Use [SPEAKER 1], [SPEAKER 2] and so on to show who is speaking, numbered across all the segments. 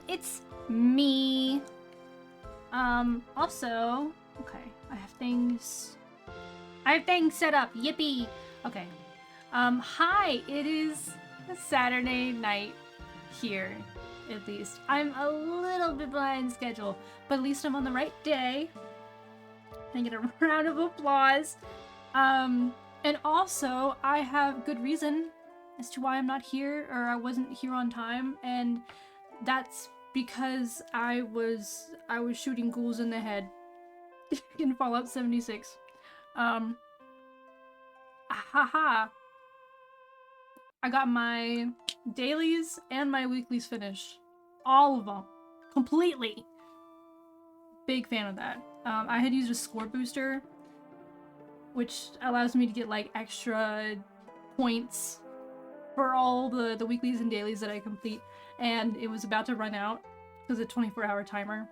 [SPEAKER 1] it's me. Also, okay, I have things set up. Yippee. Okay. Hi, it is Saturday night here, at least. I'm a little bit behind schedule, but at least I'm on the right day. Can I get a round of applause? And also, I have good reason as to why I'm not here, or I wasn't here on time, and that's because I was shooting ghouls in the head in Fallout 76. Haha. I got my dailies and my weeklies finished. All of them. Completely. Big fan of that. I had used a score booster, which allows me to get like extra points for all the weeklies and dailies that I complete, and it was about to run out because it's a 24-hour timer.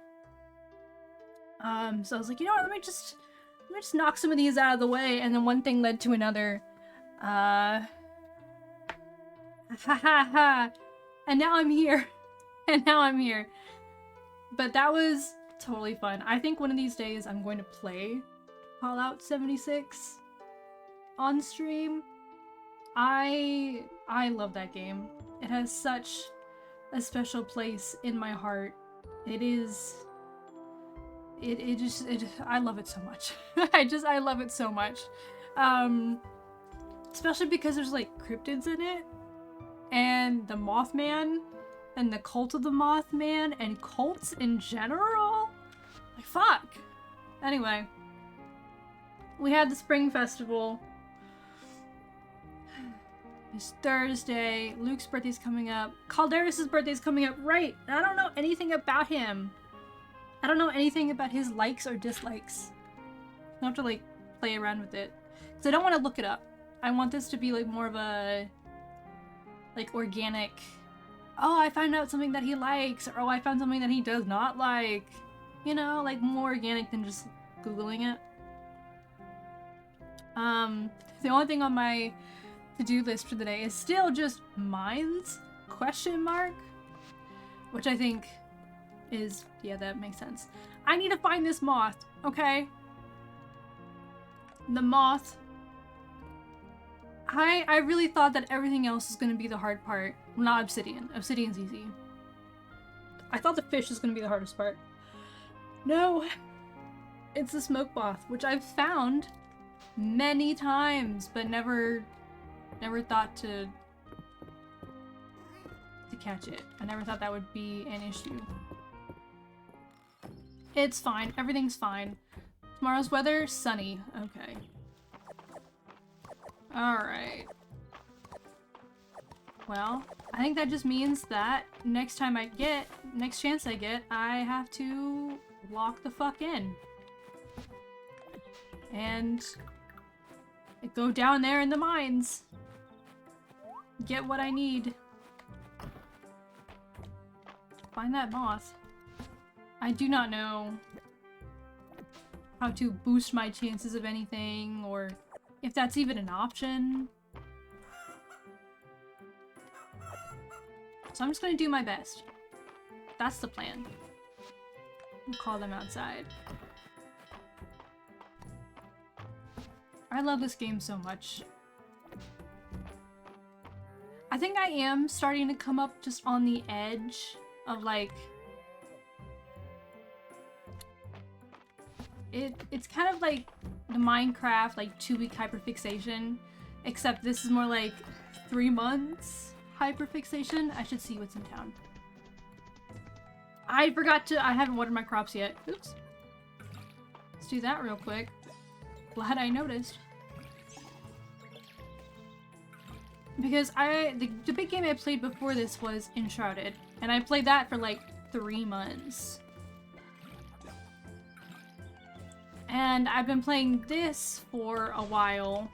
[SPEAKER 1] So I was like, you know what, let me just knock some of these out of the way, and then one thing led to another. Ha ha ha. And now I'm here. But that was totally fun. I think one of these days I'm going to play Fallout 76 on stream. I love that game. It has such a special place in my heart. I love it so much. I love it so much. Especially because there's like cryptids in it, and the Mothman, and the cult of the Mothman, and cults in general. Like, fuck. Anyway, we had the Spring Festival. It's Thursday. Luke's birthday's coming up. Calderis' birthday's coming up, right? And I don't know anything about him. I don't know anything about his likes or dislikes. I have to like play around with it, because I don't want to look it up. I want this to be like more of a like organic, oh, I found out something that he likes, or oh, I found something that he does not like. You know, like more organic than just Googling it. The only thing on my to-do list for the day is still just mines, ? Which I think is, yeah, that makes sense. I need to find this moth, okay? The moth. I really thought that everything else was going to be the hard part. Well, not obsidian. Obsidian's easy. I thought the fish was going to be the hardest part. No. It's the smoke moth, which I've found many times, but never thought to catch it. I never thought that would be an issue. It's fine. Everything's fine. Tomorrow's weather, sunny. Okay. Alright. Well, I think that just means that next chance I get, I have to lock the fuck in. And go down there in the mines. Get what I need. Find that moth. I do not know how to boost my chances of anything, or if that's even an option. So I'm just gonna do my best. That's the plan. I'll call them outside. I love this game so much. I think I am starting to come up just on the edge of like... It's kind of like the Minecraft like 2-week hyperfixation, except this is more like 3 months hyperfixation. I should see what's in town. I haven't watered my crops yet. Oops. Let's do that real quick. Glad I noticed. Because the big game I played before this was Enshrouded, and I played that for like 3 months. And I've been playing this for a while,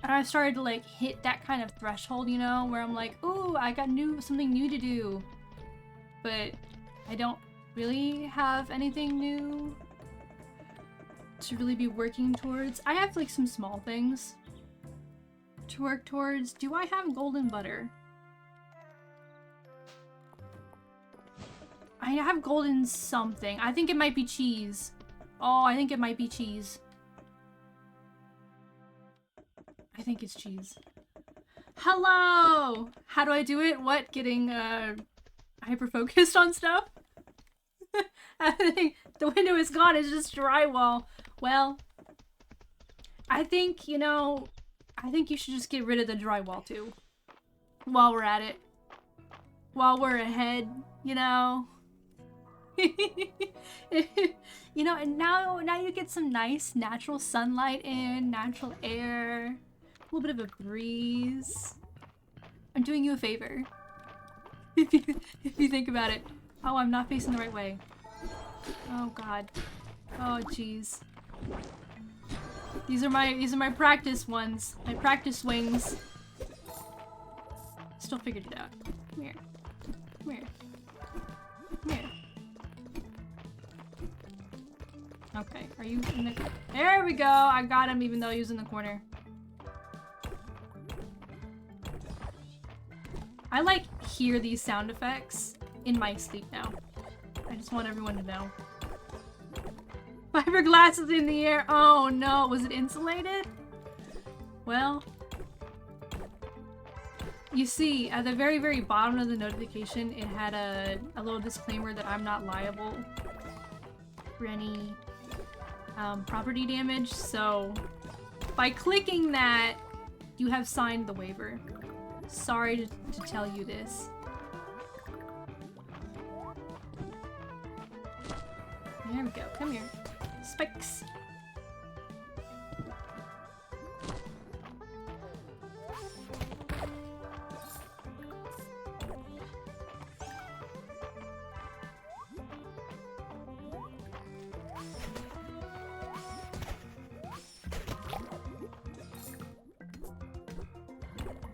[SPEAKER 1] and I started to like hit that kind of threshold, you know, where I'm like, ooh, I got something new to do. But I don't really have anything new to really be working towards. I have like some small things to work towards. Do I have golden butter? I have golden something. I think it might be cheese. Oh, I think it might be cheese. I think it's cheese. Hello! How do I do it? What? Getting, hyper-focused on stuff? I think the window is gone. It's just drywall. Well, I think, you know, I think you should just get rid of the drywall, too. While we're at it. While we're ahead, you know? You know, and now you get some nice natural sunlight in, natural air, a little bit of a breeze. I'm doing you a favor. If you think about it. Oh, I'm not facing the right way. Oh god. Oh jeez. These are my practice ones. My practice swings. Still figured it out. Come here. Come here. Come here. Okay, are you in the... There we go! I got him even though he was in the corner. I like hear these sound effects in my sleep now. I just want everyone to know. Fiberglass is in the air! Oh no, was it insulated? Well... You see, at the very, very bottom of the notification, it had a little disclaimer that I'm not liable for any property damage, so by clicking that, you have signed the waiver. Sorry to tell you this. There we go. Come here. Spikes.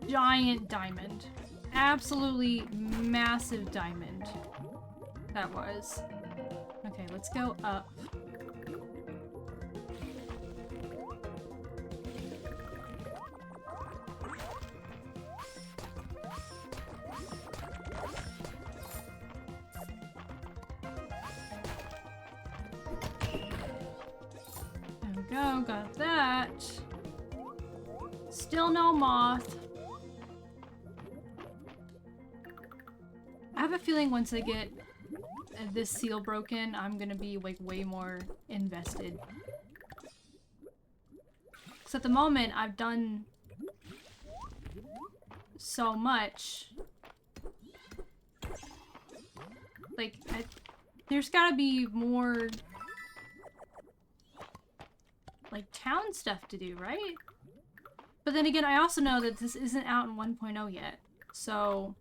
[SPEAKER 1] Giant diamond. Absolutely massive diamond. That was. Okay, let's go up. There we go, got that. Still no moth. I have a feeling once I get this seal broken, I'm gonna be like way more invested. Because at the moment, I've done so much. Like, there's gotta be more like town stuff to do, right? But then again, I also know that this isn't out in 1.0 yet, so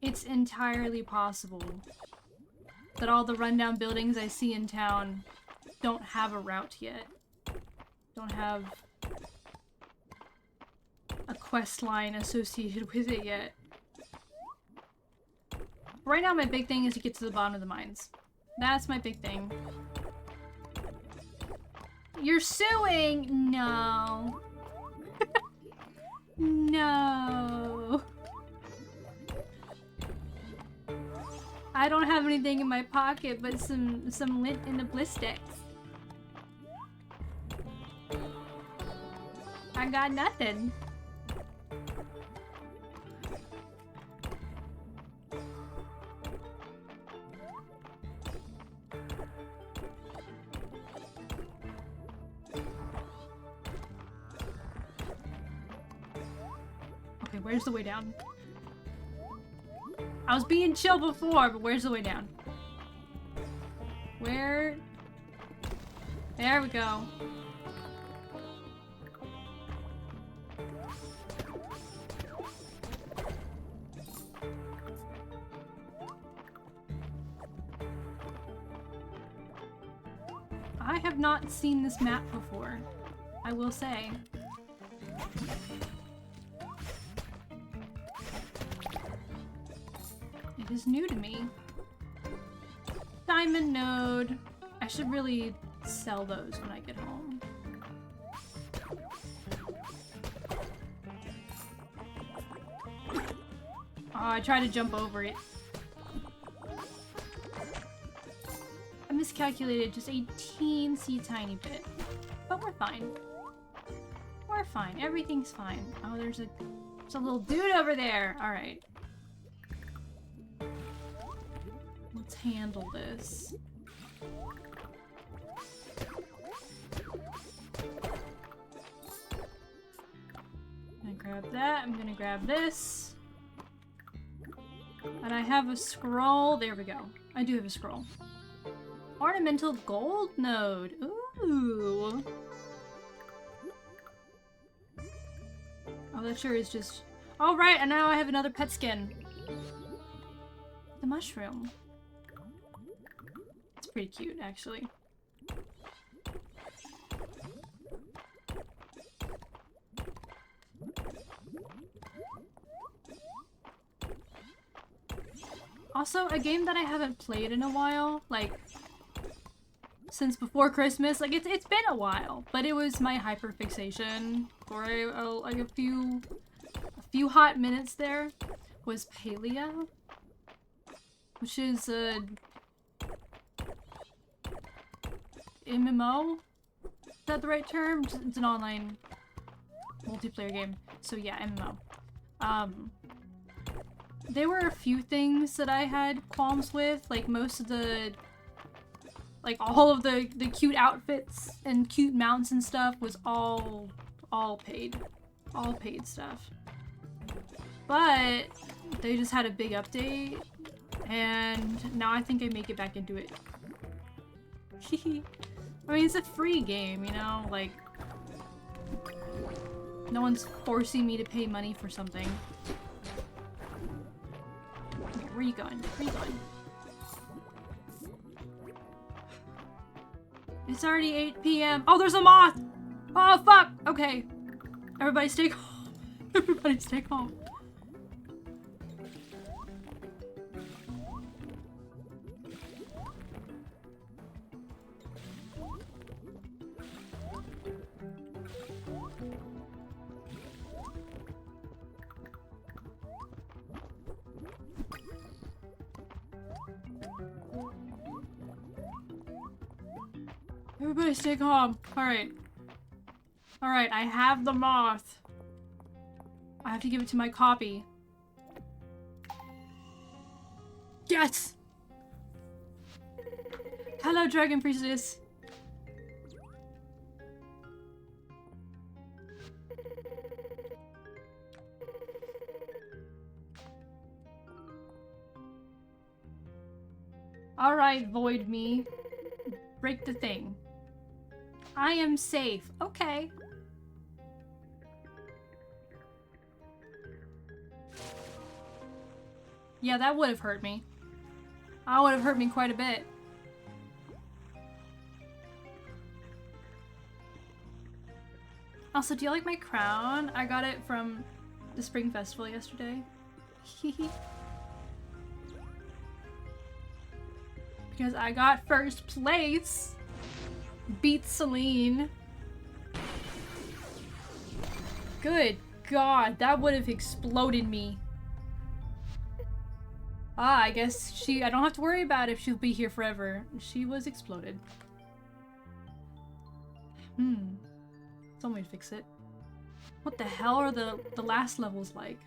[SPEAKER 1] it's entirely possible that all the rundown buildings I see in town don't have a route yet. Don't have a quest line associated with it yet. Right now my big thing is to get to the bottom of the mines. That's my big thing. You're suing? No. No. I don't have anything in my pocket but some lint in the blistex. I got nothing. Okay, where's the way down? I was being chill before, but where's the way down? Where? There we go. I have not seen this map before, I will say. It is new to me. Diamond node. I should really sell those when I get home. Oh, I tried to jump over it. miscalculated just a teensy tiny bit. But we're fine. We're fine. Everything's fine. Oh, there's a little dude over there. Alright. Let's handle this. I'm gonna grab that. I'm gonna grab this. And I have a scroll. There we go. I do have a scroll. Ornamental gold node. Ooh. Oh, that sure is just... Oh, right, and now I have another pet skin. The mushroom. It's pretty cute, actually. Also, a game that I haven't played in a while, like, since before Christmas. Like, it's been a while, but it was my hyperfixation for like a few hot minutes there, was Paleo, which is a MMO? Is that the right term? It's an online multiplayer game. So yeah, MMO. There were a few things that I had qualms with, like most of the, like all of the cute outfits and cute mounts and stuff was all paid stuff. But they just had a big update, and now I think I make it back into it. I mean, it's a free game, you know, like no one's forcing me to pay money for something. Okay, where are you going? Where are you going? It's already 8 p.m. Oh, there's a moth! Oh, fuck! Okay. Everybody stay calm. Everybody stay calm. Everybody stay calm. Alright. Alright, I have the moth. I have to give it to my copy. Yes! Hello, Dragon Priestess. Alright, void me. Break the thing. I am safe. Okay. Yeah, that would have hurt me. That would have hurt me quite a bit. Also, do you like my crown? I got it from the Spring Festival yesterday. Because I got first place. Beat Celine. Good God, that would have exploded me. Ah, I guess I don't have to worry about if she'll be here forever. She was exploded. Some way to fix it. What the hell are the last levels like?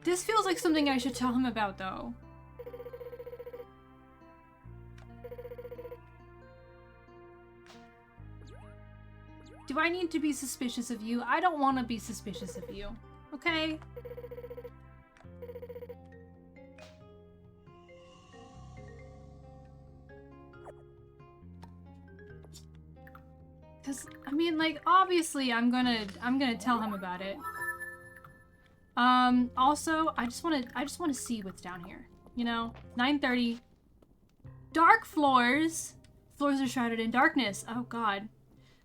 [SPEAKER 1] This feels like something I should tell him about, though. Do I need to be suspicious of you? I don't want to be suspicious of you. Okay? Cause I mean, like, obviously I'm gonna tell him about it. Also, I just wanna see what's down here. You know? 9:30. Dark floors! Floors are shrouded in darkness. Oh god.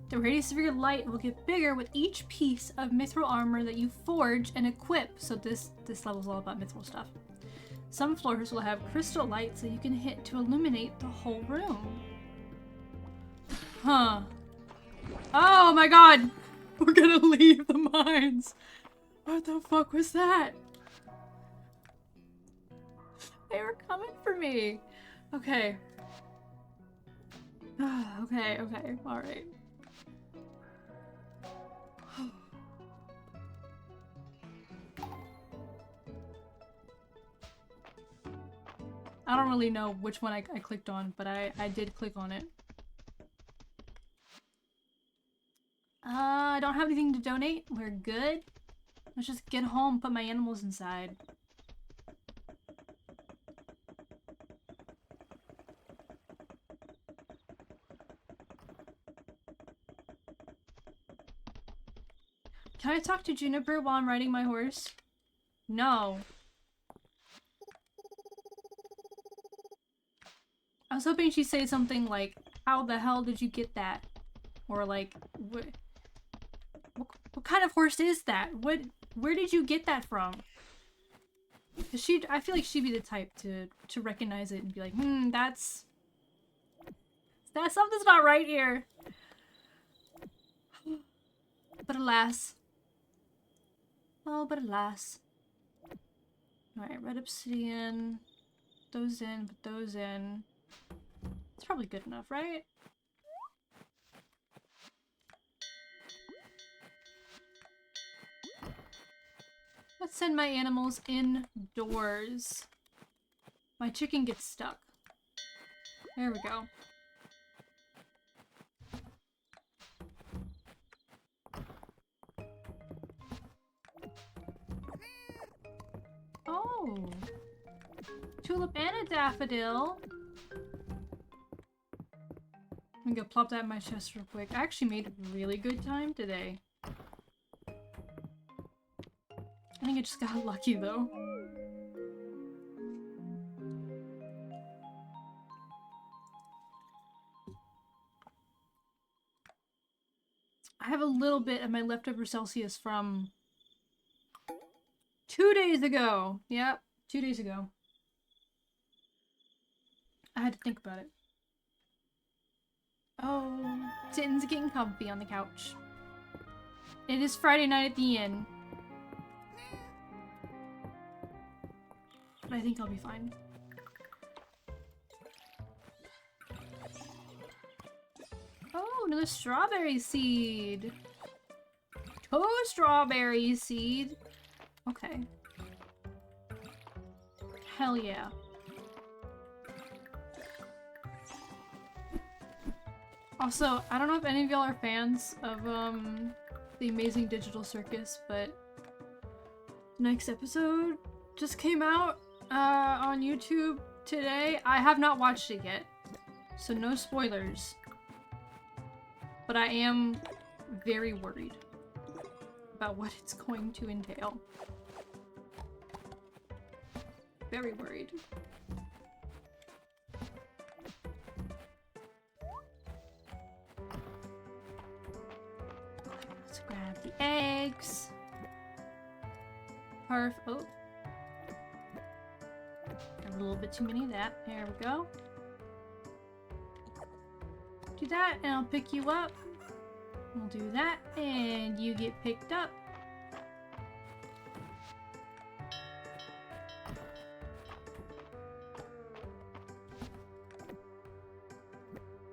[SPEAKER 1] The radius of your light will get bigger with each piece of mithril armor that you forge and equip. So this level's all about mithril stuff. Some floors will have crystal lights that you can hit to illuminate the whole room. Huh. Oh my god! We're gonna leave the mines! What the fuck was that? They were coming for me! Okay. Okay, alright. I don't really know which one I clicked on, but I did click on it. I don't have anything to donate. We're good. Let's just get home, put my animals inside. Can I talk to Juniper while I'm riding my horse? No. I was hoping she'd say something like, how the hell did you get that? Or like, what kind of horse is that? Where did you get that from? Cause I feel like she'd be the type to recognize it and be like, that's something's not right here. But alas. Oh, but alas. Alright, red obsidian. Those in, put those in. It's probably good enough, right? Let's send my animals indoors. My chicken gets stuck. There we go. Oh! Tulip and a daffodil! I'm gonna plop that in my chest real quick. I actually made a really good time today. I think I just got lucky though. I have a little bit of my leftover Celsius from 2 days ago. Yep, 2 days ago. I had to think about it. Oh, Tin's getting comfy on the couch. It is Friday night at the inn. But I think I'll be fine. Oh, another strawberry seed. 2 strawberry seed. Okay. Hell yeah. Also, I don't know if any of y'all are fans of the Amazing Digital Circus, but next episode just came out on YouTube today. I have not watched it yet, so no spoilers. But I am very worried about what it's going to entail. Very worried. Let's grab the eggs. Oh. Got a little bit too many of that. There we go. Do that and I'll pick you up. We'll do that and you get picked up.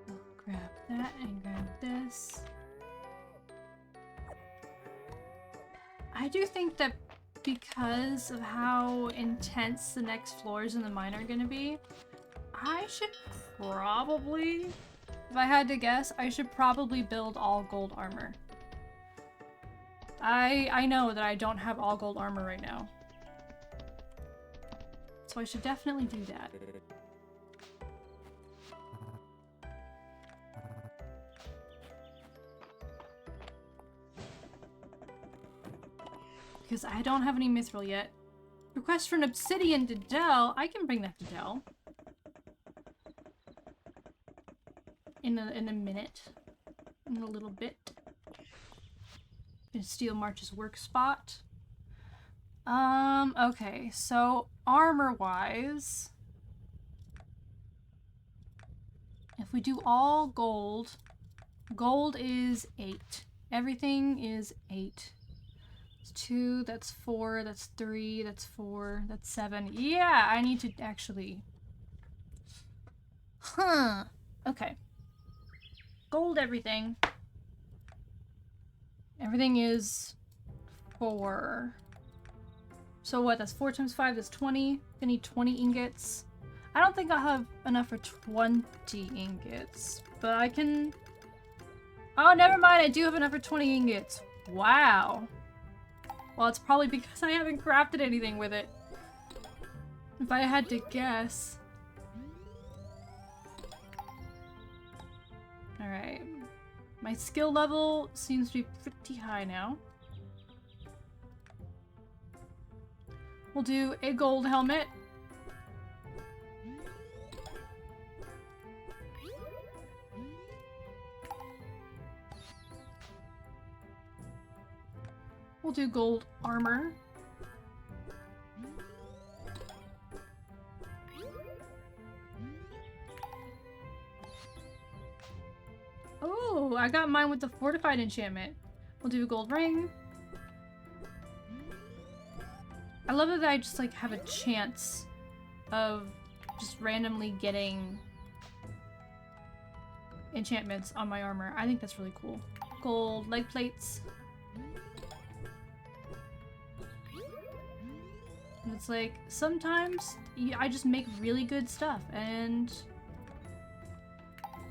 [SPEAKER 1] I'll grab that and grab this. I do think that because of how intense the next floors in the mine are gonna be, I should probably, if I had to guess, I should probably build all gold armor. I know that I don't have all gold armor right now. So I should definitely do that. Because I don't have any mithril yet. Request for an obsidian to Dell. I can bring that to Dell. In a minute. In a little bit. Gonna steal March's work spot. Okay, so armor-wise, if we do all gold, Gold is 8. Everything is 8. That's 2, that's 4, that's 3, that's 4, that's 7. Yeah, I need to actually... Huh. Okay. Gold everything. Everything is 4. So what, that's 4 times 5, that's 20. I need 20 ingots. I don't think I'll have enough for 20 ingots, but I can... Oh, never mind, I do have enough for 20 ingots. Wow. Well, it's probably because I haven't crafted anything with it. If I had to guess. Alright. My skill level seems to be pretty high now. We'll do a gold helmet. We'll do gold armor. Oh, I got mine with the fortified enchantment. We'll do a gold ring. I love that I just like have a chance of just randomly getting enchantments on my armor. I think that's really cool. Gold leg plates. And it's like, sometimes I just make really good stuff, and...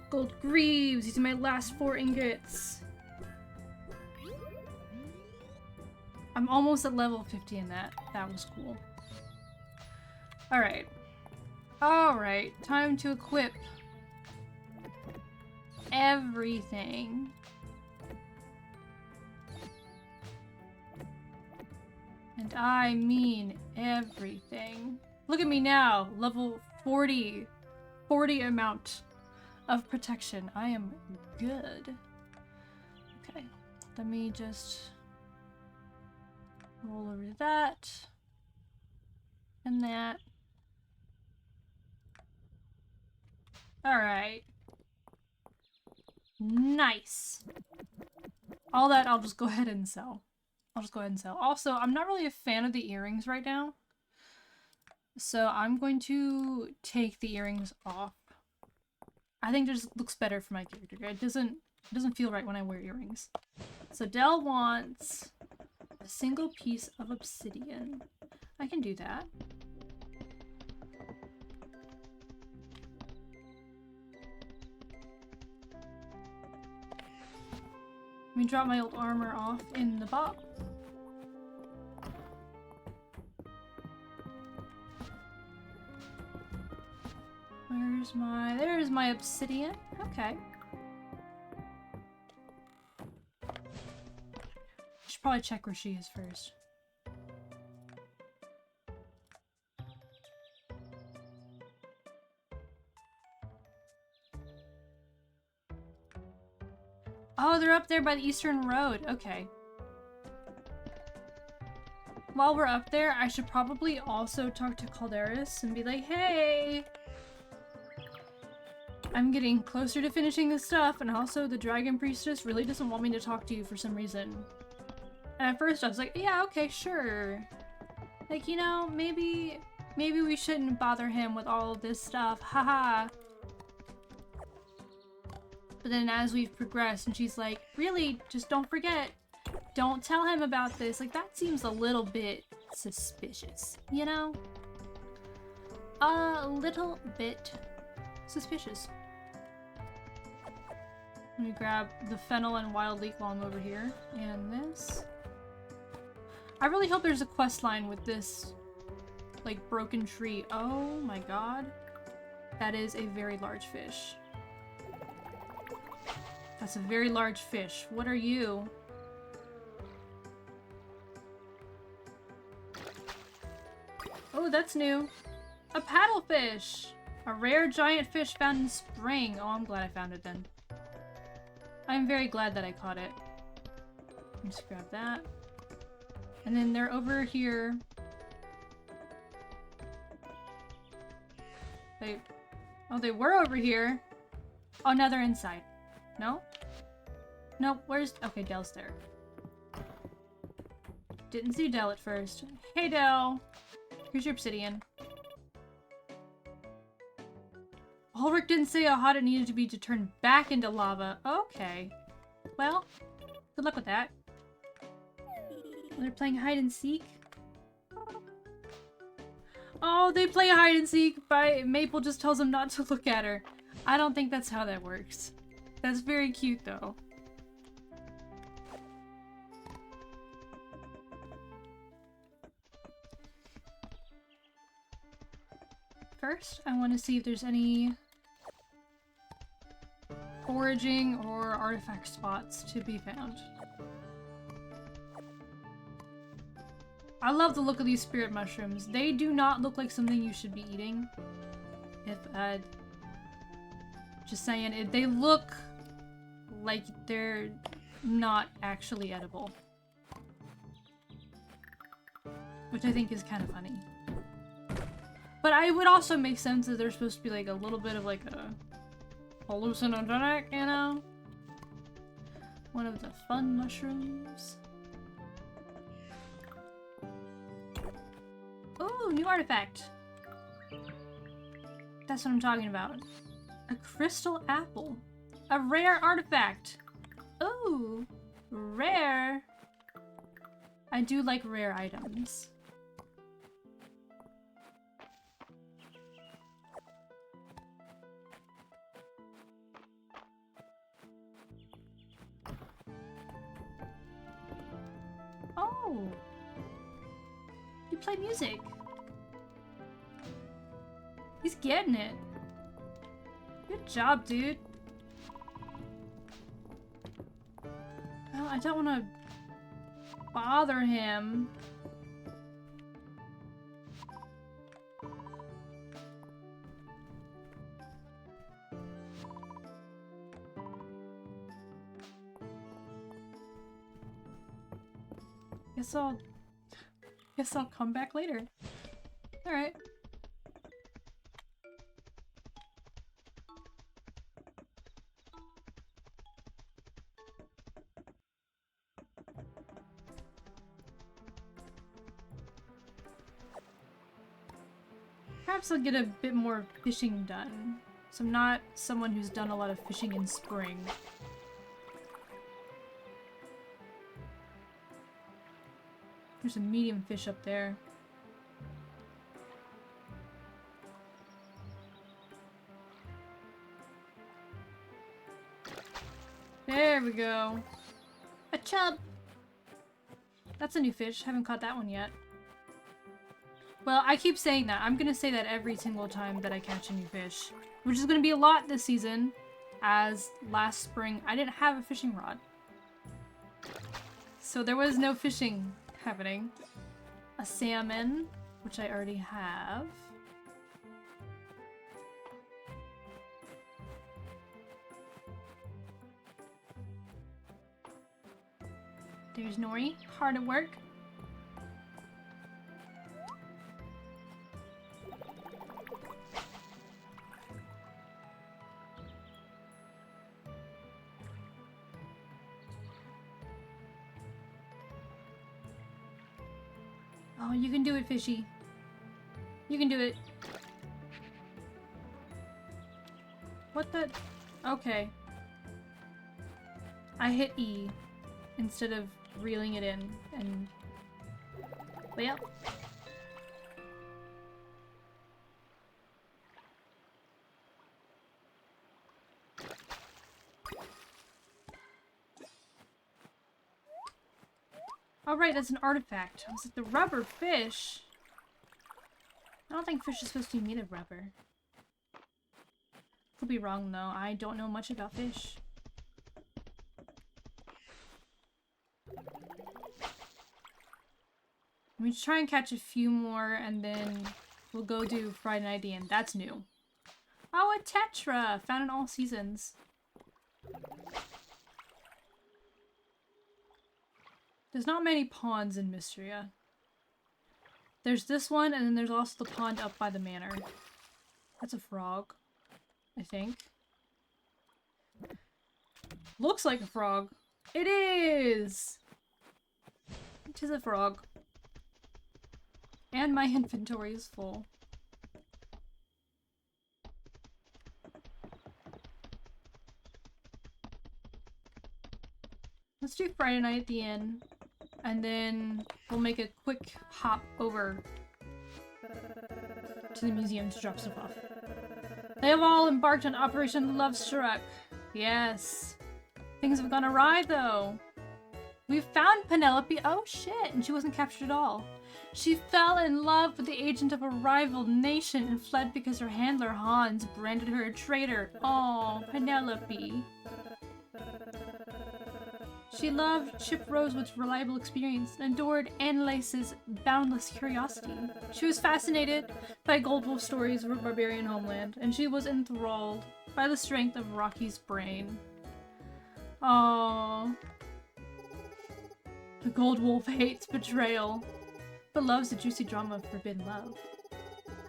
[SPEAKER 1] Gold greaves! These are my last 4 ingots! I'm almost at level 50 in that. That was cool. Alright. Alright, time to equip everything. And I mean everything. Look at me now, level 40. 40 amount of protection. I am good. Okay, let me just roll over to that. And that. Alright. Nice. All that I'll just go ahead and sell. Also, I'm not really a fan of the earrings right now. So I'm going to take the earrings off. I think it just looks better for my character. It doesn't feel right when I wear earrings. So Dell wants a single piece of obsidian. I can do that. Let me drop my old armor off in the box. There's my obsidian. Okay. Should probably check where she is first. Oh, they're up there by the Eastern Road. Okay. While we're up there, I should probably also talk to Calderis and be like, hey! I'm getting closer to finishing this stuff, and also the Dragon Priestess really doesn't want me to talk to you for some reason. And at first I was like, yeah, okay, sure. Like, you know, maybe we shouldn't bother him with all of this stuff, haha. But then as we've progressed, and she's like, really, just don't forget, don't tell him about this. Like, that seems a little bit suspicious, you know? A little bit suspicious. Let me grab the fennel and wild leek while I'm over here, and this. I really hope there's a quest line with this, like, broken tree. Oh my god. That is a very large fish. That's a very large fish. What are you? Oh, that's new. A paddlefish! A rare giant fish found in spring. Oh, I'm glad I found it then. I'm very glad that I caught it. Just grab that. And then they're over here. Oh, they were over here. Oh, now they're inside. No? Nope, where's... Okay, Dell's there. Didn't see Dell at first. Hey, Dell! Here's your obsidian. Ulrich didn't say how hot it needed to be to turn back into lava. Okay. Well, good luck with that. They're playing hide and seek. Oh, they play hide and seek, but Maple just tells him not to look at her. I don't think that's how that works. That's very cute, though. First, I want to see if there's any foraging or artifact spots to be found. I love the look of these spirit mushrooms. They do not look like something you should be eating. If, just saying, they look like they're not actually edible. Which I think is kind of funny. But it would also make sense that they're supposed to be like a little bit of like a hallucinogenic, you know? One of the fun mushrooms. Ooh, new artifact. That's what I'm talking about. A crystal apple. A rare artifact. Ooh, rare. I do like rare items. Oh, you play music. He's getting it. Good job, dude. Well, I don't want to bother him. Guess I'll come back later. All right. Perhaps I'll get a bit more fishing done. So I'm not someone who's done a lot of fishing in spring. There's a medium fish up there. There we go. A chub! That's a new fish. Haven't caught that one yet. Well, I keep saying that. I'm gonna say that every single time that I catch a new fish. Which is gonna be a lot this season, as last spring I didn't have a fishing rod. So there was no fishing happening. A salmon, which I already have. There's Nori, hard at work. Oh, you can do it, fishy. You can do it. What the? Okay. I hit E instead of reeling it in, and well. Oh right, that's an artifact. I was like, the rubber fish? I don't think fish is supposed to be made of rubber. Could be wrong though, I don't know much about fish. Let me try and catch a few more and then we'll go do Friday Night and that's new. Oh, a tetra! Found in all seasons. There's not many ponds in Mistria. There's this one, and then there's also the pond up by the manor. That's a frog, I think. Looks like a frog. It is! It is a frog. And my inventory is full. Let's do Friday night at the inn, and then we'll make a quick hop over to the museum to drop stuff off. They have all embarked on Operation Love Struck. Yes. Things have gone awry, though. We've found Penelope. Oh, shit. And she wasn't captured at all. She fell in love with the agent of a rival nation and fled because her handler, Hans, branded her a traitor. Oh, Penelope. She loved Chip Rosewood's reliable experience and adored Annelise's boundless curiosity. She was fascinated by Goldwolf's stories of her barbarian homeland, and she was enthralled by the strength of Rocky's brain. Aww. The Goldwolf hates betrayal, but loves the juicy drama of forbidden love.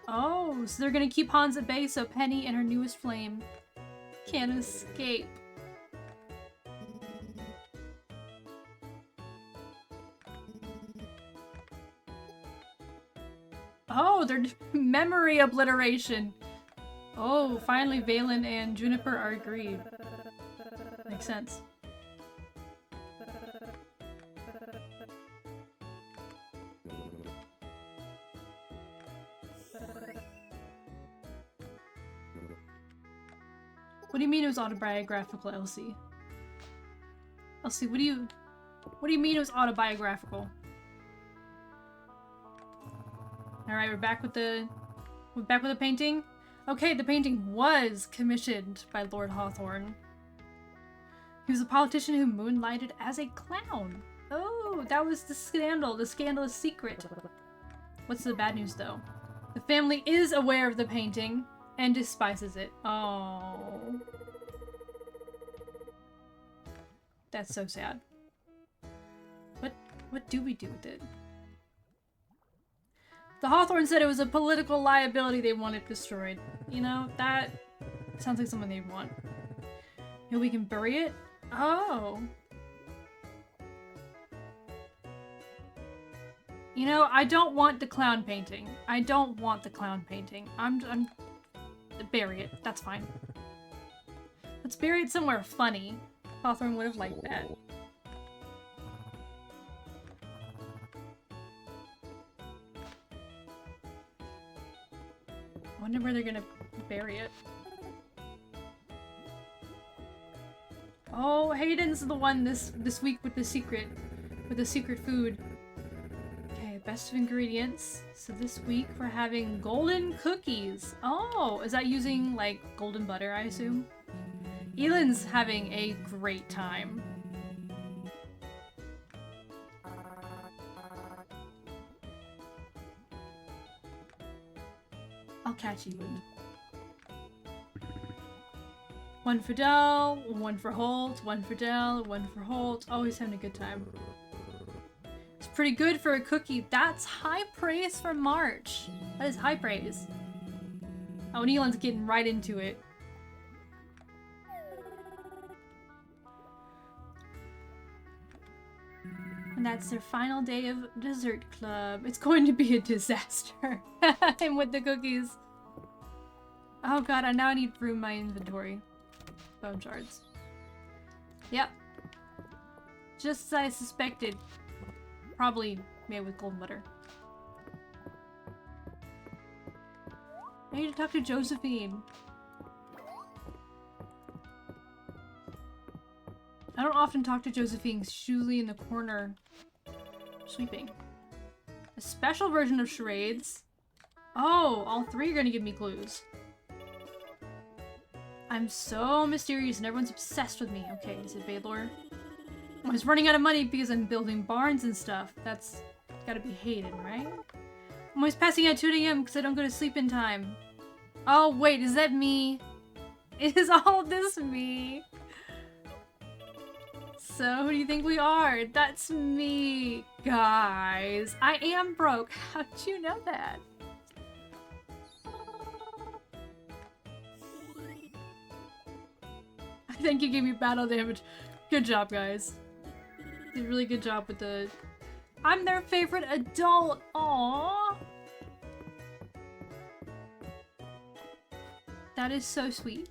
[SPEAKER 1] Oh, so they're gonna keep Hans at bay so Penny and her newest flame can't escape. Oh, they're memory obliteration. Oh, finally Valen and Juniper are agreed. Makes sense. What do you mean it was autobiographical, Elsie? Elsie, what do you mean it was autobiographical? Alright, we're back with the painting? Okay, the painting was commissioned by Lord Hawthorne. He was a politician who moonlighted as a clown. Oh, that was the scandalous secret. What's the bad news, though? The family is aware of the painting and despises it. Oh. That's so sad. What do we do with it? The Hawthorne said it was a political liability they wanted destroyed. You know, that sounds like something they'd want. Maybe we can bury it? Oh. You know, I don't want the clown painting. I don't want the clown painting. I'm bury it. That's fine. Let's bury it somewhere funny. Hawthorne would have liked that. I wonder where they're gonna bury it. Oh, Hayden's the one this week with the secret food. Okay, best of ingredients. So this week we're having golden cookies. Oh, is that using like golden butter, I assume? Elan's having a great time. I'll catch Elan. One for Dell, one for Holt, one for Dell, one for Holt. Always having a good time. It's pretty good for a cookie. That's high praise for March. That is high praise. Oh, and Elan's getting right into it. And that's their final day of dessert club. It's going to be a disaster. And with the cookies. Oh god, I now need room in my inventory. Bone shards. Yep. Just as I suspected. Probably made with golden butter. I need to talk to Josephine. I don't often talk to Josephine. She's usually in the corner sleeping. A special version of charades. Oh, all three are gonna give me clues. I'm so mysterious and everyone's obsessed with me. Okay, is it Baylor? I was running out of money because I'm building barns and stuff. That's gotta be Hayden, right? I'm always passing out 2 AM because I don't go to sleep in time. Oh, wait, is that me? Is all this me? So, who do you think we are? That's me, guys. I am broke. How'd you know that? I think you gave me battle damage. Good job, guys. did a really good job with the... I'm their favorite adult! Aww! That is so sweet.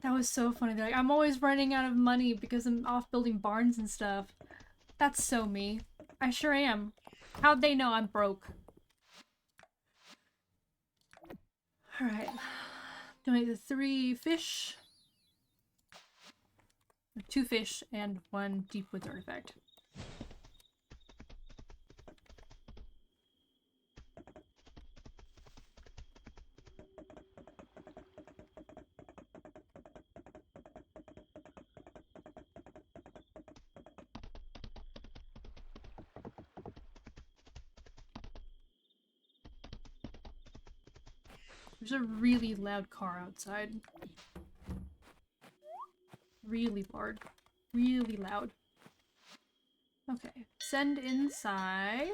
[SPEAKER 1] That was so funny. They're like, I'm always running out of money because I'm off building barns and stuff. That's so me. I sure am. How'd they know I'm broke? Alright. Donate the 3 fish. 2 fish and 1 deep woods artifact. There's a really loud car outside. Really loud. Really loud. Okay. Send inside.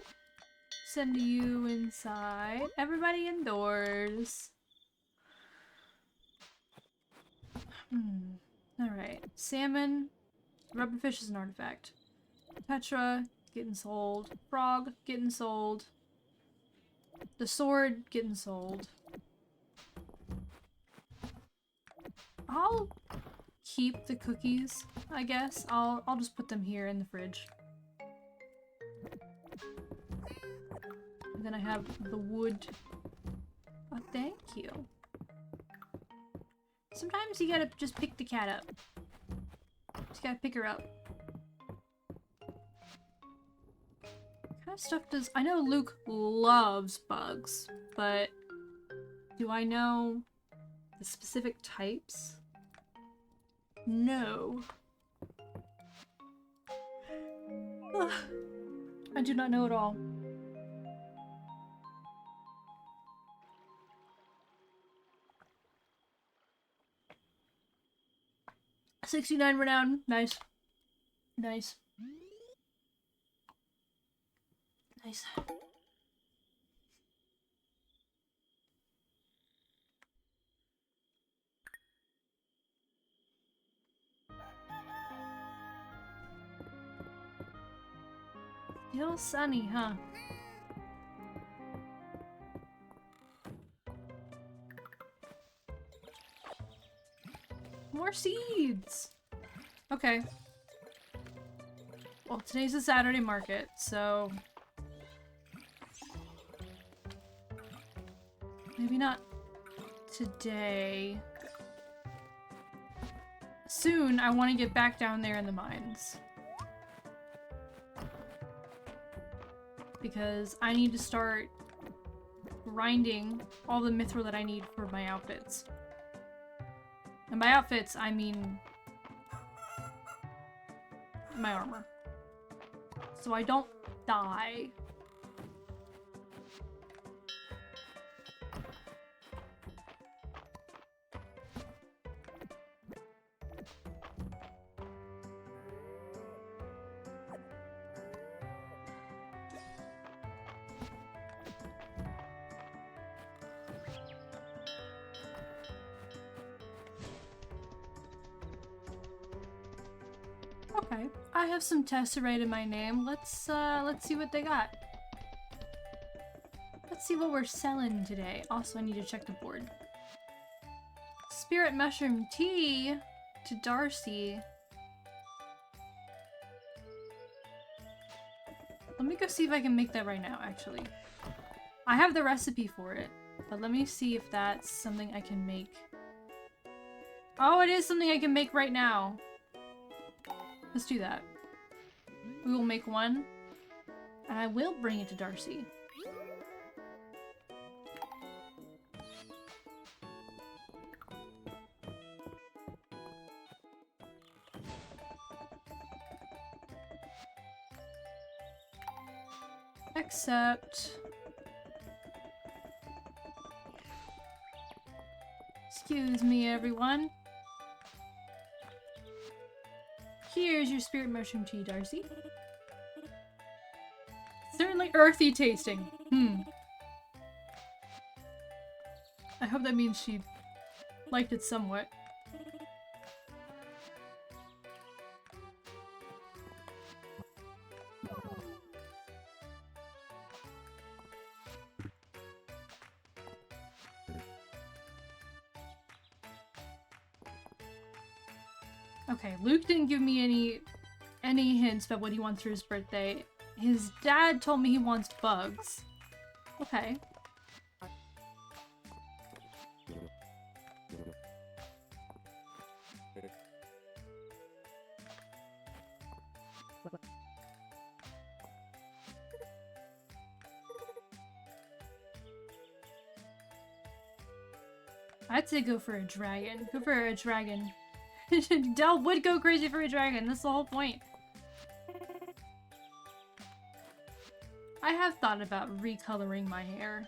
[SPEAKER 1] Send you inside. Everybody indoors. Alright. Salmon. Rubberfish is an artifact. Petra, getting sold. Frog, getting sold. The sword, getting sold. I'll keep the cookies, I guess. I'll just put them here in the fridge. And then I have the wood. Oh, thank you. Sometimes you gotta just pick the cat up. Just gotta pick her up. What kind of stuff does... I know Luke loves bugs, but do I know the specific types? No. Ugh. I do not know at all. $69 renown. Nice. Nice. Nice. Still sunny, huh? More seeds! Okay. Well, today's a Saturday market, so... maybe not today. Soon, I want to get back down there in the mines. Because I need to start grinding all the mithril that I need for my outfits. And by outfits, I mean my armor. So I don't die. Okay, I have some tesseract in my name. Let's see what they got. Let's see what we're selling today. Also, I need to check the board. Spirit mushroom tea to Darcy. Let me go see if I can make that right now, actually. I have the recipe for it, but let me see if that's something I can make. Oh, it is something I can make right now. Let's do that. We will make one, and I will bring it to Darcy. Accept. Excuse me, everyone. Here's your spirit mushroom tea, Darcy. Certainly earthy tasting. I hope that means she liked it somewhat. Okay, Luke didn't give me any hints about what he wants for his birthday. His dad told me he wants bugs. Okay. I'd say go for a dragon. Go for a dragon. Del would go crazy for a dragon. That's the whole point. I have thought about recoloring my hair.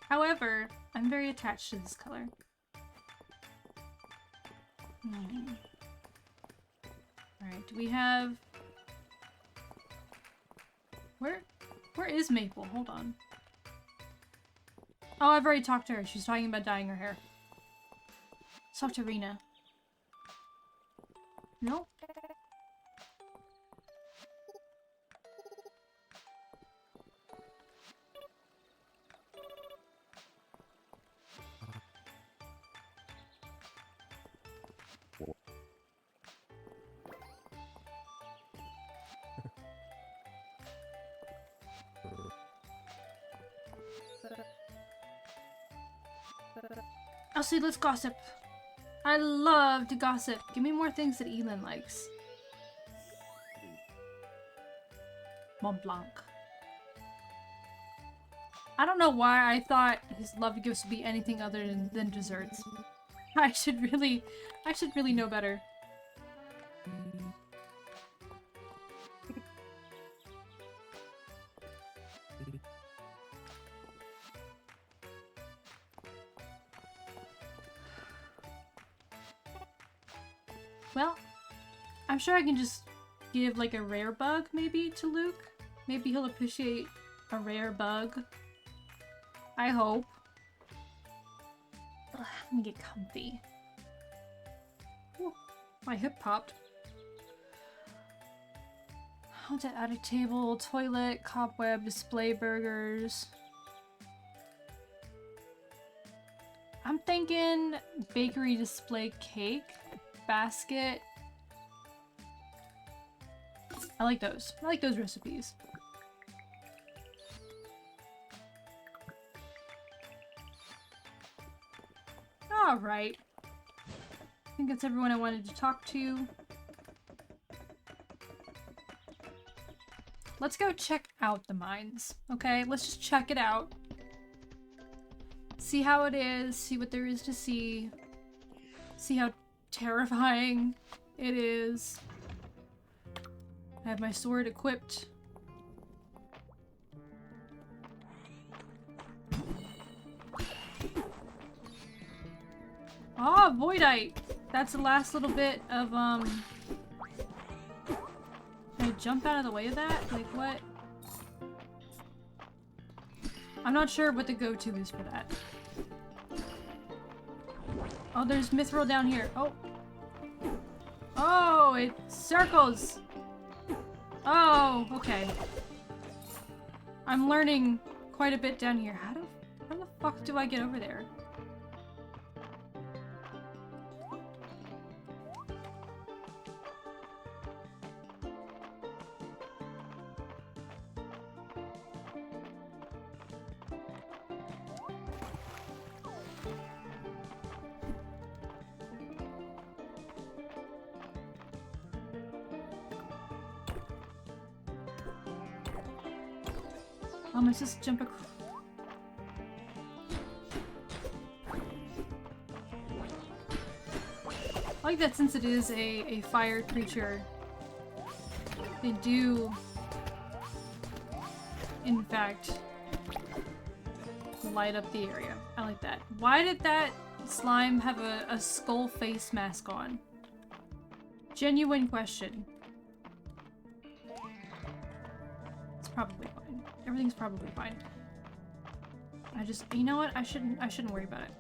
[SPEAKER 1] However, I'm very attached to this color. Alright, do we have... Where is Maple? Hold on. Oh, I've already talked to her. She's talking about dyeing her hair. Let's talk to Rena. No? Elsie, let's gossip. I love to gossip. Give me more things that Elin likes. Mont Blanc. I don't know why I thought his love gifts would be anything other than desserts. I should really know better. Well, I'm sure I can just give like a rare bug maybe to Luke. Maybe he'll appreciate a rare bug. I hope. Ugh, let me get comfy. Ooh, my hip popped. Haunted attic table, toilet, cobweb, display burgers. I'm thinking bakery display cake. Basket. I like those. I like those recipes. Alright. I think that's everyone I wanted to talk to. Let's go check out the mines, okay? Let's just check it out. See how it is, see what there is to see. See how terrifying it is. I have my sword equipped. Oh, Voidite! That's the last little bit of, Can I jump out of the way of that? Like, what? I'm not sure what the go-to is for that. Oh, there's Mithril down here. Oh. Oh, it circles. Oh, okay. I'm learning quite a bit down here. How the fuck do I get over there? Let's just jump across. I like that since it is a fire creature, they do, in fact, light up the area. I like that. Why did that slime have a skull face mask on? Genuine question. It's probably fine. Everything's probably fine. I just, you know what? I shouldn't worry about it.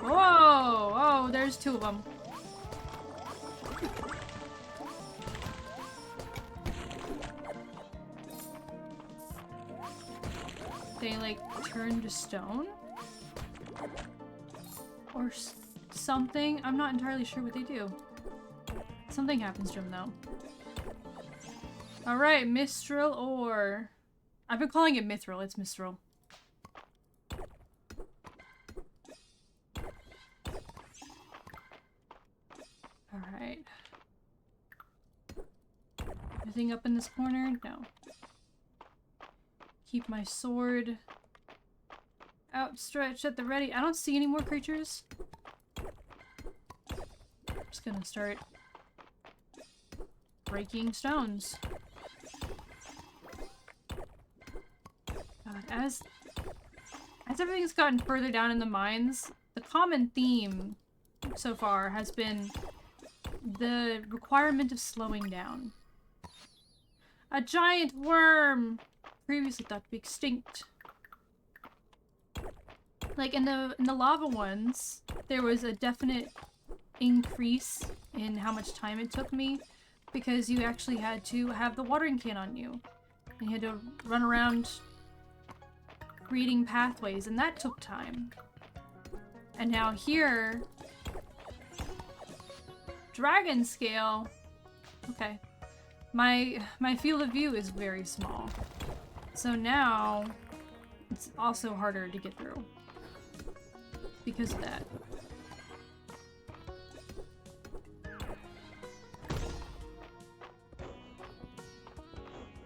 [SPEAKER 1] Whoa! Oh, there's two of them. They like turn to stone? or something. I'm not entirely sure what they do. Something happens to them though. Alright, Mistral ore. I've been calling it Mithril, it's Mistral. Alright. Anything up in this corner? No. Keep my sword outstretched at the ready. I don't see any more creatures. I'm just gonna start breaking stones. God, as everything's gotten further down in the mines, the common theme so far has been the requirement of slowing down. A giant worm! Previously thought to be extinct. Like in the lava ones, there was a definite increase in how much time it took me because you actually had to have the watering can on you. And you had to run around creating pathways, and that took time. And now here, dragon scale. Okay. My field of view is very small. So now it's also harder to get through because of that.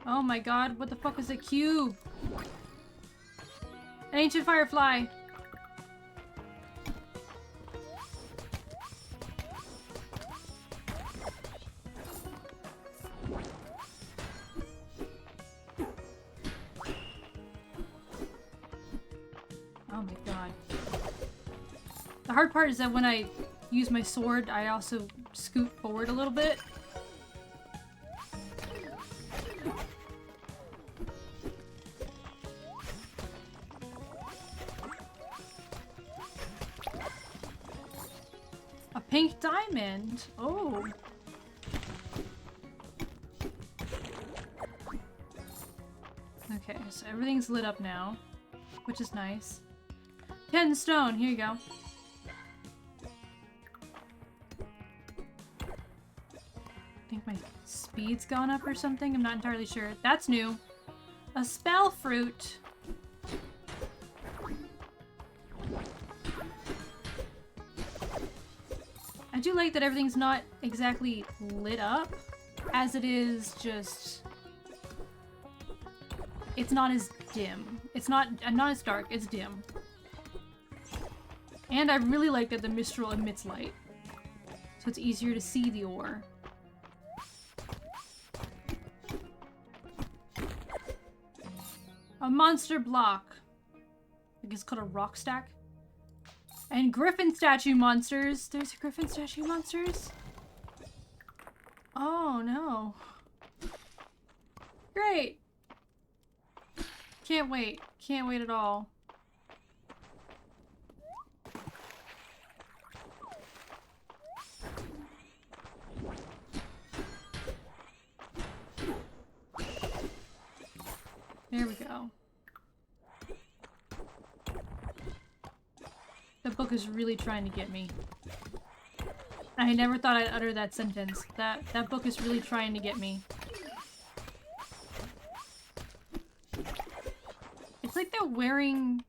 [SPEAKER 1] Oh my god, what the fuck is a cube? An ancient firefly! Oh my god. The hard part is that when I use my sword, I also scoot forward a little bit. A pink diamond? Oh. Okay, so everything's lit up now, which is nice. 10 stone, here you go. I think my speed's gone up or something, I'm not entirely sure. That's new. A spell fruit. I do like that everything's not exactly lit up, as it is just... It's not as dim. It's not as dark, it's dim. And I really like that the Mistral emits light, so it's easier to see the ore. A monster block. I guess it's called a rock stack. And griffin statue monsters. There's griffin statue monsters? Oh no. Great. Can't wait. Can't wait at all. There we go. The book is really trying to get me. I never thought I'd utter that sentence. That book is really trying to get me. It's like they're wearing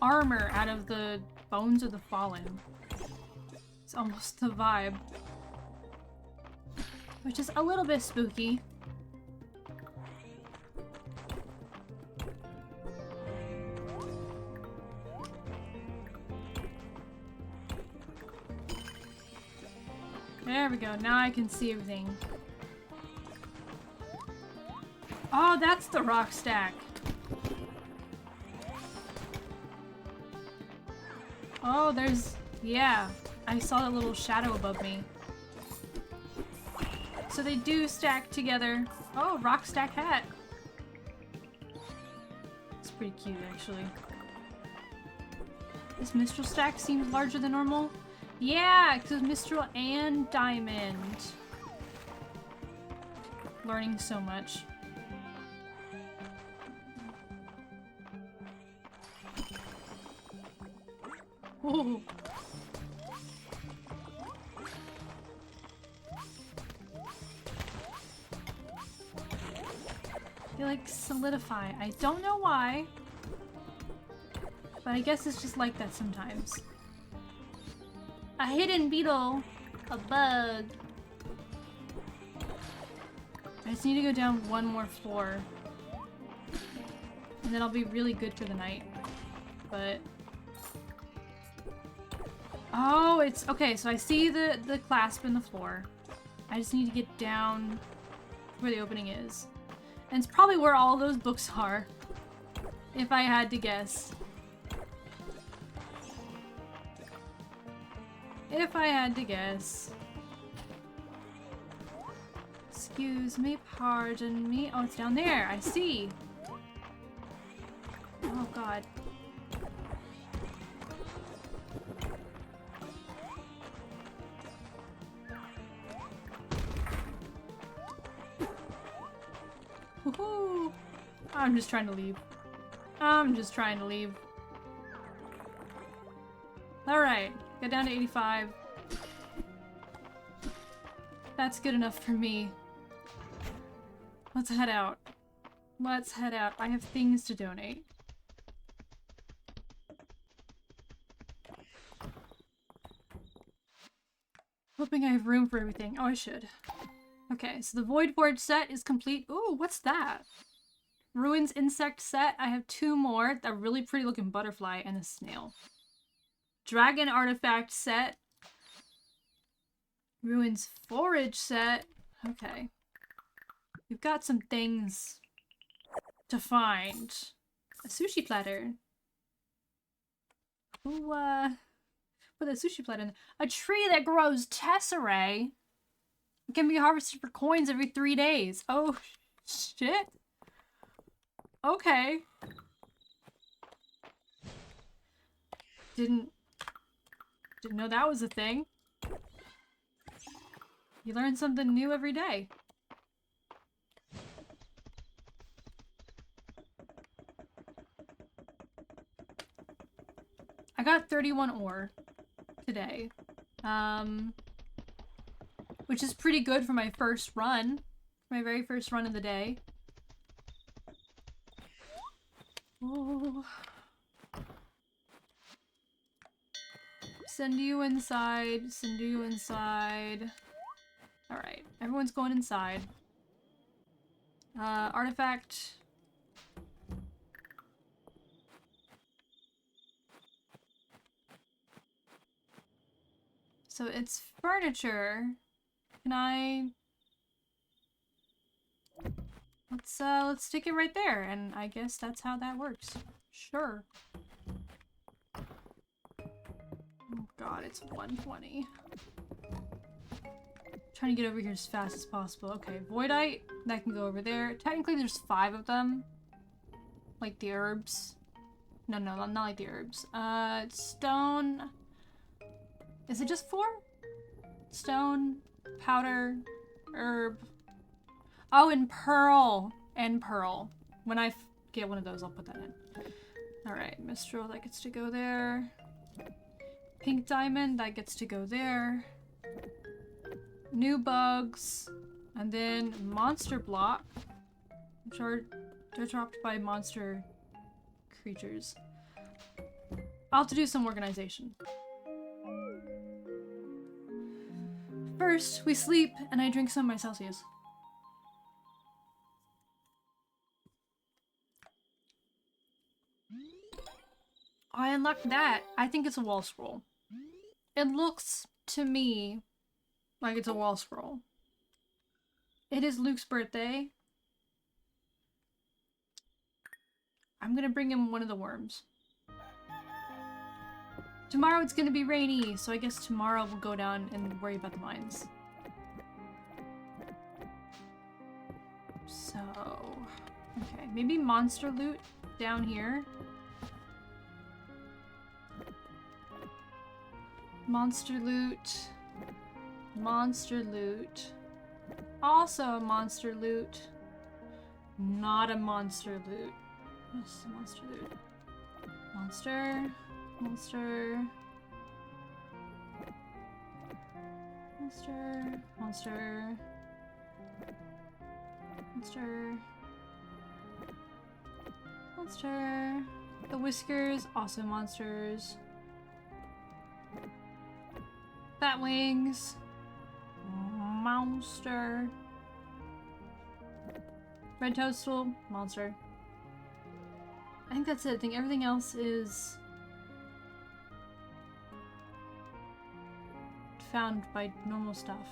[SPEAKER 1] armor out of the bones of the fallen. It's almost the vibe. Which is a little bit spooky. There we go, now I can see everything. Oh, that's the rock stack. Oh, there's... yeah, I saw that little shadow above me. So they do stack together. Oh, rock stack hat. It's pretty cute, actually. This Mistral stack seems larger than normal. Yeah, because Mistral and Diamond. Learning so much. Ooh. They like solidify. I don't know why. But I guess it's just like that sometimes. A hidden beetle. A bug. I just need to go down one more floor. And then I'll be really good for the night. But... oh, it's... okay, so I see the clasp in the floor. I just need to get down where the opening is. And it's probably where all those books are. If I had to guess. If I had to guess. Excuse me, pardon me. Oh, it's down there. I see. Oh, God. Woohoo! I'm just trying to leave. I'm just trying to leave. Alright, get down to 85. That's good enough for me. Let's head out. Let's head out. I have things to donate. Hoping I have room for everything. Oh, I should. Okay, so the Void Forge set is complete. Ooh, what's that? Ruins insect set. I have 2 more. That really pretty looking butterfly and a snail. Dragon artifact set. Ruins forage set. Okay. We've got some things to find. A sushi platter. Ooh, put a sushi platter in there. A tree that grows tesserae. It can be harvested for coins every 3 days. Oh, shit. Okay. Didn't know that was a thing. You learn something new every day. I got 31 ore today. Which is pretty good for my first run. My very first run of the day. Oh. Send you inside. Send you inside. Alright, everyone's going inside. Artifact. So it's furniture. Can I... let's stick it right there, and I guess that's how that works. Sure. Oh god, it's 1:20. Trying to get over here as fast as possible. Okay, Voidite, that can go over there. Technically there's 5 of them. Like the herbs. No, not like the herbs. Stone... is it just 4? Stone, powder, herb. Oh, and pearl. And pearl. When I get one of those, I'll put that in. Alright, Mistral, that gets to go there. Pink diamond, that gets to go there. New bugs. And then monster block. Which are dropped by monster creatures. I'll have to do some organization. First, we sleep, and I drink some of my Celsius. I unlocked that. I think it's a wall scroll. It looks, to me, like it's a wall scroll. It is Luke's birthday. I'm gonna bring him one of the worms. Tomorrow it's gonna be rainy, so I guess tomorrow we'll go down and worry about the mines. So... okay, maybe monster loot down here. Monster loot. Monster loot. Also a monster loot. Not a monster loot. What's the monster loot? Monster. Monster. Monster. Monster. Monster. Monster. The whiskers, also monsters. Bat wings. Monster. Red toadstool, monster. I think that's it. I think everything else is found by normal stuff.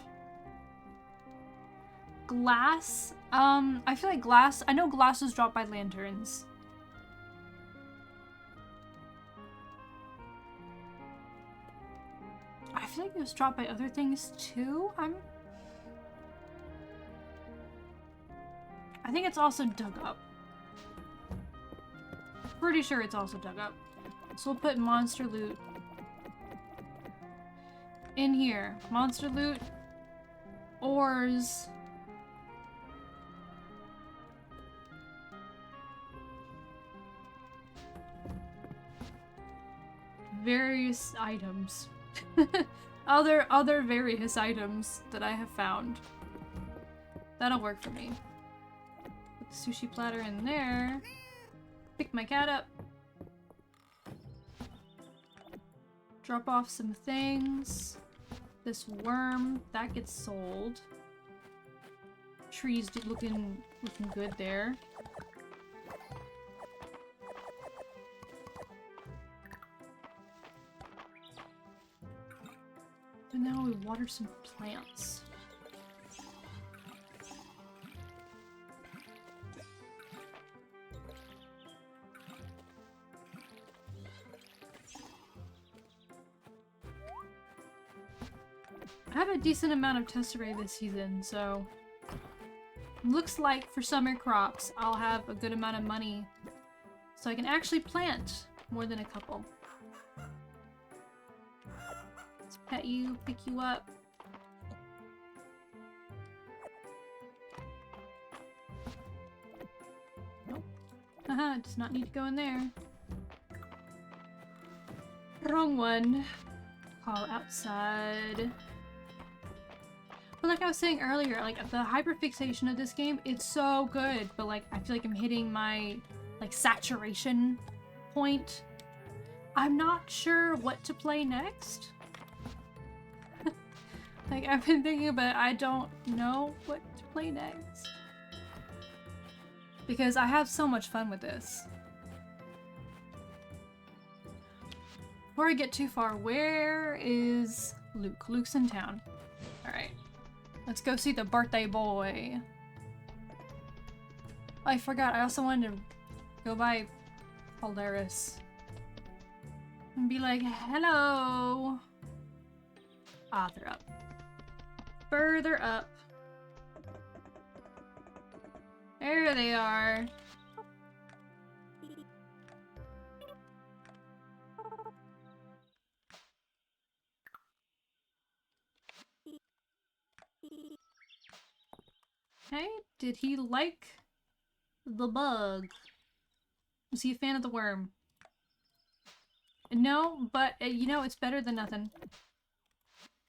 [SPEAKER 1] Glass? I feel like glass. I know glass was dropped by lanterns. I feel like it was dropped by other things too. I think it's also dug up. Pretty sure it's also dug up. So we'll put monster loot in here. Monster loot, ores, various items. other various items that I have found. That'll work for me. Put the sushi platter in there. Pick my cat up. Drop off some things. This worm, that gets sold. Trees looking good there. And now we water some plants. I have a decent amount of tesserae this season, so looks like for summer crops I'll have a good amount of money so I can actually plant more than a couple. Let's pet you, pick you up. Nope. Haha, does not need to go in there. Wrong one. Call outside. But like I was saying earlier, like the hyperfixation of this game, it's so good, but like I feel like I'm hitting my like saturation point. I'm not sure what to play next. Like I've been thinking, but I don't know what to play next. Because I have so much fun with this. Before I get too far, where is Luke? Luke's in town. Alright. Let's go see the birthday boy. Oh, I forgot. I also wanted to go by Polaris. And be like, hello. Ah, they're up. Further up. There they are. Hey, did he like the bug? Was he a fan of the worm? No, but you know, it's better than nothing.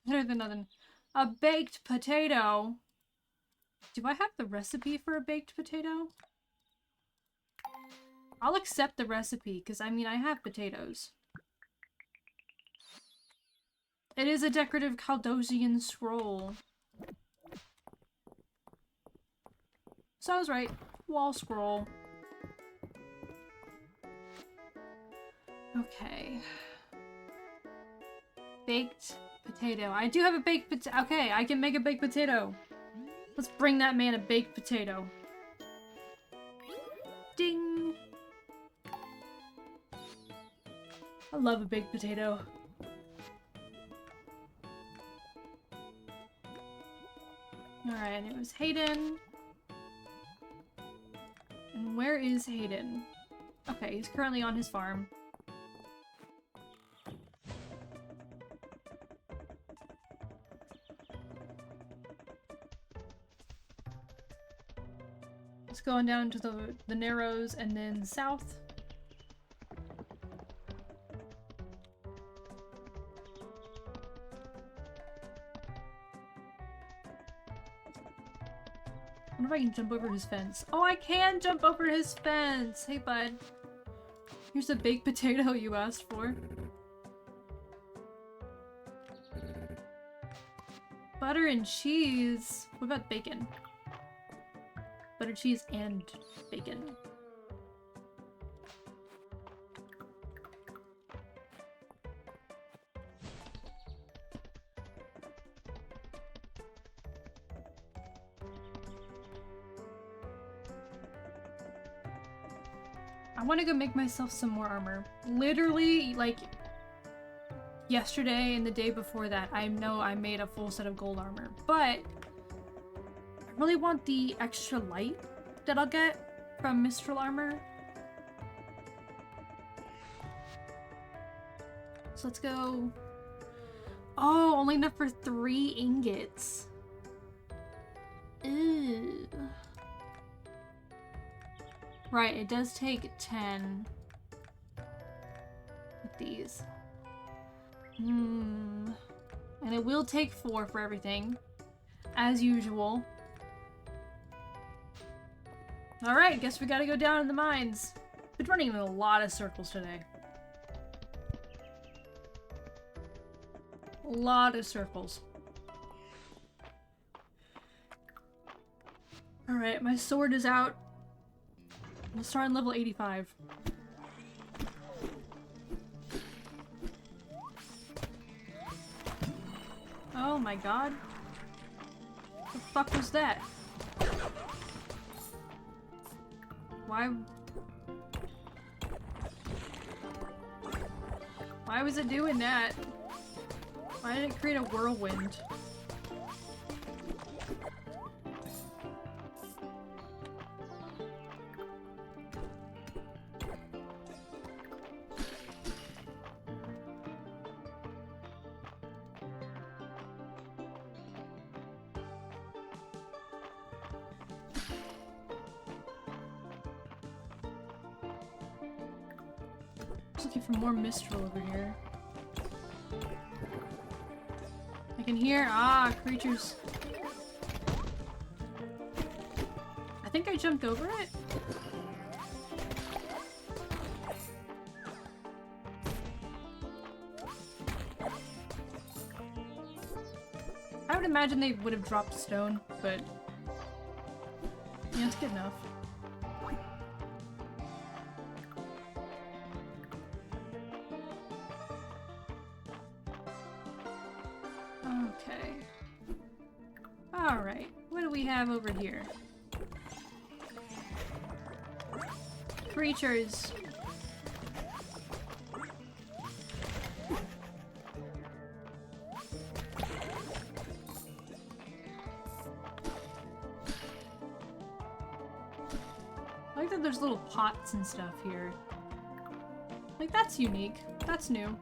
[SPEAKER 1] Better than nothing. A baked potato. Do I have the recipe for a baked potato? I'll accept the recipe, because I mean, I have potatoes. It is a decorative Caldosian scroll. So I was right. Wall scroll. Okay. Baked potato. I do have a baked potato. Okay, I can make a baked potato. Let's bring that man a baked potato. Ding! I love a baked potato. Alright, it was Hayden. And where is Hayden? Okay, he's currently on his farm. It's going down to the Narrows and then south. wonder if I can jump over his fence. Oh, I can jump over his fence! Hey, bud. Here's a baked potato you asked for. Butter and cheese. What about bacon? Butter, cheese, and bacon. I want to go make myself some more armor. Literally, like, yesterday and the day before that, I know I made a full set of gold armor, but I really want the extra light that I'll get from Mistral armor. So let's go. Oh, only enough for 3 ingots. Ew. Right, it does take 10 with these. And it will take 4 for everything, as usual. Alright, guess we gotta go down in the mines. Been running in a lot of circles today. A lot of circles. Alright, my sword is out. We'll start on level 85. Oh my god. What the fuck was that? Why was it doing that? Why did it create a whirlwind? Looking for more Mistral over here. I can hear creatures. I think I jumped over it. I would imagine they would have dropped stone, but yeah, it's good enough. Okay. Alright, what do we have over here? Creatures. I like that there's little pots and stuff here. Like, that's unique. That's new.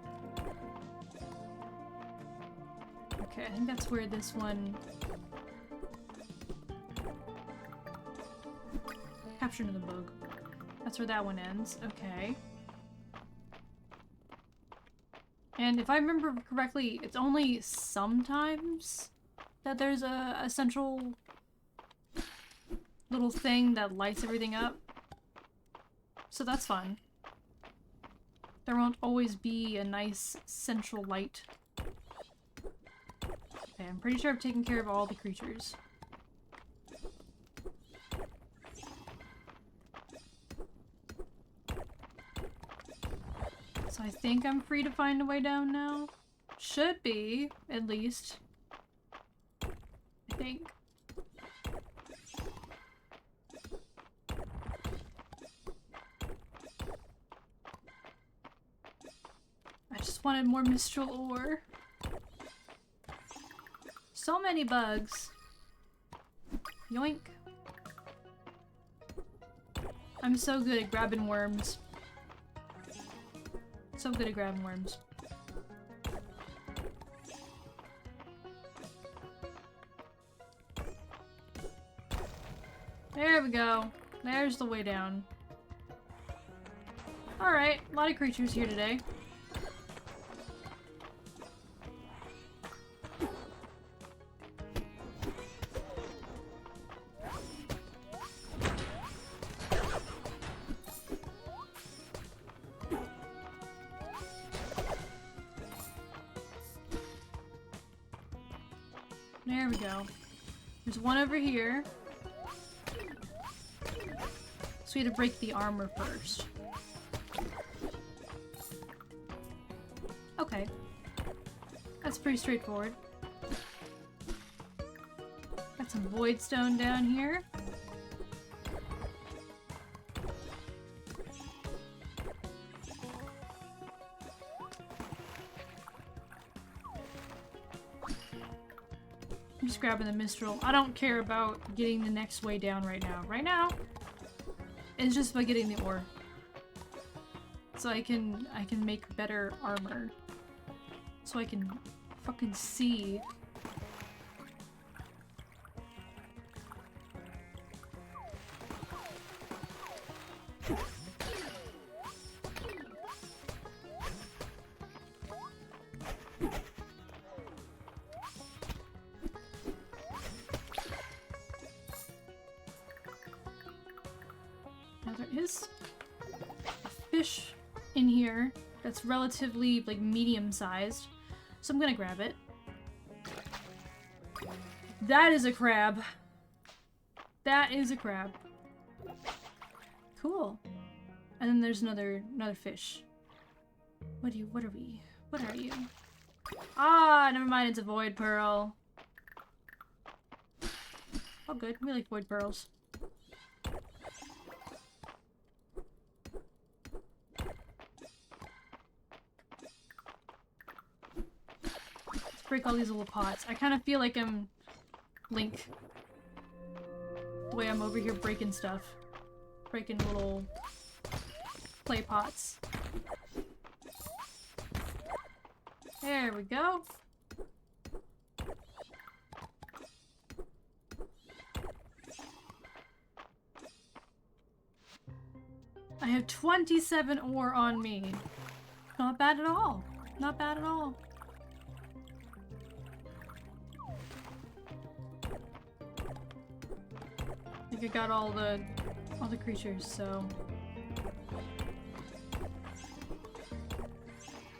[SPEAKER 1] Okay, I think that's where this one... Capture the bug. That's where that one ends. Okay. And if I remember correctly, it's only sometimes that there's a central little thing that lights everything up. So that's fun. There won't always be a nice central light. Okay, I'm pretty sure I've taken care of all the creatures. So I think I'm free to find a way down now. Should be, at least. I think. I just wanted more Mistral ore. So many bugs. Yoink. I'm so good at grabbing worms. So good at grabbing worms. There we go. There's the way down. Alright, a lot of creatures here today. There we go. There's one over here. So we had to break the armor first. Okay. That's pretty straightforward. Got some void stone down here. I'm just grabbing the Mistral. I don't care about getting the next way down right now. Right now, it's just by getting the ore. So I can make better armor. So I can fucking see. Now there is a fish in here that's relatively like medium-sized, so I'm gonna grab it. That is a crab. That is a crab. Cool. And then there's another fish. What are we? What are you? Ah, never mind, it's a void pearl. Oh good, we like void pearls. Let's break all these little pots. I kind of feel like I'm Link. The way I'm over here breaking stuff. Breaking little clay pots. There we go. I have 27 ore on me. Not bad at all. Not bad at all. I think I got all the creatures, so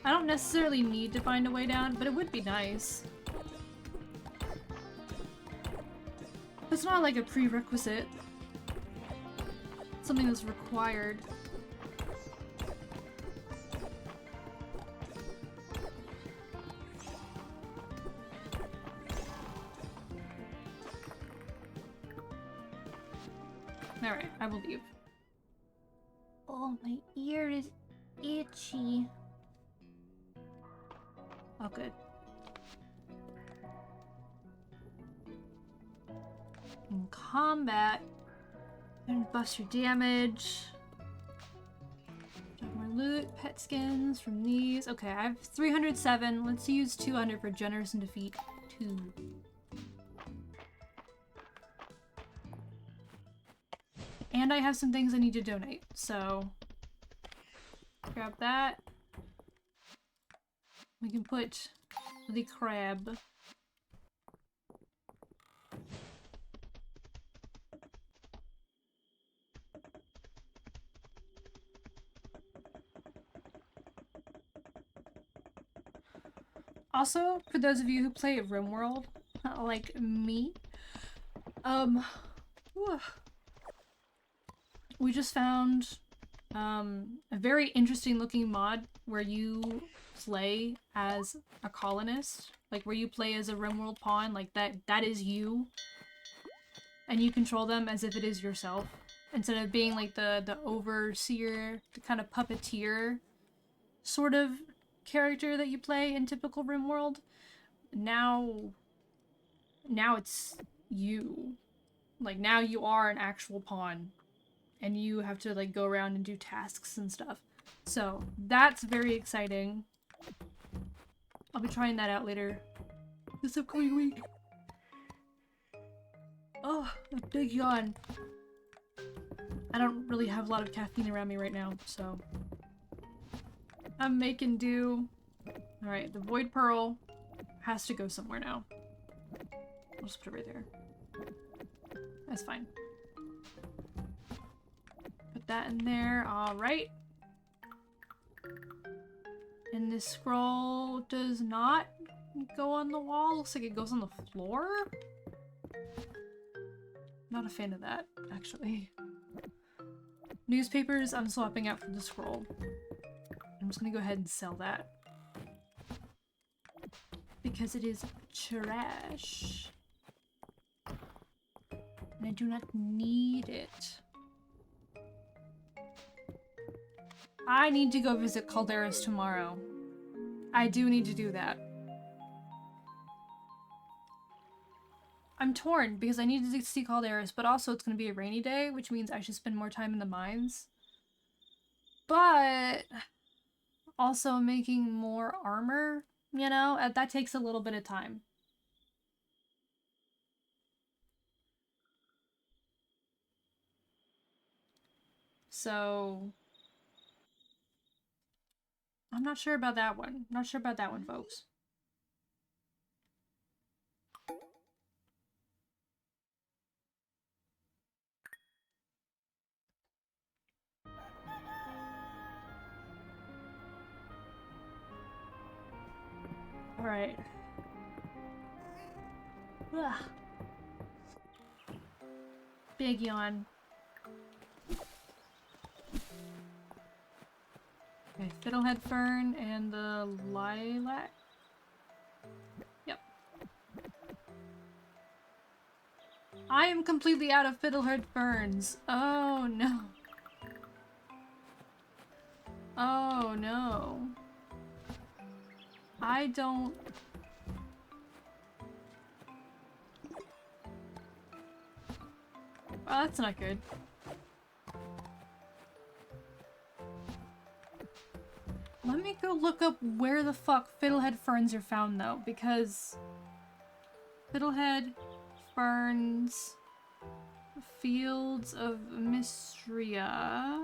[SPEAKER 1] I don't necessarily need to find a way down, but it would be nice. It's not like a prerequisite. It's something that's required. Alright, I will leave. Oh, my ear is itchy. Oh, good. In combat, and buff your damage. Check my loot, pet skins from these. Okay, I have 307. Let's use 200 for generous and defeat 2. And I have some things I need to donate, so grab that. We can put the crab. Also, for those of you who play RimWorld, like me, we just found a very interesting looking mod where you play as a colonist, like where you play as a RimWorld pawn, like that is you, and you control them as if it is yourself, instead of being like the overseer, the kind of puppeteer sort of character that you play in typical RimWorld. Now it's you. Like, now you are an actual pawn. And you have to, like, go around and do tasks and stuff. So, that's very exciting. I'll be trying that out later this upcoming week. Oh, a big yawn. I don't really have a lot of caffeine around me right now, so I'm making do. Alright, the Void Pearl has to go somewhere now. I'll just put it right there. That's fine. Put that in there. Alright. And this scroll does not go on the wall. Looks like it goes on the floor. Not a fan of that, actually. Newspapers, I'm swapping out for the scroll. I'm just gonna go ahead and sell that. Because it is trash. And I do not need it. I need to go visit Calderas tomorrow. I do need to do that. I'm torn because I need to see Calderas, but also it's going to be a rainy day, which means I should spend more time in the mines. But also making more armor, you know, that takes a little bit of time. So I'm not sure about that one. Not sure about that one, folks. Alright. Big yawn. Okay, Fiddlehead Fern and the Lilac. Yep. I am completely out of Fiddlehead Ferns. Oh no. Oh no. I don't... Well, that's not good. Let me go look up where the fuck Fiddlehead Ferns are found, though, because... Fiddlehead Ferns... Fields of Mistria...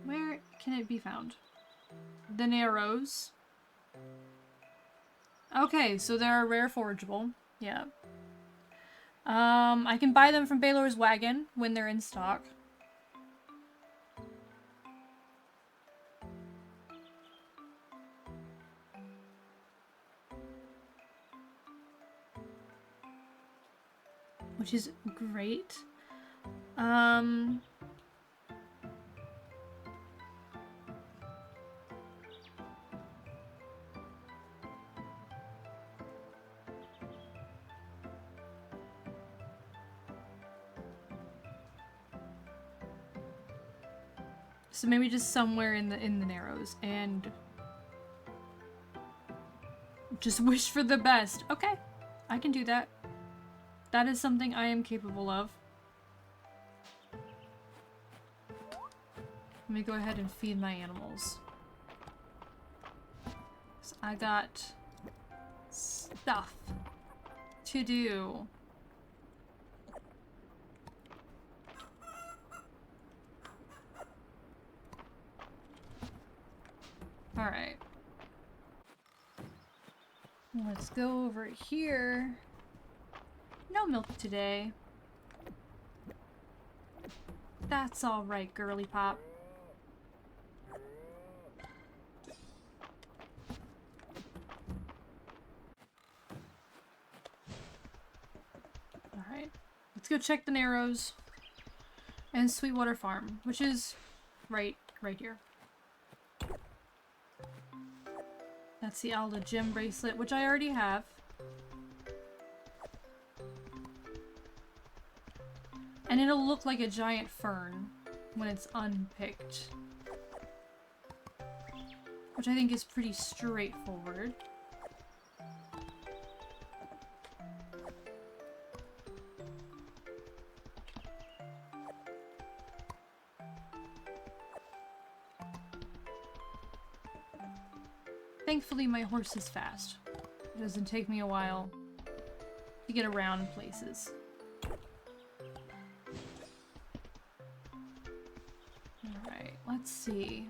[SPEAKER 1] Where can it be found? The Narrows. Okay, so they're rare forageable. Yeah. I can buy them from Baylor's Wagon when they're in stock. Which is great. So maybe just somewhere in the Narrows and just wish for the best. Okay, I can do that. That is something I am capable of. Let me go ahead and feed my animals. So I got stuff to do. Alright. Let's go over here. No milk today. That's alright, girly pop. Alright. Let's go check the Narrows and Sweetwater Farm, which is right here. That's the Alda gem bracelet, which I already have. And it'll look like a giant fern when it's unpicked. Which I think is pretty straightforward. Thankfully, my horse is fast. It doesn't take me a while to get around places. Alright, let's see.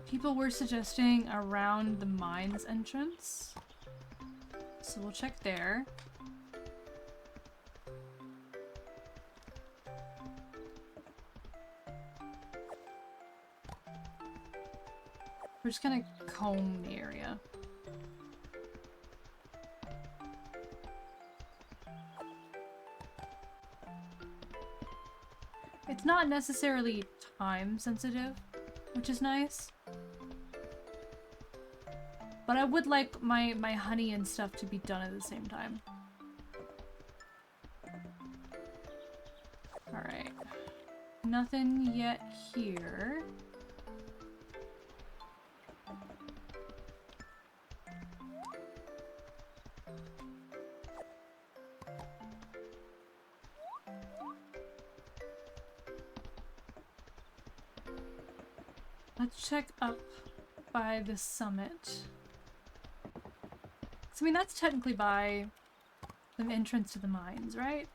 [SPEAKER 1] People were suggesting around the mines entrance. So we'll check there. We're just gonna comb the area. It's not necessarily time sensitive, which is nice. But I would like my honey and stuff to be done at the same time. Alright. Nothing yet here. Let's check up by the summit. So, I mean, that's technically by the entrance to the mines, right?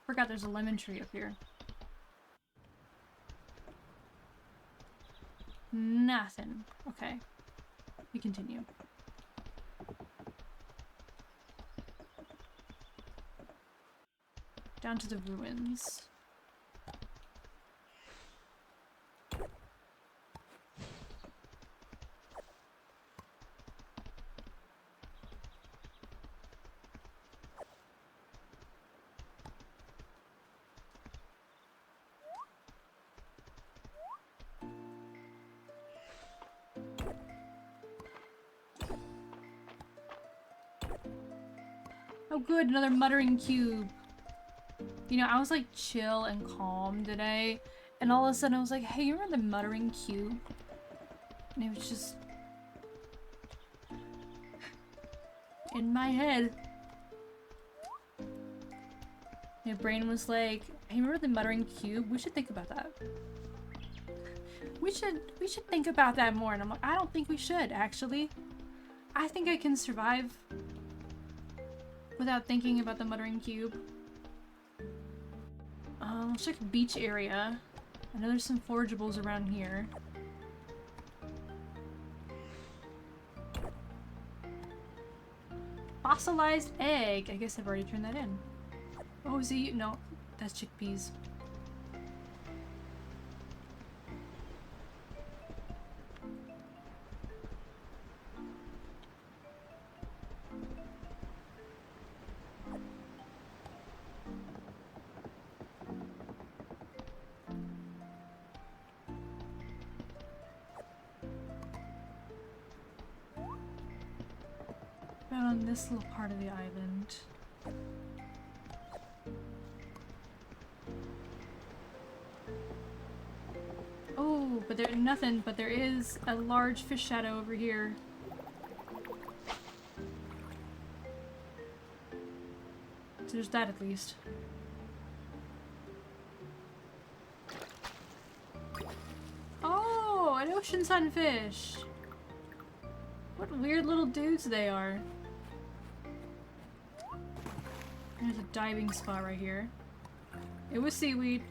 [SPEAKER 1] Forgot there's a lemon tree up here. Nothing. Okay. We continue. Down to the ruins. Oh good, another muttering cube. You know, I was like chill and calm today, and all of a sudden I was like, hey, you remember the muttering cube? And it was just in my head. My brain was like, hey, remember the muttering cube? We should think about that. We should think about that more. And I'm like, I don't think we should, actually. I think I can survive without thinking about the muttering cube. Let's check the beach area. I know there's some forageables around here. Fossilized egg. I guess I've already turned that in. Oh, is it? No, that's chickpeas. On this little part of the island. Oh, but there's nothing, but there is a large fish shadow over here. So there's that at least. Oh, an ocean sunfish! What weird little dudes they are. There's a diving spot right here. It was seaweed.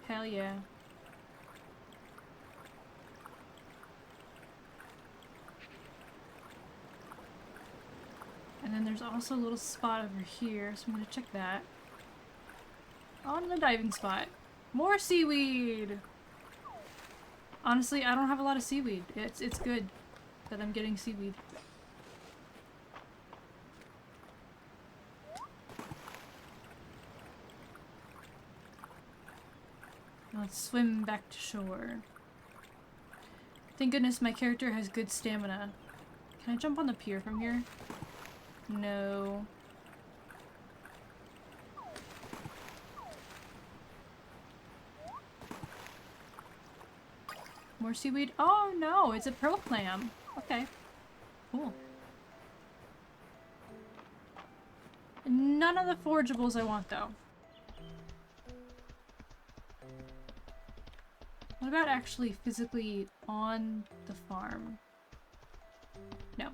[SPEAKER 1] Hell yeah. And then there's also a little spot over here, so I'm gonna check that. On the diving spot. More seaweed! Honestly, I don't have a lot of seaweed. It's good that I'm getting seaweed. Let's swim back to shore. Thank goodness my character has good stamina. Can I jump on the pier from here? No. More seaweed? Oh no, it's a pearl clam. Okay. Cool. None of the forageables I want though. What about actually physically on the farm? No.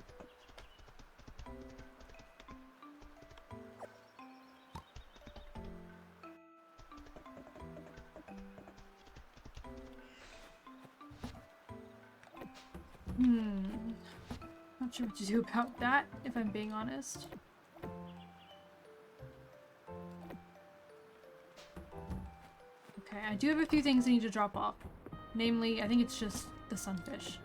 [SPEAKER 1] Not sure what to do about that, if I'm being honest. Okay, I do have a few things I need to drop off. Namely, I think it's just the sunfish.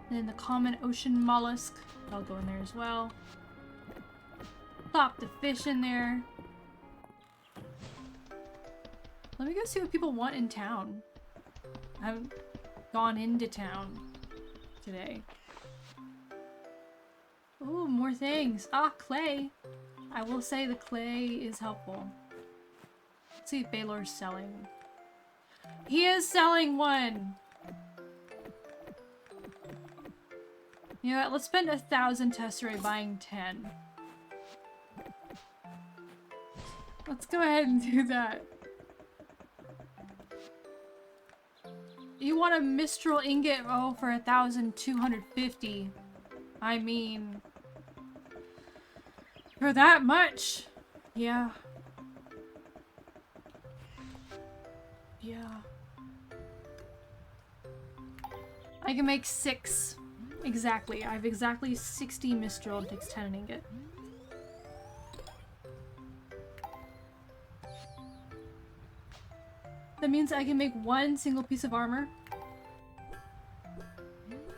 [SPEAKER 1] And then the common ocean mollusk. I'll go in there as well. Plop the fish in there. Let me go see what people want in town. I haven't gone into town today. Ooh, more things. Ah, clay. I will say the clay is helpful. Let's see if Baylor's selling. He is selling one! You know what? Let's spend 1,000 tesserae buying 10. Let's go ahead and do that. You want a Mistral ingot? Oh, for 1,250. I mean... for that much? Yeah. Yeah. I can make 6. Exactly. I have exactly 60 Mistral. It takes 10 an ingot. That means I can make 1 single piece of armor.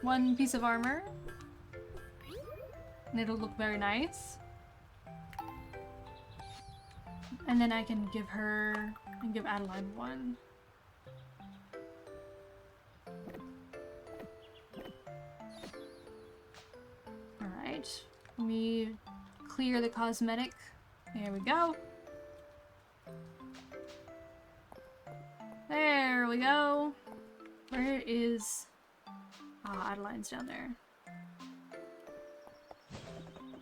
[SPEAKER 1] 1 piece of armor. And it'll look very nice. And then I can give her... and give Adeline 1. Alright. Let me clear the cosmetic. There we go. There we go. Where is... ah, Adeline's down there.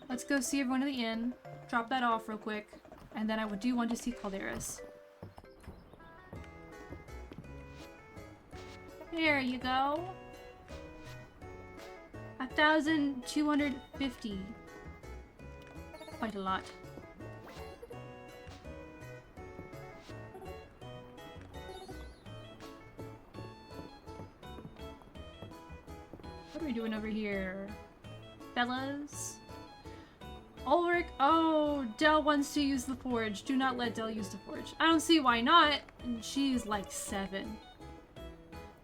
[SPEAKER 1] Let's go see everyone at the inn. Drop that off real quick. And then I do want to see Calderas. There you go. 1,250. Quite a lot. What are we doing over here? Fellas? Ulrich, oh, Dell wants to use the forge. Do not let Dell use the forge. I don't see why not. And she's like 7.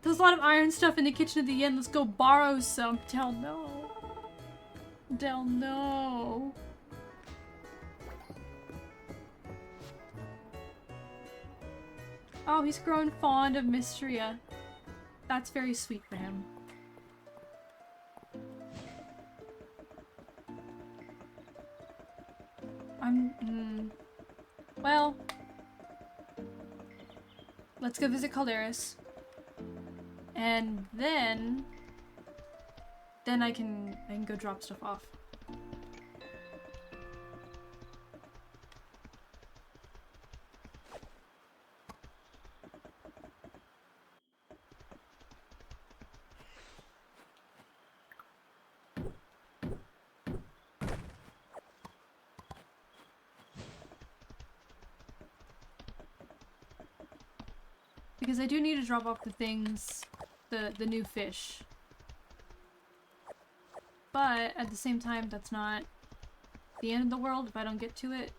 [SPEAKER 1] There's a lot of iron stuff in the kitchen at the end. Let's go borrow some. Dell, no. Dell, no. Oh, he's grown fond of Mistria. That's very sweet for him. Well, let's go visit Calderas. And then I can go drop stuff off. Because I do need to drop off the things, the new fish. But at the same time, that's not the end of the world if I don't get to it.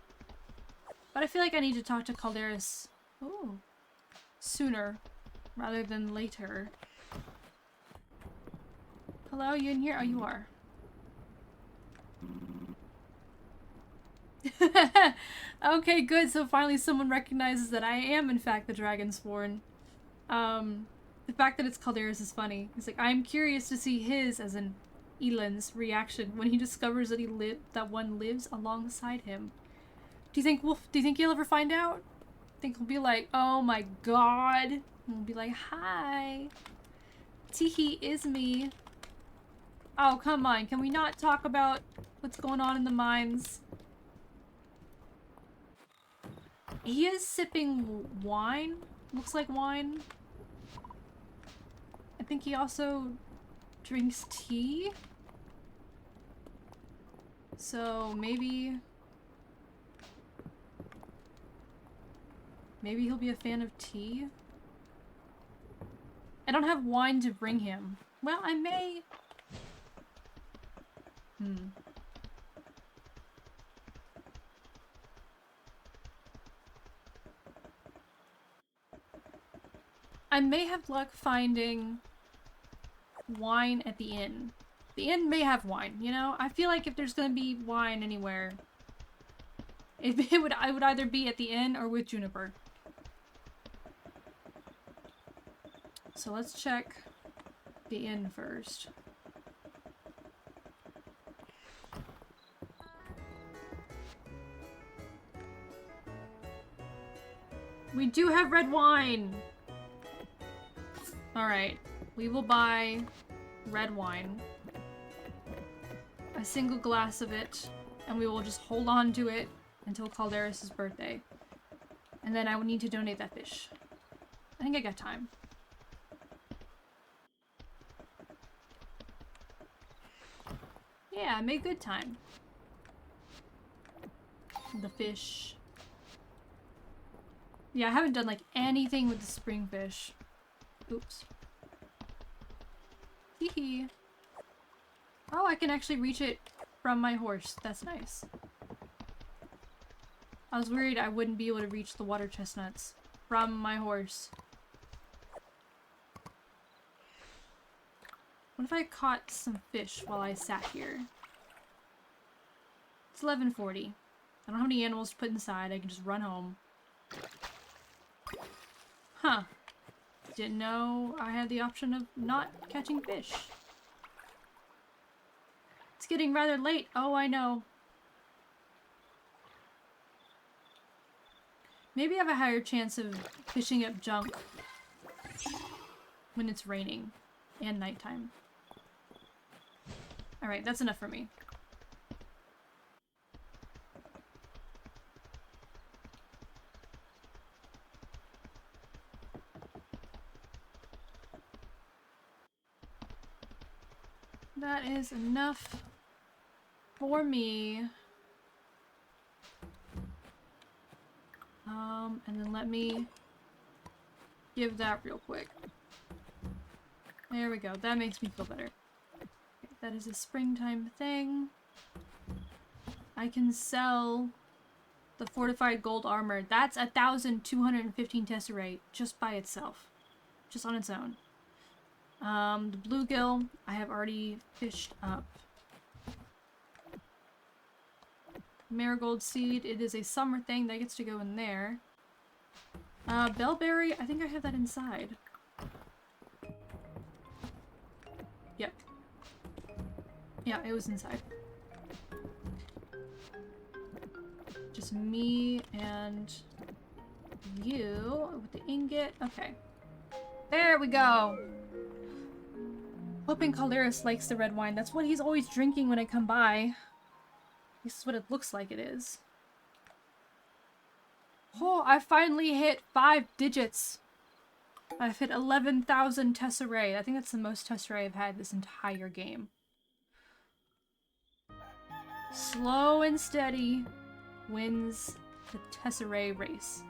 [SPEAKER 1] But I feel like I need to talk to Calderas sooner rather than later. Hello, you in here? Oh, you are. Okay, good. So finally someone recognizes that I am in fact the Dragonsworn. The fact that it's Calderas is funny. He's like, I'm curious to see his, as in Elan's, reaction when he discovers that that one lives alongside him. Do you think he'll ever find out? Think he'll be like, oh my god. And we'll be like, hi. Teehee is me. Oh, come on. Can we not talk about what's going on in the mines? He is sipping wine. Looks like wine. I think he also drinks tea. So maybe he'll be a fan of tea. I don't have wine to bring him. Well, I may. I may have luck finding wine at the inn. The inn may have wine, you know? I feel like if there's gonna be wine anywhere, I would either be at the inn or with Juniper. So let's check the inn first. We do have red wine! Alright, we will buy red wine. A single glass of it, and we will just hold on to it until Calderis' birthday. And then I would need to donate that fish. I think I got time. Yeah, I made good time. The fish. Yeah, I haven't done like anything with the spring fish. Oops. Hee. Oh, I can actually reach it from my horse. That's nice. I was worried I wouldn't be able to reach the water chestnuts from my horse. What if I caught some fish while I sat here? It's 11:40. I don't have any animals to put inside. I can just run home. Huh. Didn't know I had the option of not catching fish. It's getting rather late. Oh, I know. Maybe I have a higher chance of fishing up junk when it's raining and nighttime. Alright, that's enough for me. That is enough for me. And then let me give that real quick. There we go. That makes me feel better. Okay, that is a springtime thing. I can sell the fortified gold armor. That's 1,215 tesserae just by itself. Just on its own. The bluegill, I have already fished up. Marigold seed, it is a summer thing that gets to go in there. Bellberry, I think I have that inside. Yep. Yeah, it was inside. Just me and you with the ingot. Okay. There we go! Hoping Calderis likes the red wine. That's what he's always drinking when I come by. This is what it looks like it is. Oh, I finally hit 5 digits. I've hit 11,000 tesserae. I think that's the most tesserae I've had this entire game. Slow and steady wins the tesserae race.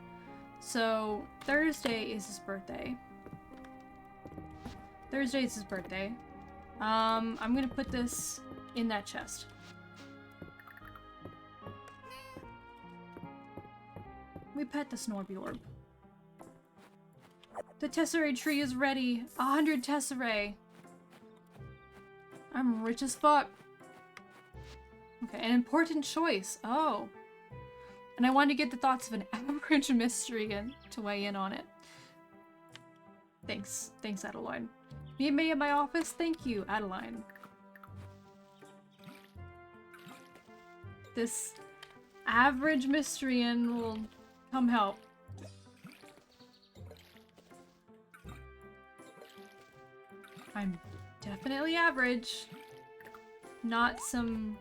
[SPEAKER 1] So, Thursday is his birthday. Thursday is his birthday. I'm gonna put this in that chest. We pet the Snorby orb. The tesserae tree is ready. 100 tesserae. I'm rich as fuck. Okay, an important choice. Oh. And I wanted to get the thoughts of an average Mistria to weigh in on it. Thanks. Thanks, Adeline. Meet me at my office? Thank you, Adeline. This average Mistrian will come help. I'm definitely average. Not some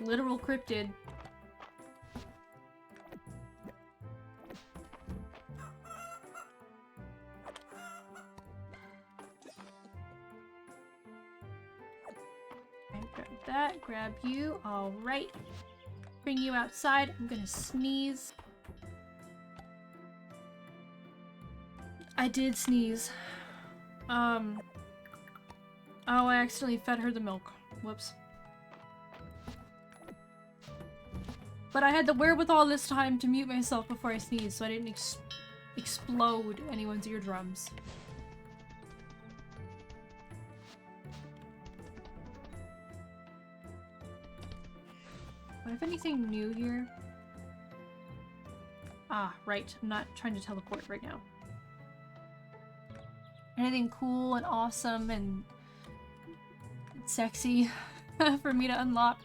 [SPEAKER 1] literal cryptid. Grab that, grab you. Alright. Bring you outside. I'm gonna sneeze. I did sneeze. Oh, I accidentally fed her the milk. Whoops. But I had the wherewithal this time to mute myself before I sneezed, so I didn't explode anyone's eardrums. Do I have anything new here? Ah, right. I'm not trying to teleport right now. Anything cool and awesome and sexy for me to unlock?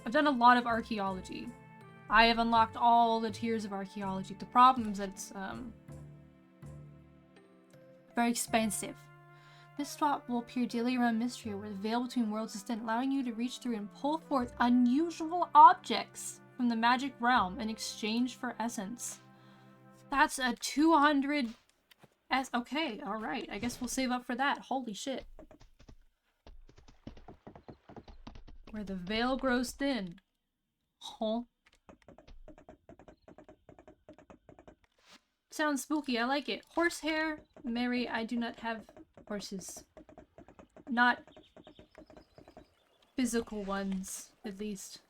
[SPEAKER 1] I've done a lot of archaeology. I have unlocked all the tiers of archaeology. The problem is that it's very expensive. This spot will appear daily around Mistria, where the veil between worlds is thin, allowing you to reach through and pull forth unusual objects from the magic realm in exchange for essence. That's a 200 okay, alright. I guess we'll save up for that. Holy shit. Where the veil grows thin. Huh? Sounds spooky. I like it. Horsehair? Mary, I do not have horses. Not physical ones, at least.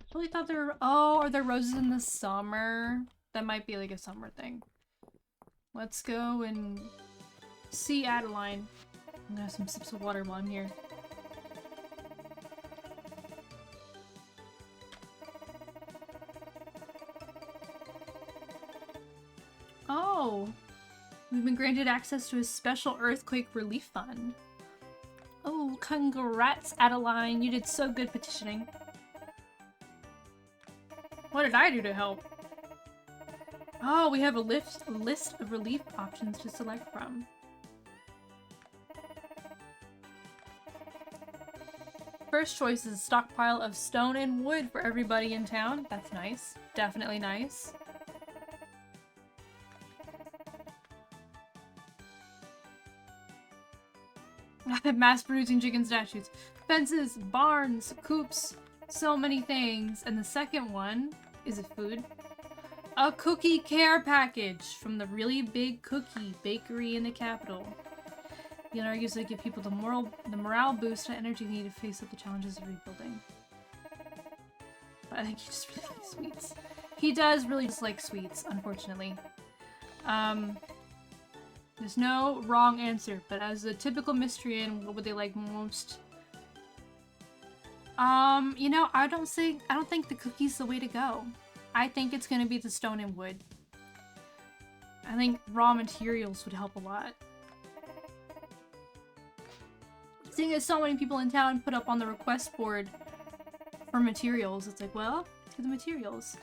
[SPEAKER 1] I really thought there were— oh, are there roses in the summer? That might be like a summer thing. Let's go and see Adeline. I'm gonna have some sips of water while I'm here. Oh! We've been granted access to a special earthquake relief fund. Oh, congrats, Adeline. You did so good petitioning. What did I do to help? Oh, we have a list of relief options to select from. First choice is a stockpile of stone and wood for everybody in town. That's nice. Definitely nice. Mass-producing chicken statues. Fences, barns, coops, so many things. And the second one, is it food? A cookie care package from the really big cookie bakery in the capital. The owner argues to give people the morale boost and energy they need to face up the challenges of rebuilding. But I think he just really likes sweets. He does really just like sweets, unfortunately. There's no wrong answer, but as a typical Mistrian, what would they like most? You know, I don't think the cookie's the way to go. I think it's gonna be the stone and wood. I think raw materials would help a lot. Seeing as so many people in town put up on the request board for materials, it's like, well, let's get the materials.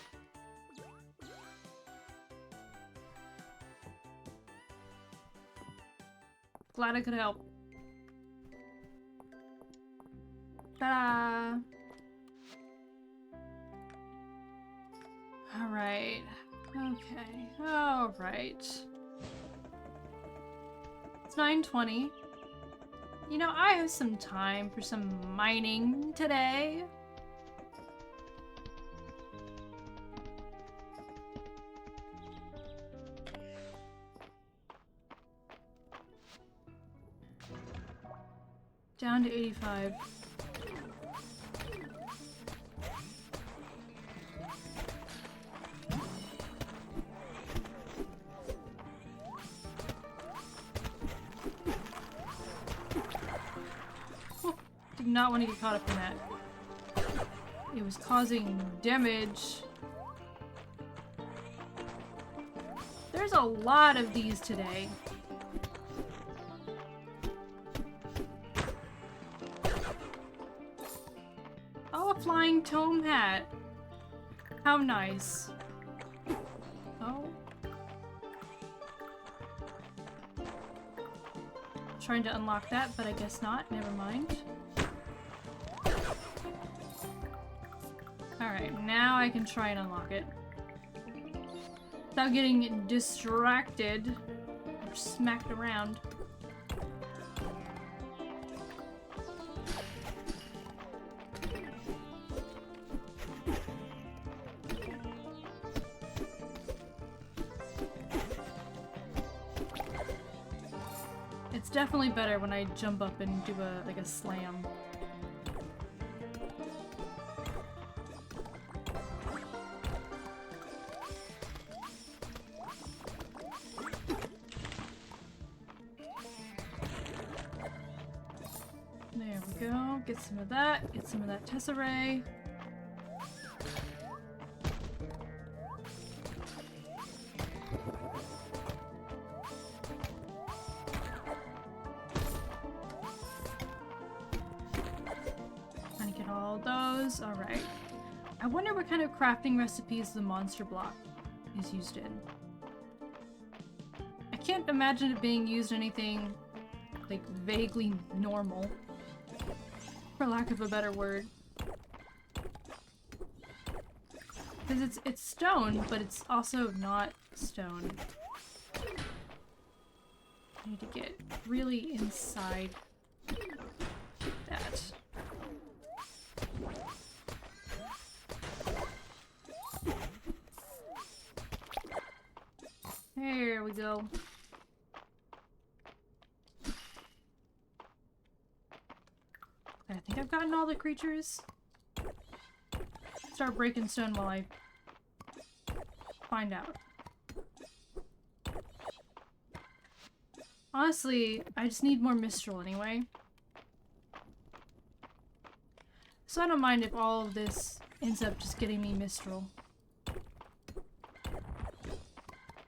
[SPEAKER 1] Glad I could help. Ta-da! Alright. Okay. Alright. It's 9:20. You know, I have some time for some mining today. Down to 85. Did not want to get caught up in that. It was causing damage. There's a lot of these today. Oh, a flying tome hat. How nice. Oh. Trying to unlock that, but I guess not. Never mind. Alright, now I can try and unlock it. Without getting distracted or smacked around. definitely better when I jump up and do a slam. There we go. Get some of that. Get some of that tesserae. Alright. I wonder what kind of crafting recipes the monster block is used in. I can't imagine it being used in anything, like, vaguely normal. For lack of a better word. Because it's stone, but it's also not stone. I need to get really inside that. There we go. I think I've gotten all the creatures. Start breaking stone while I find out. Honestly, I just need more Mistral anyway. So I don't mind if all of this ends up just getting me Mistral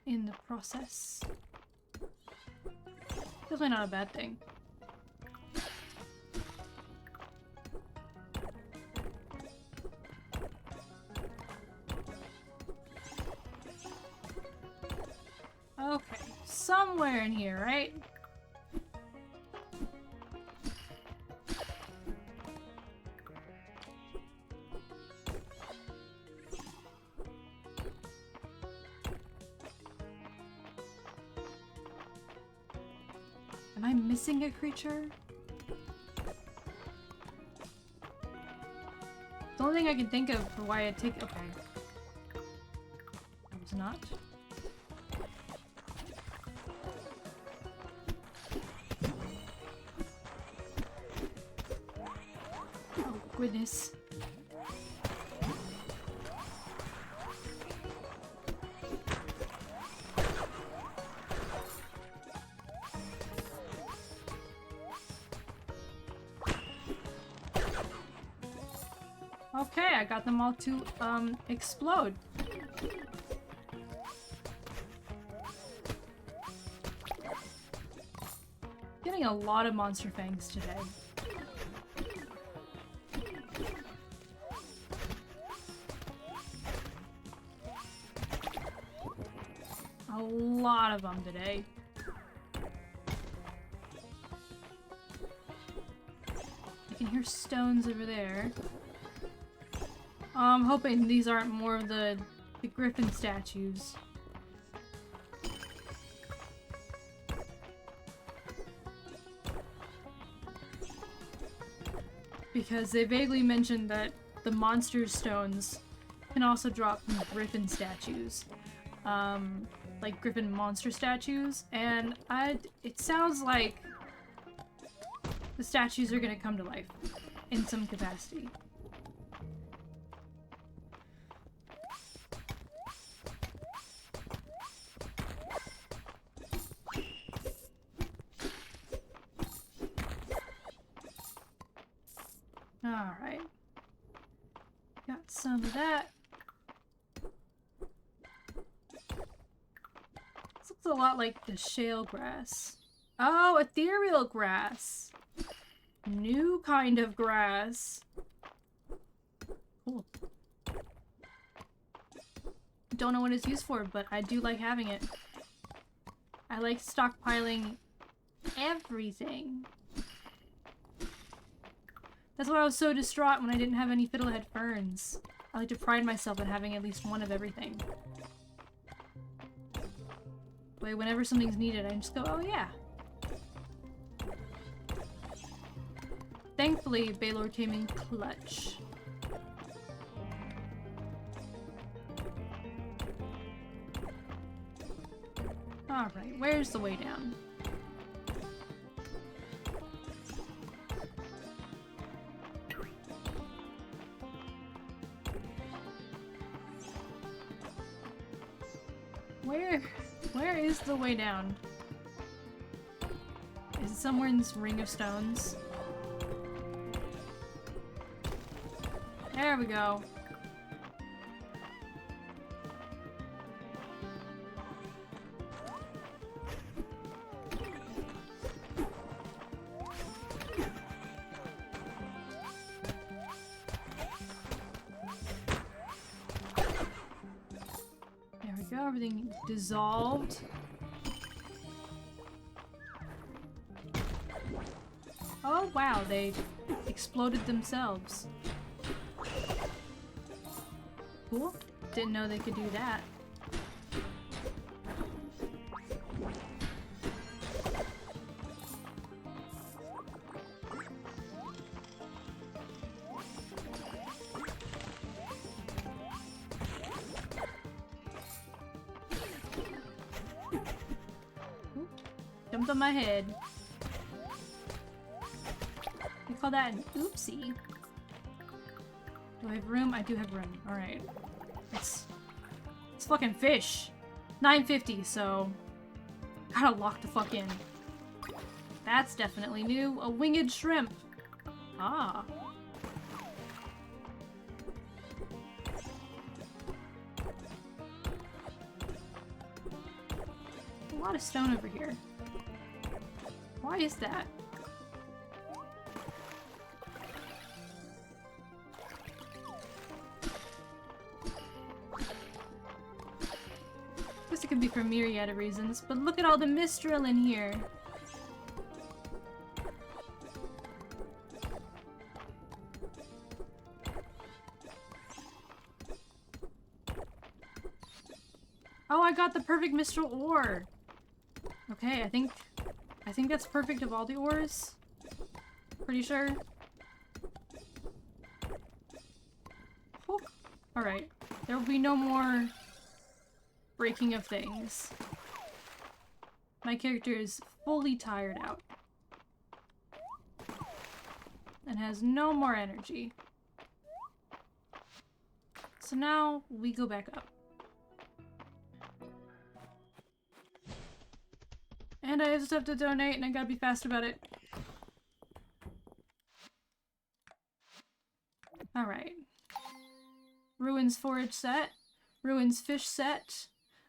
[SPEAKER 1] in the process. Definitely not a bad thing. Okay, somewhere in here, right? Am I missing a creature? The only thing I can think of for why I take— okay. I was not. Oh, goodness. Okay, I got them all to, explode. Getting a lot of monster fangs today. A lot of them today. I can hear stones over there. I'm hoping these aren't more of the griffin statues. Because they vaguely mentioned that the monster stones can also drop from griffin statues. Like griffin monster statues, and it sounds like the statues are gonna come to life in some capacity. Alright. Got some of that. This looks a lot like the shale grass. Oh, ethereal grass! New kind of grass. Cool. Don't know what it's used for, but I do like having it. I like stockpiling everything. That's why I was so distraught when I didn't have any fiddlehead ferns. I like to pride myself in having at least one of everything. But whenever something's needed, I just go, oh yeah. Thankfully, Baylor came in clutch. Alright, where's the way down? Where is the way down? Is it somewhere in this ring of stones? There we go. There we go, everything dissolved. Oh wow, they exploded themselves. Cool. Didn't know they could do that. Ooh, jumped on my head. We call that an oopsie. Do I have room? I do have room. Alright. It's fucking fish. 950, so gotta lock the fuck in. That's definitely new. A winged shrimp. Ah. A lot of stone over here. Why is that? It could be for a myriad of reasons, but look at all the Mistral in here. Oh, I got the perfect Mistral ore. Okay, I think that's perfect of all the ores. Pretty sure. Alright. There will be no more breaking of things. My character is fully tired out. And has no more energy. So now we go back up. And I have stuff to donate and I gotta be fast about it. Alright. Ruins forage set. Ruins fish set.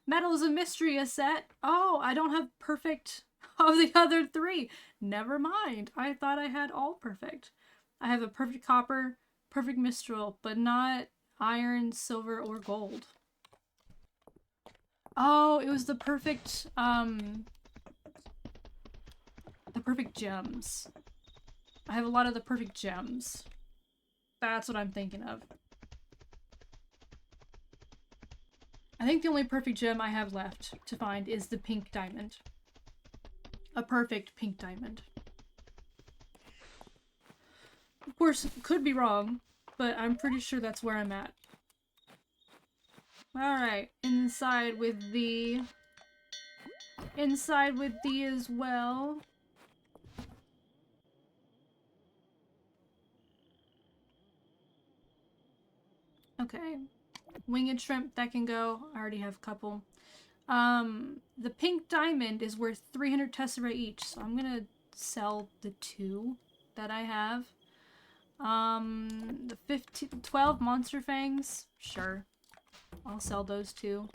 [SPEAKER 1] Metals of Mistria set. Oh, I don't have perfect of the other three. Never mind. I thought I had all perfect. I have a perfect copper, perfect Mistral, but not iron, silver, or gold. Oh, it was the perfect gems. I have a lot of the perfect gems. That's what I'm thinking of. I think the only perfect gem I have left to find is the pink diamond. A perfect pink diamond. Of course, could be wrong, but I'm pretty sure that's where I'm at. Alright, inside with the... Inside with the as well. Okay. Winged shrimp, that can go. I already have a couple. The pink diamond is worth 300 tesserae each, so I'm gonna sell the 2 that I have. The 12 monster fangs, sure. I'll sell those 2.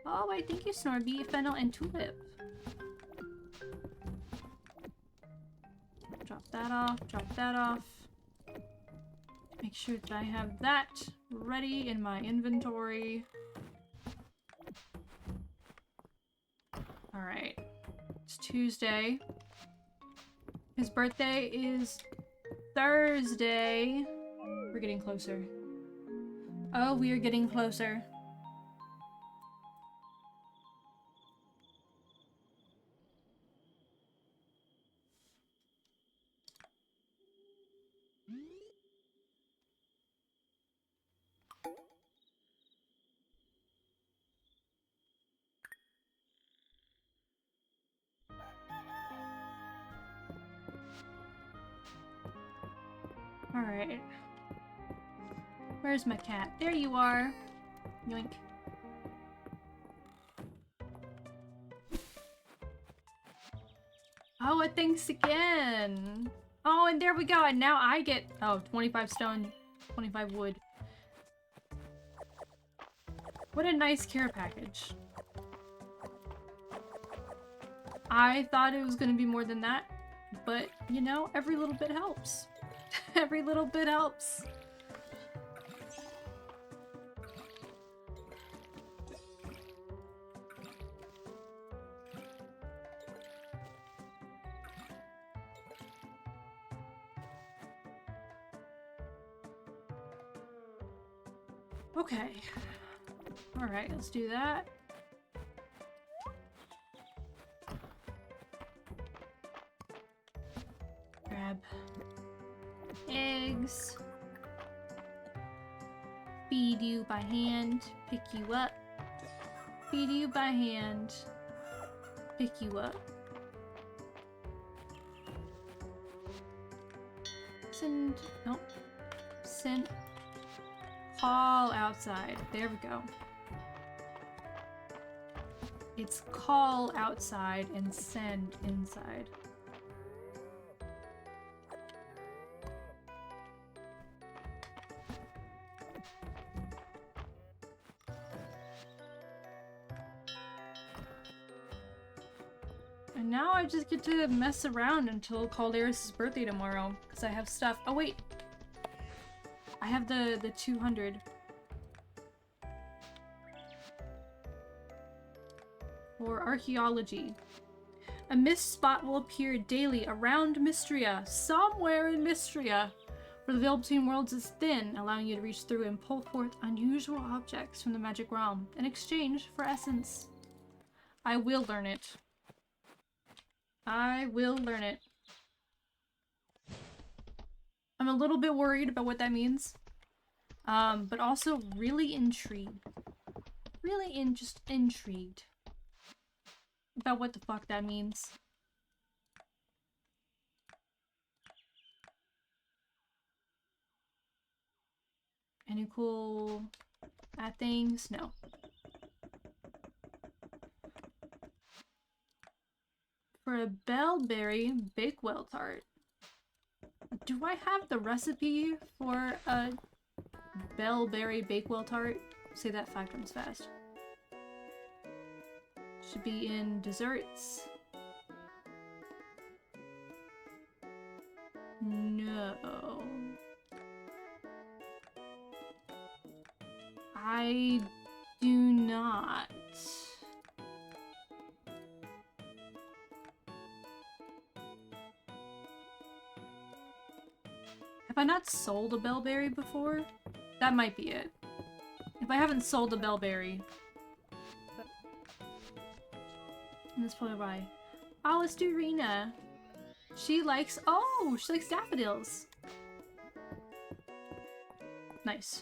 [SPEAKER 1] Oh wait, thank you Snorby, Fennel, and Tulip. Drop that off, drop that off. Make sure that I have that ready in my inventory. Alright. It's Tuesday. His birthday is Thursday. We're getting closer. Oh, we are getting closer. Alright. Where's my cat? There you are. Yoink. Oh, it thinks again. Oh, and there we go. And now I get, oh, 25 stone, 25 wood. What a nice care package. I thought it was going to be more than that, but you know, every little bit helps. Every little bit helps. Okay. Alright, let's do that. Grab eggs. Feed you by hand. Pick you up. Feed you by hand. Pick you up. Send. Nope. Send. Call outside. There we go. It's call outside and send inside. And now I just get to mess around until Calderis' birthday tomorrow, because I have stuff. Oh wait! I have the 200. For archaeology. A mist spot will appear daily around Mistria, somewhere in Mistria, where the veil between worlds is thin, allowing you to reach through and pull forth unusual objects from the magic realm in exchange for essence. I will learn it. I will learn it. I'm a little bit worried about what that means, but also really intrigued. Really just intrigued about what the fuck that means. Any cool things? No. For a bellberry bakewell tart. Do I have the recipe for a bellberry bakewell tart? Say that 5 times fast. Should be in desserts. No. I do not. Have I not sold a bellberry before? That might be it. If I haven't sold a bellberry. That's probably why. Oh, let's do Rena. She likes daffodils. Nice.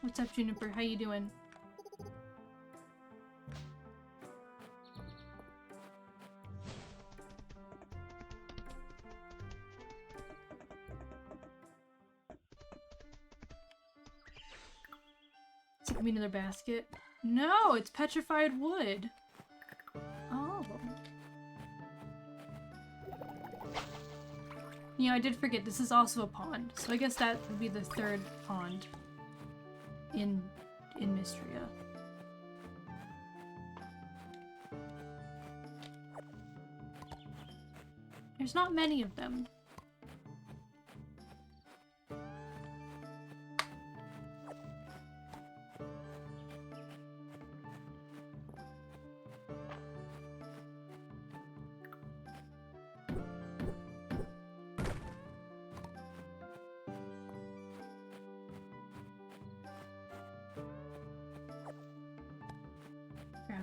[SPEAKER 1] What's up, Juniper? How you doing? Give me another basket. No, it's petrified wood. Oh. You know, I did forget this is also a pond, so I guess that would be the 3rd pond in Mistria. There's not many of them.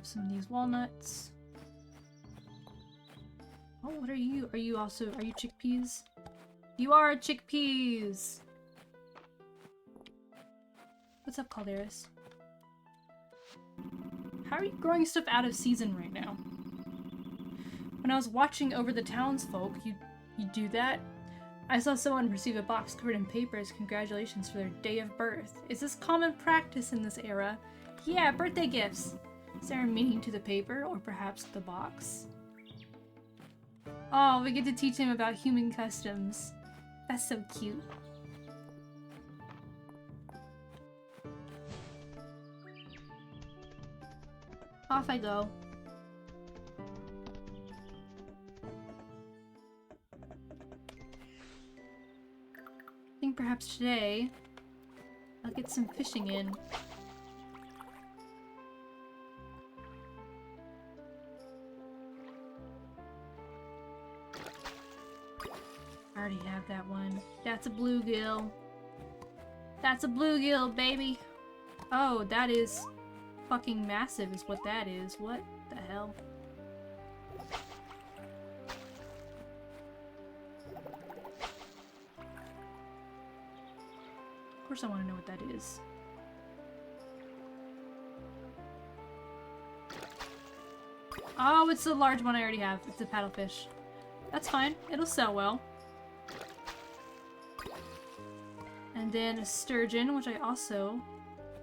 [SPEAKER 1] Some of these walnuts. Oh, what are you? Are you chickpeas? You are chickpeas! What's up, Calderas? How are you growing stuff out of season right now? When I was watching over the townsfolk, you do that? I saw someone receive a box covered in papers. Congratulations for their day of birth. Is this common practice in this era? Yeah, birthday gifts. Is there a meaning to the paper, or perhaps the box? Oh, we get to teach him about human customs. That's so cute. Off I go. I think perhaps today I'll get some fishing in. I already have that one. That's a bluegill. That's a bluegill, baby. Oh, that is fucking massive is what that is. What the hell? Of course I want to know what that is. Oh, it's the large one I already have. It's a paddlefish. That's fine. It'll sell well. And then a sturgeon, which I also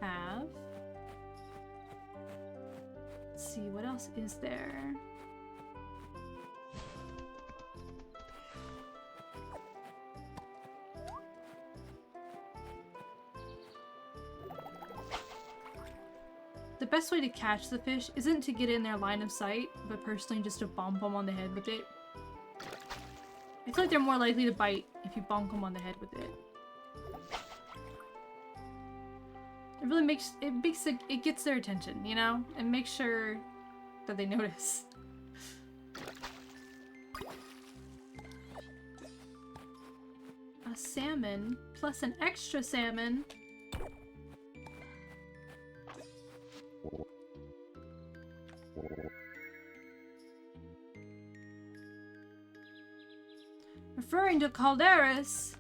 [SPEAKER 1] have. Let's see, what else is there? The best way to catch the fish isn't to get in their line of sight, but personally just to bonk them on the head with it. I feel like they're more likely to bite if you bonk them on the head with it. It really it gets their attention, you know? And makes sure that they notice. A salmon plus an extra salmon. Referring to Calderas,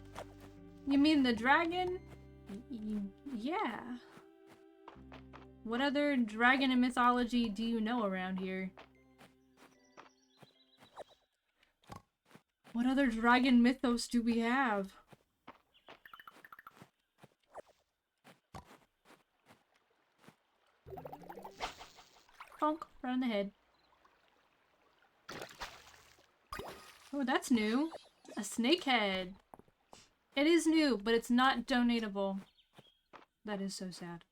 [SPEAKER 1] you mean the dragon? Yeah. What other dragon and mythology do you know around here? What other dragon mythos do we have? Bonk, right on the head. Oh, that's new. A snakehead. It is new, but it's not donatable. That is so sad.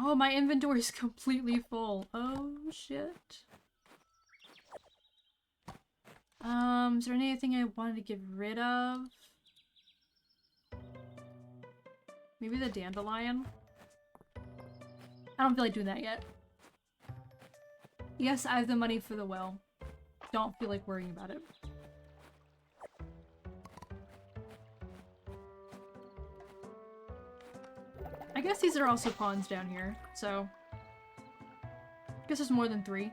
[SPEAKER 1] Oh, my inventory is completely full. Oh, shit. Is there anything I wanted to get rid of? Maybe the dandelion? I don't feel like doing that yet. Yes, I have the money for the well. Don't feel like worrying about it. I guess these are also ponds down here, so... I guess there's more than 3.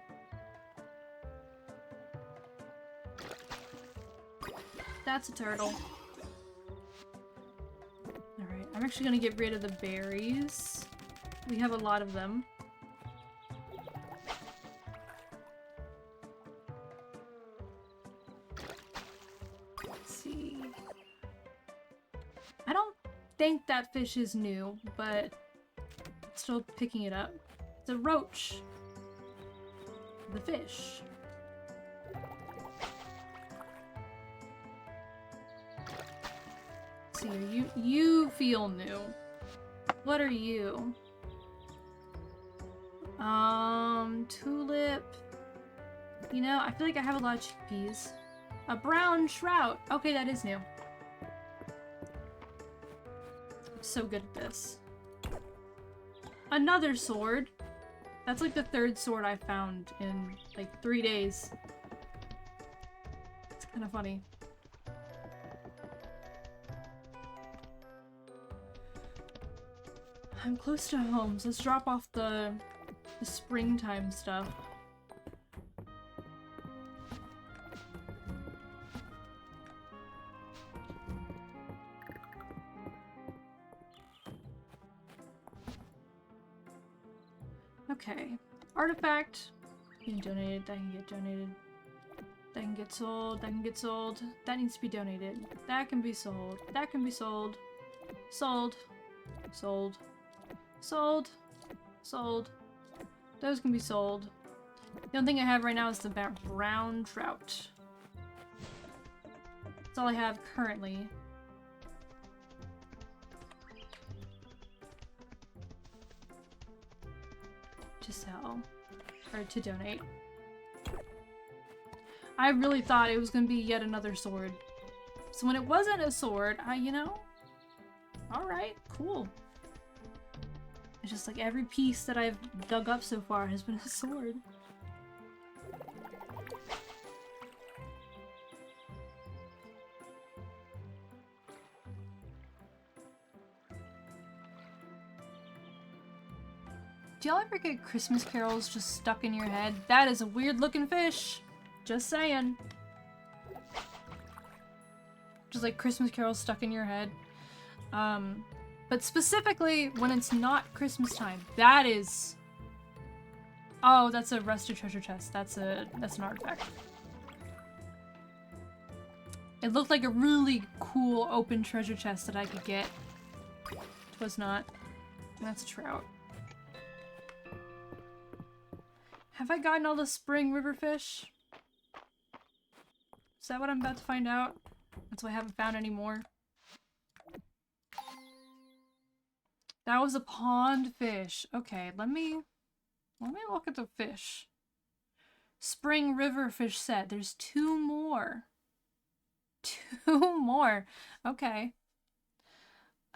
[SPEAKER 1] That's a turtle. Alright, I'm actually gonna get rid of the berries. We have a lot of them. Let's see. I don't think that fish is new, but still picking it up. It's a roach. The fish. Let's see, you feel new. What are you? Tulip. You know, I feel like I have a lot of chickpeas. A brown trout. Okay, that is new. I'm so good at this. Another sword. That's like the 3rd sword I found in like 3 days. It's kind of funny. I'm close to home, so let's drop off the springtime stuff. Okay. Artifact. Being donated. That can get donated. That can get sold. That can get sold. That needs to be donated. That can be sold. That can be sold. Sold. Sold. Sold. Sold. Those can be sold. The only thing I have right now is the brown trout. That's all I have currently. To sell. Or to donate. I really thought it was gonna be yet another sword. So when it wasn't a sword, you know? Alright, cool. It's just like every piece that I've dug up so far has been a sword. Do y'all ever get Christmas carols just stuck in your head? That is a weird looking fish! Just saying. Just like Christmas carols stuck in your head. But specifically when it's not Christmas time. That is... Oh, that's a rusted treasure chest. That's an artifact. It looked like a really cool open treasure chest that I could get. It was not. That's a trout. Have I gotten all the spring river fish? Is that what I'm about to find out? That's why I haven't found any more. That was a pond fish. Okay, let me look at the fish. Spring river fish set. There's 2 more. 2 more. Okay.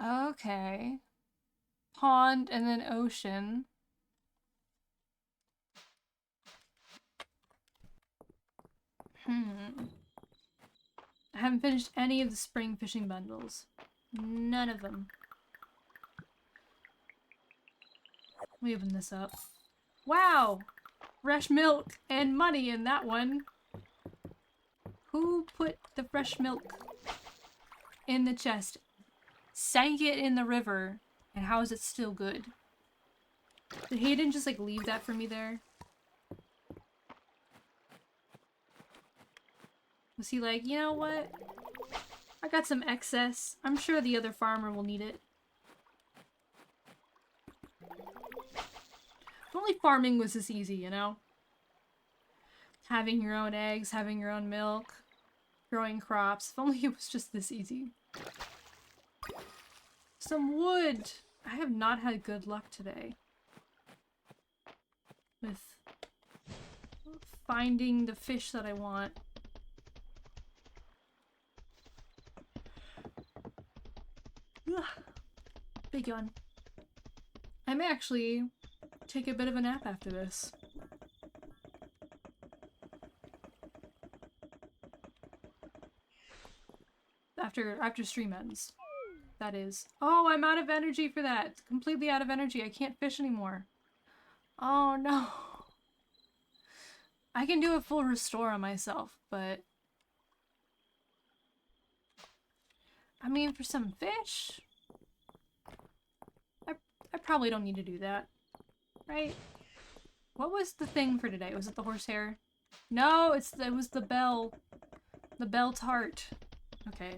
[SPEAKER 1] Okay. Pond and then ocean. I haven't finished any of the spring fishing bundles. None of them. Let me open this up. Wow! Fresh milk and money in that one. Who put the fresh milk in the chest? Sank it in the river. And how is it still good? Did Hayden just like leave that for me there? Was he like, you know what? I got some excess. I'm sure the other farmer will need it. If only farming was this easy, you know? Having your own eggs, having your own milk, growing crops. If only it was just this easy. Some wood! I have not had good luck today. With finding the fish that I want. Ugh. Big yawn. I may actually take a bit of a nap after this. After stream ends. That is. Oh, I'm out of energy for that. Completely out of energy. I can't fish anymore. Oh no. I can do a full restore on myself, but I mean, for some fish, I probably don't need to do that, right? What was the thing for today? Was it the horsehair? No, it was the bell tart. Okay,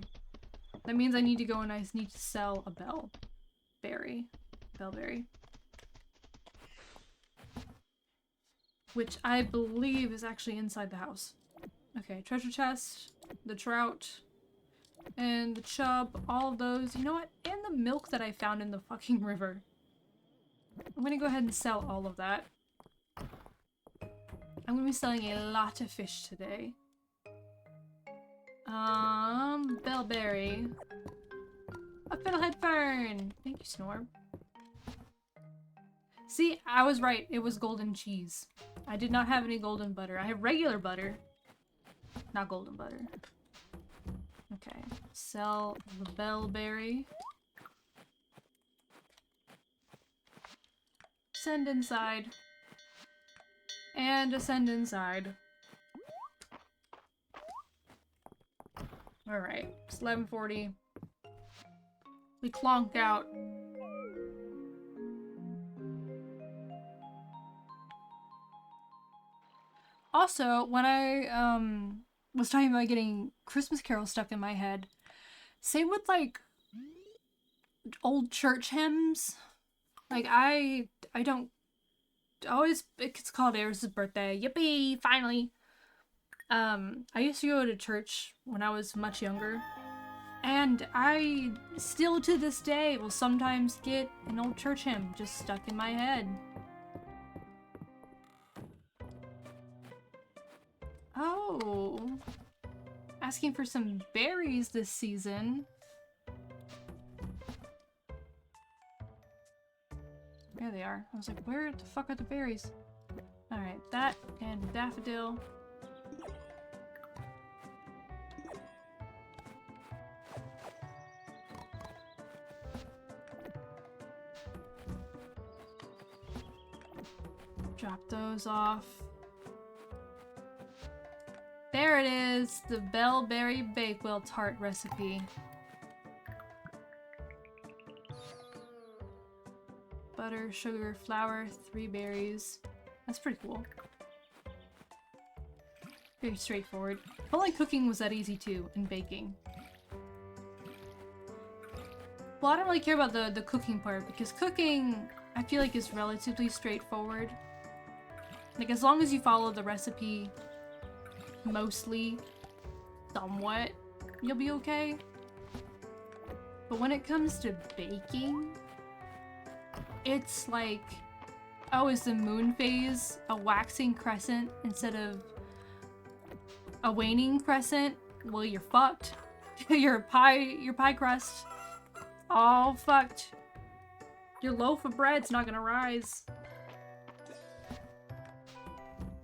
[SPEAKER 1] that means I need to go and I need to sell a bellberry, which I believe is actually inside the house. Okay, treasure chest, the trout. And the chub, all of those. You know what? And the milk that I found in the fucking river. I'm gonna go ahead and sell all of that. I'm gonna be selling a lot of fish today. Bellberry. A fiddlehead fern! Thank you, Snorb. See, I was right. It was golden cheese. I did not have any golden butter. I have regular butter. Not golden butter. Okay, sell the bellberry. Send inside. And ascend inside. Alright, it's 11:40. We clonk out. Also, when I was talking about getting Christmas carols stuck in my head, same with like old church hymns. Like I don't always, it's called Eris's birthday. Yippee! Finally. I used to go to church when I was much younger, and I still to this day will sometimes get an old church hymn just stuck in my head. Oh, asking for some berries this season. There they are. I was like, where the fuck are the berries? Alright, that and daffodil. Drop those off. There it is, the Bellberry Bakewell tart recipe. Butter, sugar, flour, 3 berries. That's pretty cool. Very straightforward. I felt like cooking was that easy too, and baking. Well, I don't really care about the cooking part, because cooking, I feel like, is relatively straightforward. Like, as long as you follow the recipe mostly, somewhat, you'll be okay. But when it comes to baking, it's like, oh, is the moon phase a waxing crescent instead of a waning crescent? Well, you're fucked. your pie crust, all fucked. Your loaf of bread's not gonna rise.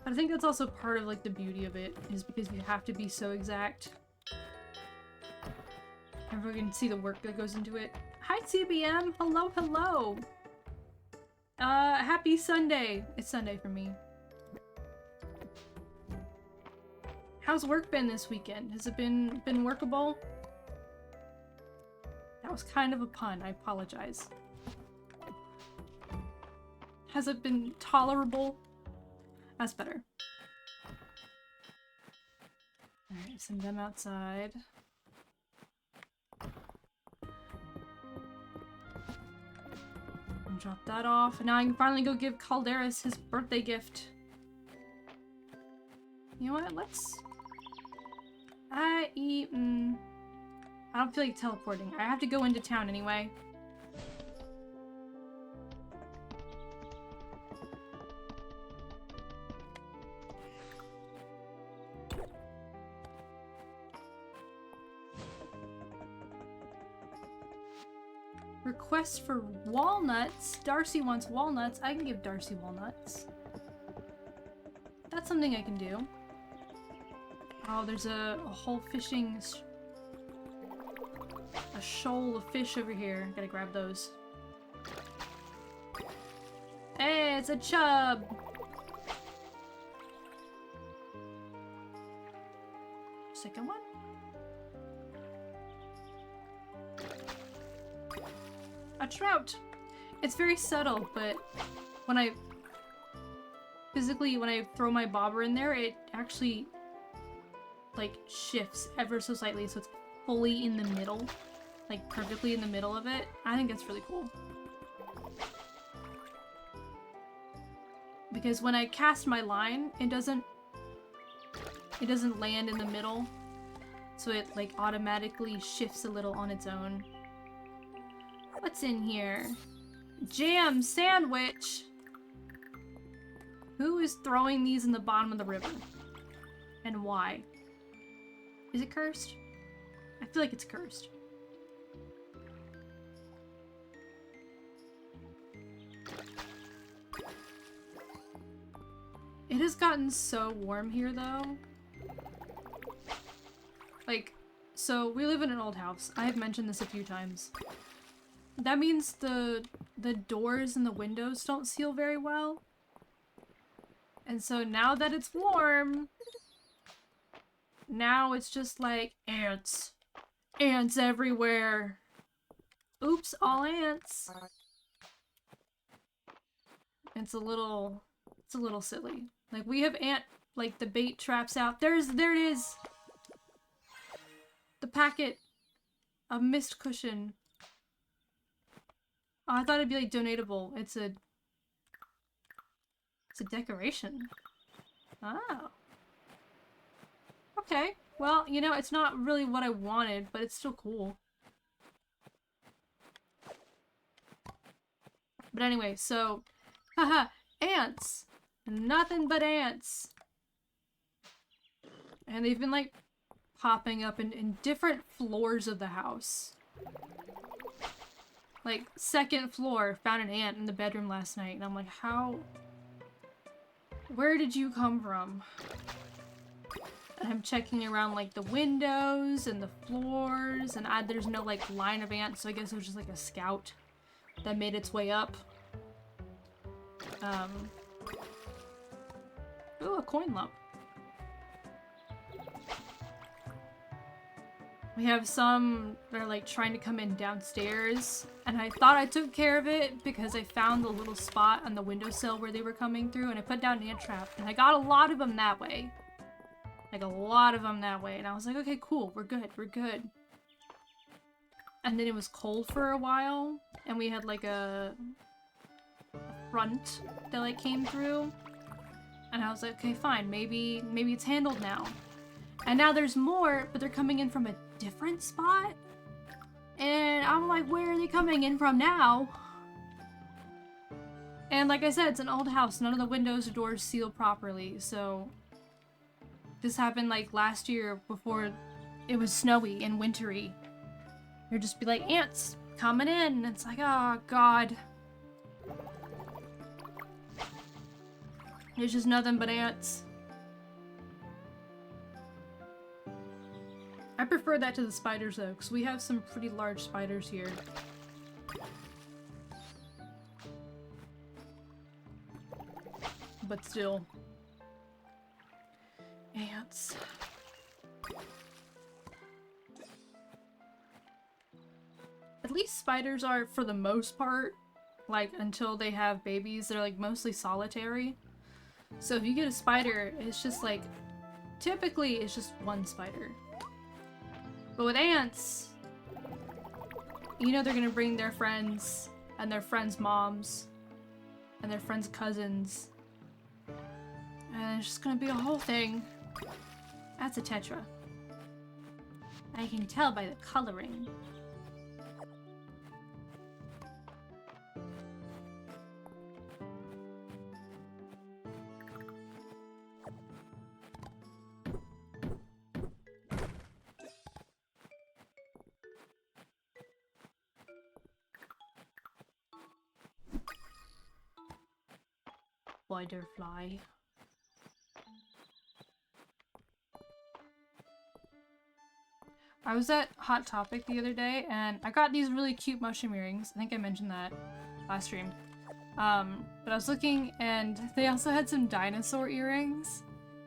[SPEAKER 1] But I think that's also part of like the beauty of it, is because you have to be so exact. Everyone can see the work that goes into it. Hi CBM! Hello, hello! Happy Sunday! It's Sunday for me. How's work been this weekend? Has it been workable? That was kind of a pun, I apologize. Has it been tolerable? That's better. Alright, send them outside. Drop that off, and now I can finally go give Calderas his birthday gift. You know what? Let's... I don't feel like teleporting. I have to go into town anyway. Request for walnuts. Darcy wants walnuts. I can give Darcy walnuts. That's something I can do. Oh, there's a whole fishing... a shoal of fish over here. Gotta grab those. Hey, it's a chub! Second one? A trout! It's very subtle, but when I throw my bobber in there, it actually like shifts ever so slightly, so it's fully in the middle, like perfectly in the middle of it. I think that's really cool. Because when I cast my line, it doesn't land in the middle, so it like automatically shifts a little on its own. What's in here? Jam sandwich! Who is throwing these in the bottom of the river? And why? Is it cursed? I feel like it's cursed. It has gotten so warm here though. Like, so we live in an old house. I have mentioned this a few times. That means the doors and the windows don't seal very well. And so now that it's warm, now it's just like ants. Ants everywhere. Oops, all ants. It's a little silly. Like we have like the bait traps out. There it is. The packet of mist cushion. Oh, I thought it'd be like donatable. It's a decoration. Oh. Okay. Well, you know, it's not really what I wanted, but it's still cool. But anyway, so, haha, ants! Nothing but ants! And they've been, like, popping up in different floors of the house. Like, second floor, found an ant in the bedroom last night, and I'm like, how? Where did you come from? And I'm checking around, like, the windows and the floors, and there's no, like, line of ants, so I guess it was just, like, a scout that made its way up. Ooh, a coin lump. We have some that are like trying to come in downstairs, and I thought I took care of it because I found the little spot on the windowsill where they were coming through, and I put down an ant trap, and I got a lot of them that way. Like a lot of them that way, and I was like, okay, cool, we're good, we're good. And then it was cold for a while, and we had like a front that like came through, and I was like, okay, fine, maybe it's handled now. And now there's more, but they're coming in from a different spot, and I'm like, where are they coming in from now? And like I said, it's an old house, none of the windows or doors seal properly, so this happened like last year before it was snowy and wintry. There'd just be like ants coming in, and it's like, oh god. There's just nothing but ants. I prefer that to the spiders though, because we have some pretty large spiders here. But still. Ants. At least spiders are, for the most part, like, until they have babies, they're like mostly solitary. So if you get a spider, it's just like, typically it's just one spider. But with ants, you know they're gonna bring their friends, and their friends' moms, and their friends' cousins. And it's just gonna be a whole thing. That's a tetra. I can tell by the coloring. Butterfly. I was at Hot Topic the other day, and I got these really cute mushroom earrings. I think I mentioned that last stream. But I was looking, and they also had some dinosaur earrings.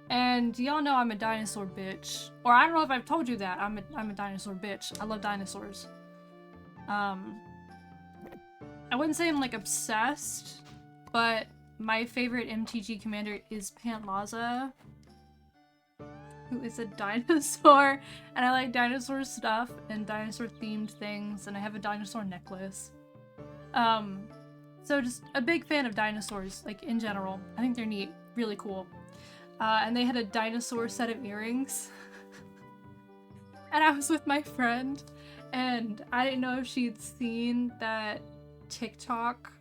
[SPEAKER 1] And y'all know I'm a dinosaur bitch. Or I don't know if I've told you that. I'm a dinosaur bitch. I love dinosaurs. I wouldn't say I'm like obsessed, but my favorite MTG commander is Pantlaza, who is a dinosaur, and I like dinosaur stuff and dinosaur themed things, and I have a dinosaur necklace. So just a big fan of dinosaurs, like in general. I think they're neat, really cool. And they had a dinosaur set of earrings. And I was with my friend, and I didn't know if she'd seen that TikTok,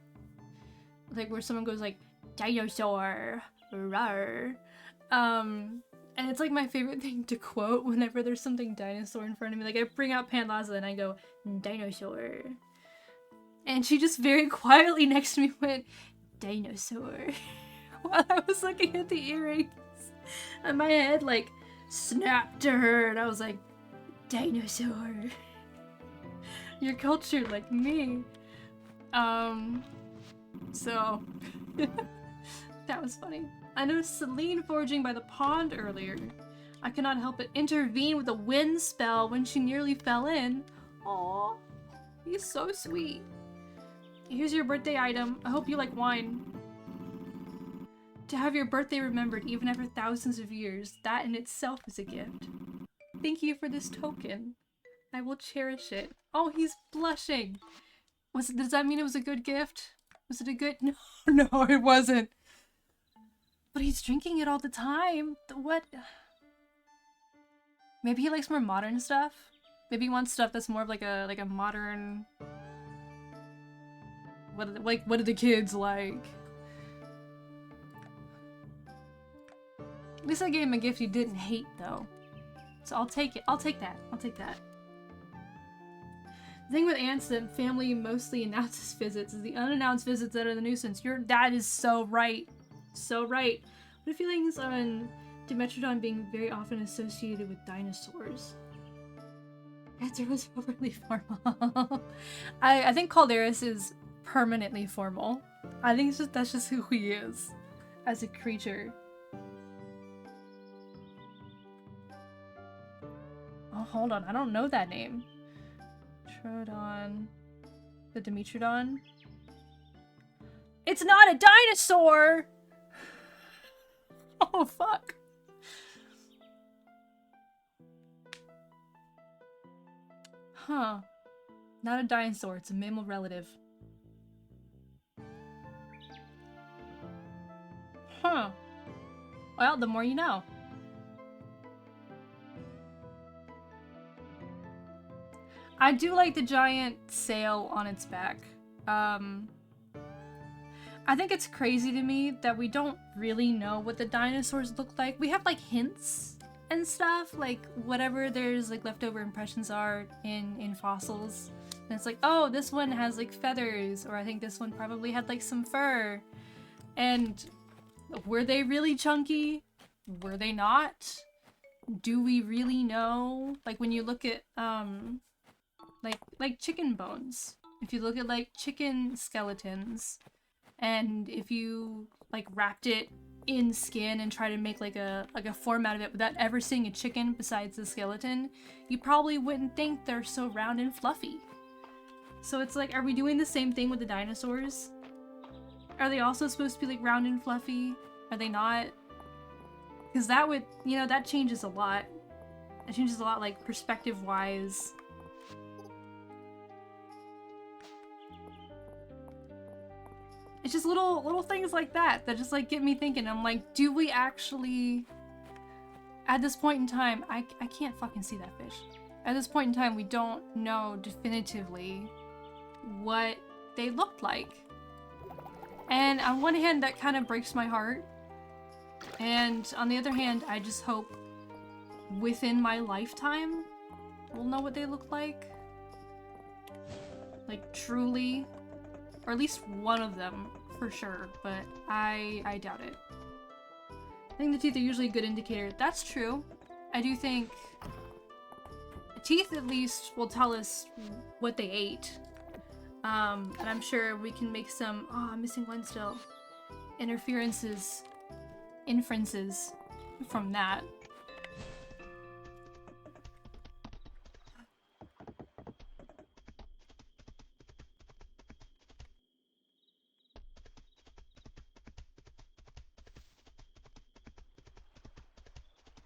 [SPEAKER 1] like where someone goes like, dinosaur, rawr. And it's like my favorite thing to quote whenever there's something dinosaur in front of me. Like I bring out Pantlaza and I go, dinosaur. And she just very quietly next to me went, dinosaur. While I was looking at the earrings. And my head like snapped to her and I was like, dinosaur. You're cultured like me. So that was funny. I noticed Celine foraging by the pond earlier. I cannot help but intervene with a wind spell when she nearly fell in. Aww, he's so sweet. Here's your birthday item. I hope you like wine. To have your birthday remembered even after thousands of years, that in itself is a gift. Thank you for this token. I will cherish it. Oh, he's blushing. Does that mean it was a good gift? Was it a good? No, no, it wasn't. But he's drinking it all the time. What? Maybe he likes more modern stuff. Maybe he wants stuff that's more of like a modern. What do the kids like? At least I gave him a gift he didn't hate, though. So I'll take it. I'll take that. I'll take that. The thing with ants that family mostly announces visits is the unannounced visits that are the nuisance. Your dad is so right. So right. What feelings on Dimetrodon being very often associated with dinosaurs? Answer was overly formal. I think Calderis is permanently formal. I think that's just who he is as a creature. Oh, hold on. I don't know that name. Trodon. The Dimetrodon? It's not a dinosaur! Oh, fuck. Huh. Not a dinosaur. It's a mammal relative. Huh. Well, the more you know. I do like the giant sail on its back. I think it's crazy to me that we don't really know what the dinosaurs look like. We have like hints and stuff, like whatever there's like leftover impressions are in fossils. And it's like, oh, this one has like feathers, or I think this one probably had like some fur. And were they really chunky? Were they not? Do we really know? Like when you look at like chicken bones. If you look at like chicken skeletons, and if you like wrapped it in skin and try to make like a form out of it without ever seeing a chicken besides the skeleton, you probably wouldn't think they're so round and fluffy. So it's like, are we doing the same thing with the dinosaurs? Are they also supposed to be like round and fluffy? Are they not? Because that would, you know, that changes a lot. It changes a lot, like perspective-wise. It's just little things like that that just like get me thinking. I'm like, do we actually, at this point in time, I can't fucking see that fish. At this point in time, we don't know definitively what they looked like. And on one hand, that kind of breaks my heart. And on the other hand, I just hope within my lifetime, we'll know what they look like. Like, truly. Or at least one of them, for sure, but I doubt it. I think the teeth are usually a good indicator. That's true. I do think teeth at least will tell us what they ate. And I'm sure we can make some, oh, I'm missing one still, inferences from that.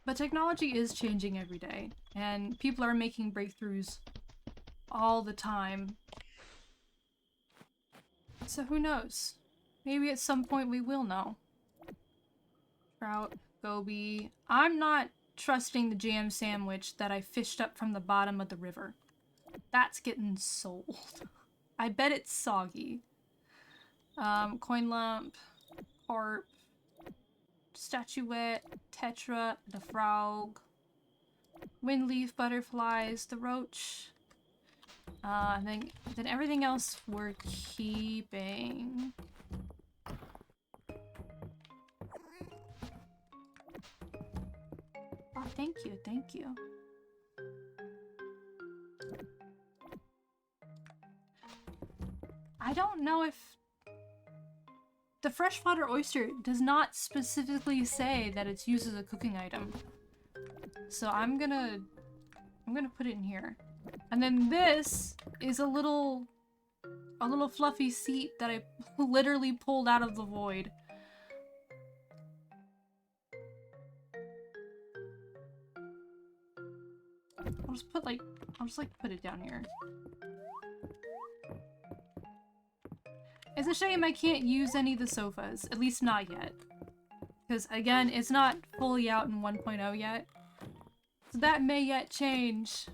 [SPEAKER 1] But technology is changing every day, and people are making breakthroughs all the time. So who knows? Maybe at some point we will know. Trout, goby. I'm not trusting the jam sandwich that I fished up from the bottom of the river. That's getting sold. I bet it's soggy. Coin lump, carp, statuette, tetra, the frog, windleaf butterflies, the roach. Then everything else we're keeping. Oh, thank you, thank you. I don't know if the freshwater oyster does not specifically say that it's used as a cooking item. So I'm gonna put it in here. And then this is a little fluffy seat that I literally pulled out of the void. I'll just put put it down here. It's a shame I can't use any of the sofas, at least not yet. Because again, it's not fully out in 1.0 yet. So that may yet change.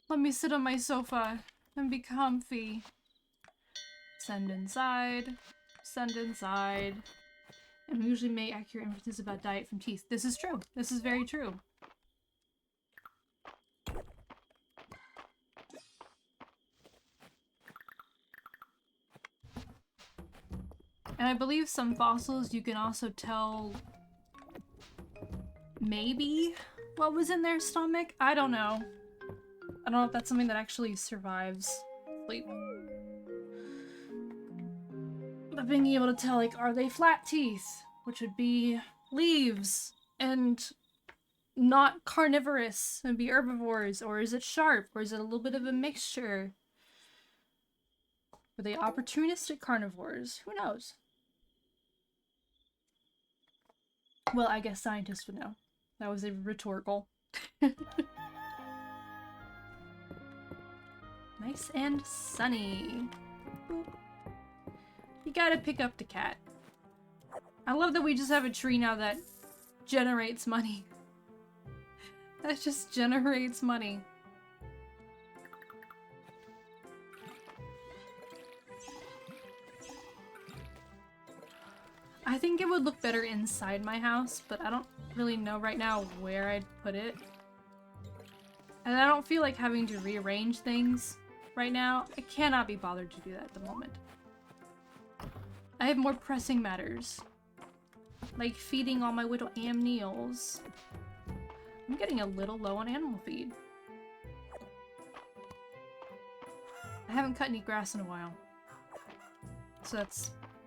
[SPEAKER 1] Let me sit on my sofa and be comfy. Send inside. Send inside. And we usually make accurate inferences about diet from teeth. This is true. This is very true. And I believe some fossils you can also tell maybe what was in their stomach? I don't know. I don't know if that's something that actually survives sleep. But being able to tell, like, are they flat teeth? Which would be leaves and not carnivorous and be herbivores, or is it sharp, or is it a little bit of a mixture? Were they opportunistic carnivores? Who knows? Well, I guess scientists would know. That was a rhetorical. Nice and sunny. Boop. You gotta pick up the cat. I love that we just have a tree now that generates money. That just generates money. I think it would look better inside my house, but I don't really know right now where I'd put it. And I don't feel like having to rearrange things right now. I cannot be bothered to do that at the moment. I have more pressing matters. Like feeding all my little amneals. I'm getting a little low on animal feed. I haven't cut any grass in a while. So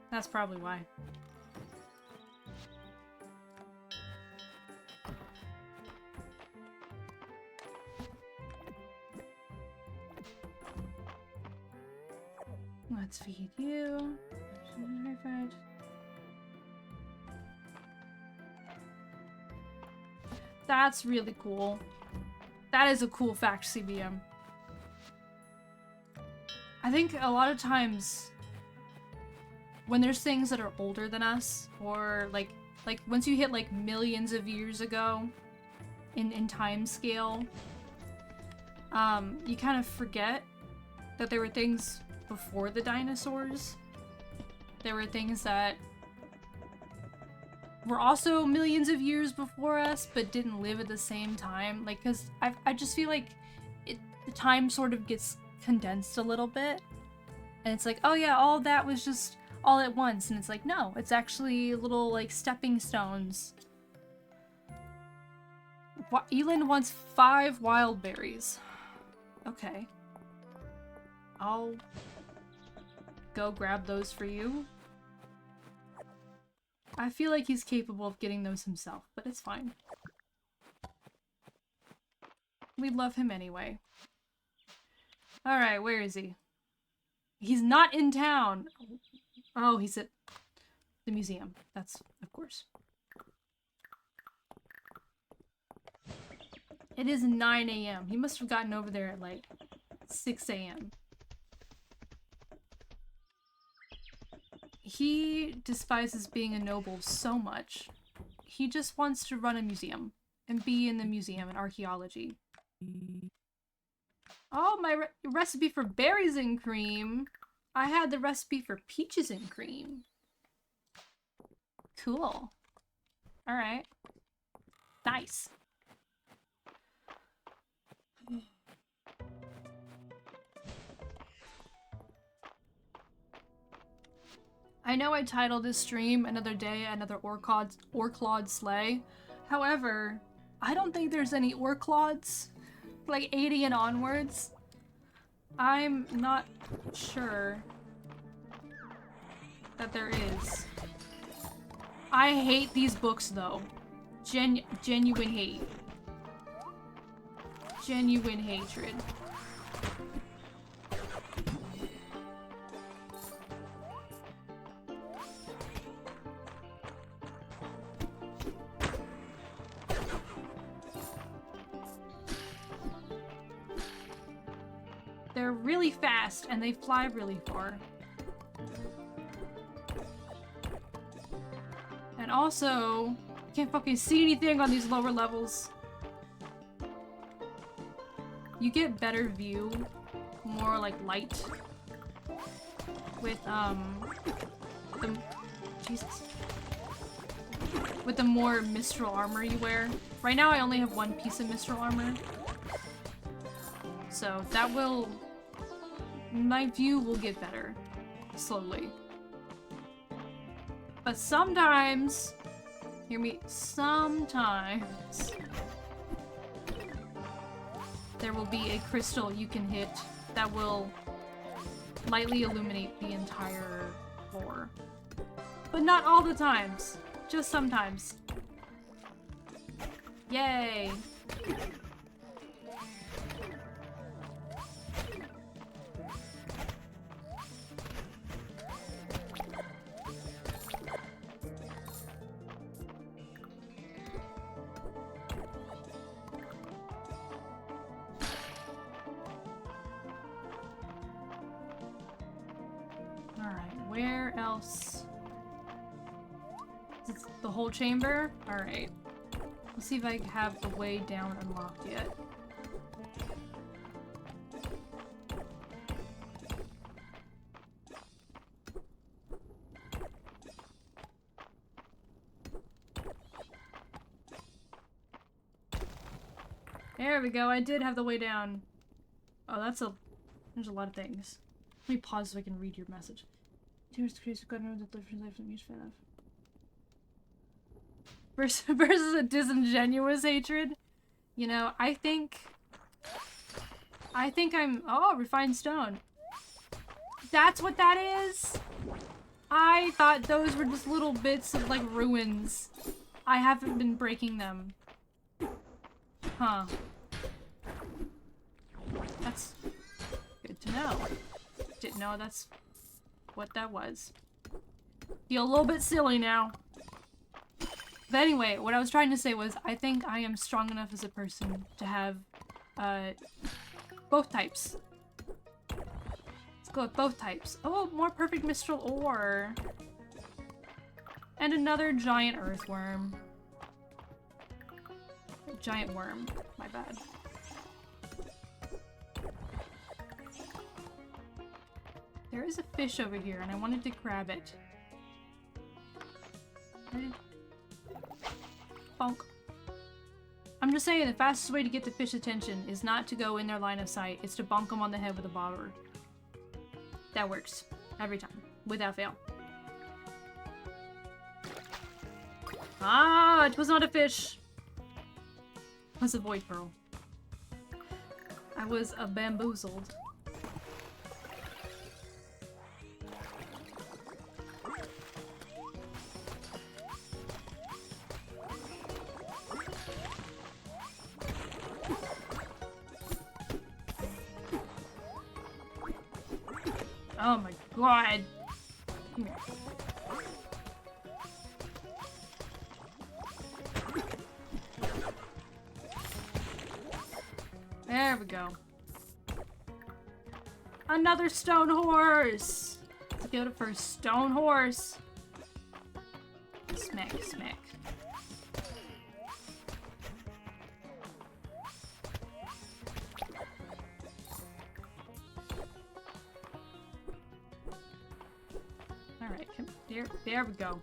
[SPEAKER 1] that's probably why. Let's feed you. That's really cool. That is a cool fact, CBM. I think a lot of times when there's things that are older than us, or like once you hit like millions of years ago in time scale, you kind of forget that there were things before the dinosaurs. There were things that were also millions of years before us, but didn't live at the same time. Like, cause I just feel like the time sort of gets condensed a little bit. And it's like, oh yeah, all of that was just all at once. And it's like, no, it's actually little like stepping stones. Eland wants 5 wild berries. Okay. I'll go grab those for you. I feel like he's capable of getting those himself, but it's fine. We love him anyway. Alright, where is he? He's not in town! Oh, he's at the museum. That's, of course. It is 9 a.m. He must have gotten over there at like 6 a.m. He despises being a noble so much. He just wants to run a museum and be in the museum in archaeology. Oh, my recipe for berries and cream. I had the recipe for peaches and cream. Cool. Alright. Nice. I know I titled this stream Another Day, Another Oreclod Slay. However, I don't think there's any Oreclods, like 80 and onwards. I'm not sure that there is. I hate these books though. Genuine hate. Genuine hatred. they're really fast and they fly really far. And also, you can't fucking see anything on these lower levels. You get better view, more like light, with with the more Mistral armor you wear. Right now I only have one piece of Mistral armor. So that will... my view will get better. Slowly. But sometimes... hear me, sometimes... there will be a crystal you can hit that will lightly illuminate the entire floor. But not all the times. Just sometimes. Yay! Alright, where else? Is it the whole chamber? Alright. Let's see if I have the way down unlocked yet. There we go, I did have the way down. Oh, there's a lot of things. Let me pause so I can read your message. Versus a disingenuous hatred. You know, I think I'm... oh, refined stone. That's what that is? I thought those were just little bits of, like, ruins. I haven't been breaking them. Huh. That's good to know. Didn't know that's what that was. Feel a little bit silly now. But anyway, what I was trying to say was, I think I am strong enough as a person to have, both types. Let's go with both types. Oh, more perfect Mistral ore. And another giant earthworm. Giant worm. My bad. There is a fish over here, and I wanted to grab it. Bonk. I'm just saying, the fastest way to get the fish attention is not to go in their line of sight. It's to bonk them on the head with a bobber. That works. Every time. Without fail. Ah, it was not a fish. It was a void pearl. I was bamboozled. Oh my god. Come here. There we go. Another stone horse! Let's go to first stone horse. Smack, smack. Alright, there we go.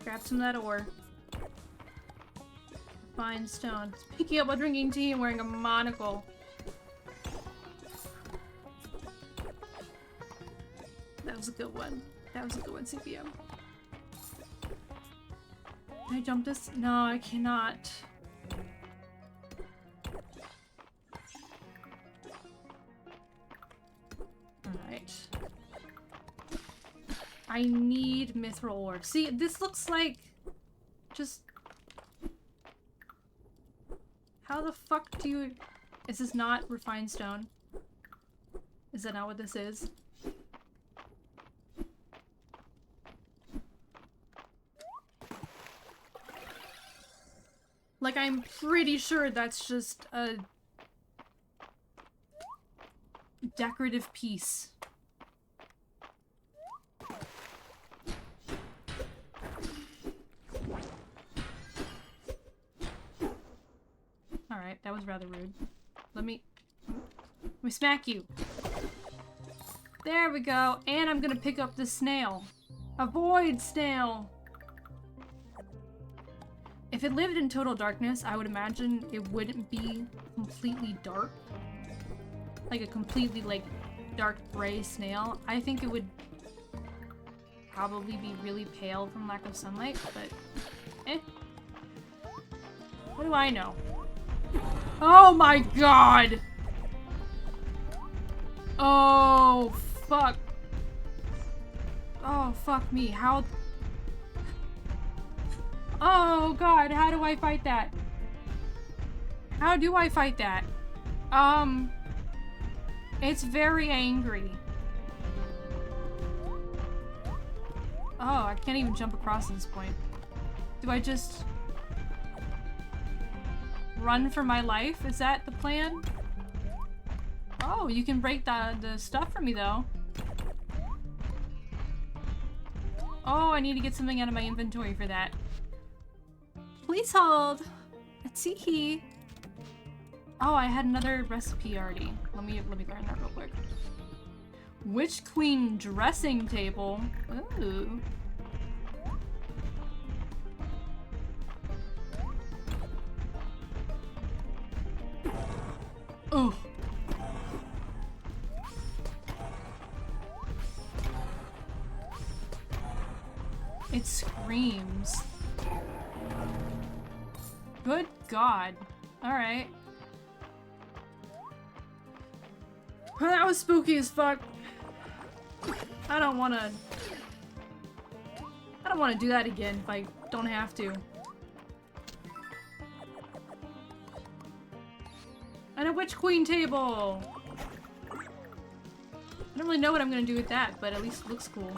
[SPEAKER 1] Grab some of that ore. Fine stone. Picking up while drinking tea and wearing a monocle. That was a good one. That was a good one, CPM. Can I jump this? No, I cannot. Alright. I need mithril ore. See, this looks like... just... how the fuck do you... is this not refined stone? Is that not what this is? Like, I'm pretty sure that's just a... decorative piece. Alright, that was rather rude. Let me smack you. There we go. And I'm gonna pick up the snail. Avoid snail! If it lived in total darkness, I would imagine it wouldn't be completely dark. Like a completely, like, dark gray snail. I think it would probably be really pale from lack of sunlight, but eh. What do I know? Oh my god! Oh, fuck. Oh, fuck me. How... Oh god, how do I fight that? How do I fight that? It's very angry. Oh, I can't even jump across at this point. Do I just run for my life? Is that the plan? Oh, you can break the stuff for me though. Oh, I need to get something out of my inventory for that. Please hold. Tee. Oh, I had another recipe already. Let me learn that real quick. Witch Queen dressing table. Ooh. Oh. It screams. Good God. Alright. That was spooky as fuck. I don't wanna do that again if I don't have to. And a Witch Queen table! I don't really know what I'm gonna do with that, but at least it looks cool.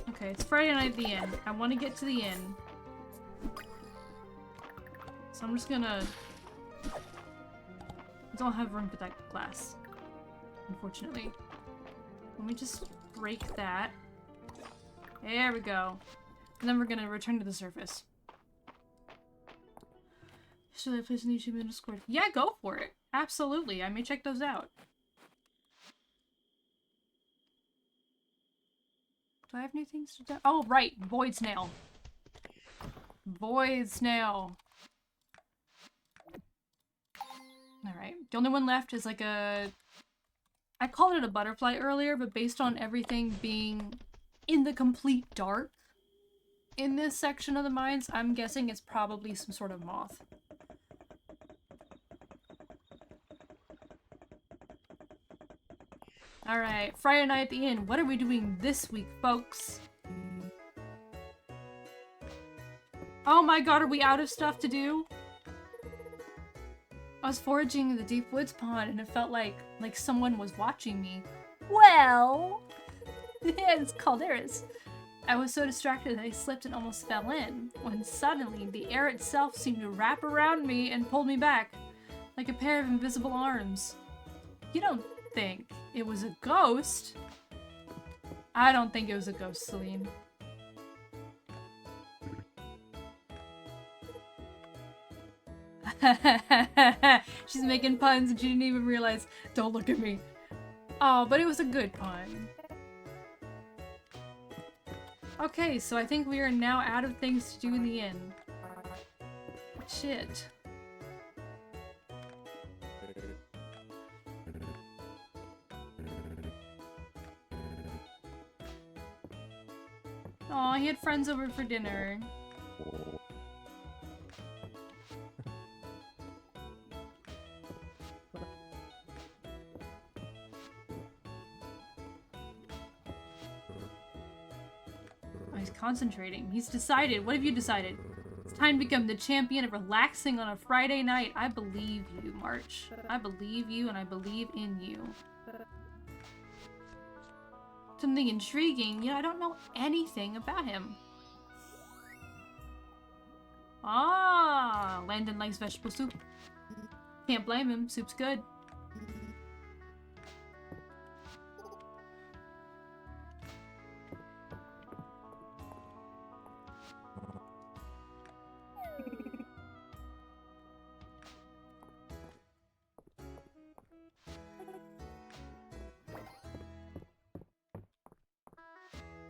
[SPEAKER 1] Okay, it's Friday night at the inn. I want to get to the inn. So I'm just gonna... I don't have room for that glass, unfortunately. Let me just break that. There we go. And then we're gonna return to the surface. Should I place a YouTube in Discord? Yeah, go for it. Absolutely. I may check those out. Do I have new things to do? Oh, right. Void snail. Void snail. Alright. The only one left is like a... I called it a butterfly earlier, but based on everything being in the complete dark in this section of the mines, I'm guessing it's probably some sort of moth. Alright, Friday night at the inn. What are we doing this week, folks? Oh my god, are we out of stuff to do? I was foraging in the deep woods pond and it felt like someone was watching me. Well, it's calderas. I was so distracted that I slipped and almost fell in, when suddenly the air itself seemed to wrap around me and pull me back, like a pair of invisible arms. You don't think it was a ghost? I don't think it was a ghost, Celine. She's making puns and she didn't even realize. Don't look at me. Oh, but it was a good pun. Okay, so I think we are now out of things to do in the inn. Shit. Aw, he had friends over for dinner. He's concentrating. He's decided. What have you decided? It's time to become the champion of relaxing on a Friday night. I believe you, March. I believe you and I believe in you. Something intriguing. You know, I don't know anything about him. Ah, Landon likes vegetable soup. Can't blame him. Soup's good.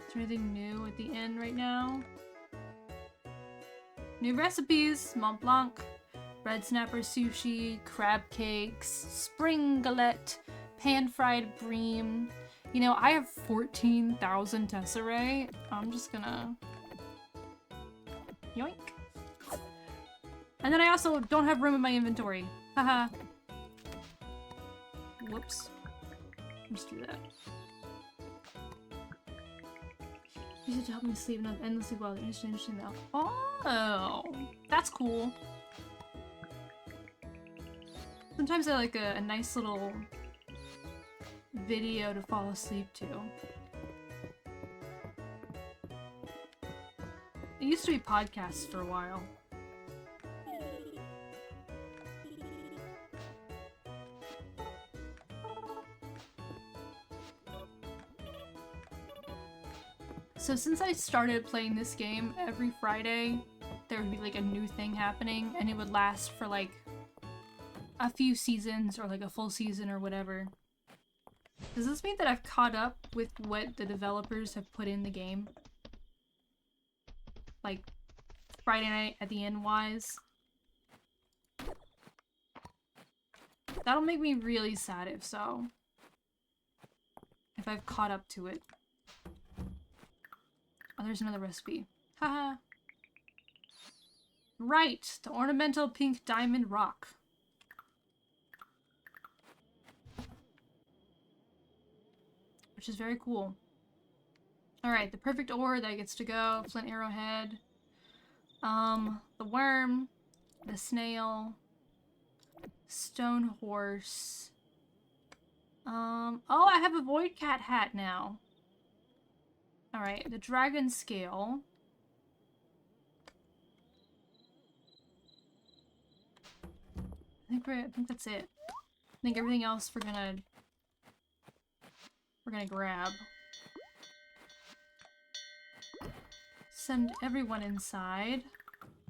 [SPEAKER 1] Is there anything new at the end right now? New recipes! Mont Blanc, red snapper sushi, crab cakes, spring galette, pan-fried bream. You know, I have 14,000 tesserae. I'm just gonna... yoink. And then I also don't have room in my inventory. Haha. Whoops. Let's do that. Use it to help me sleep and I'm endlessly well. Interesting now. Oh, that's cool. Sometimes I like a nice little video to fall asleep to. It used to be podcasts for a while. So since I started playing this game, every Friday there would be like a new thing happening and it would last for like a few seasons or like a full season or whatever. Does this mean that I've caught up with what the developers have put in the game? Like Friday night at the end wise? That'll make me really sad if so. If I've caught up to it. Oh, there's another recipe. Haha. Right, the ornamental pink diamond rock. Which is very cool. Alright, the perfect ore that gets to go. Flint arrowhead. The worm. The snail. Stone horse. Oh, I have a void cat hat now. Alright, the dragon scale. I think that's it. I think everything else we're gonna grab. Send everyone inside.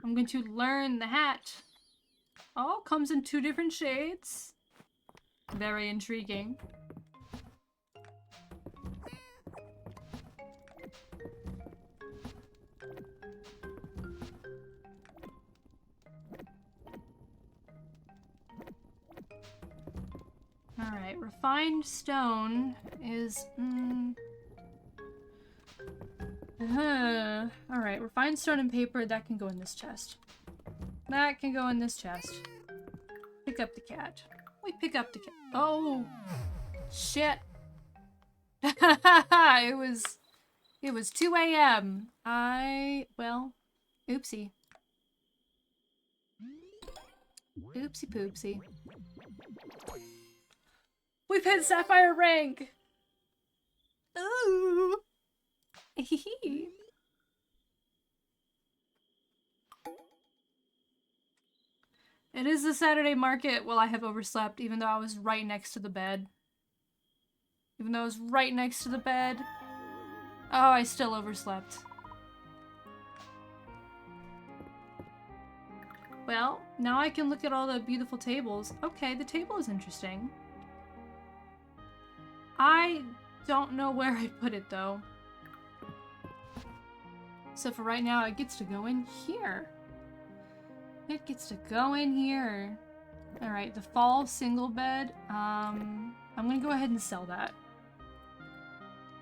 [SPEAKER 1] I'm going to learn the hat. Oh, comes in 2 different shades. Very intriguing. Alright, refined stone is... Alright, refined stone and paper, that can go in this chest. That can go in this chest. Pick up the cat. We pick up the cat. Oh! Shit! It was 2 a.m. Well, oopsie. Oopsie poopsie. We've hit Sapphire rank! Ooh! It is the Saturday market. Well, I have overslept, even though I was right next to the bed. Even though I was right next to the bed. Oh, I still overslept. Well, now I can look at all the beautiful tables. Okay, the table is interesting. I don't know where I put it, though. So for right now, it gets to go in here. It gets to go in here. Alright, the fall single bed. I'm gonna go ahead and sell that.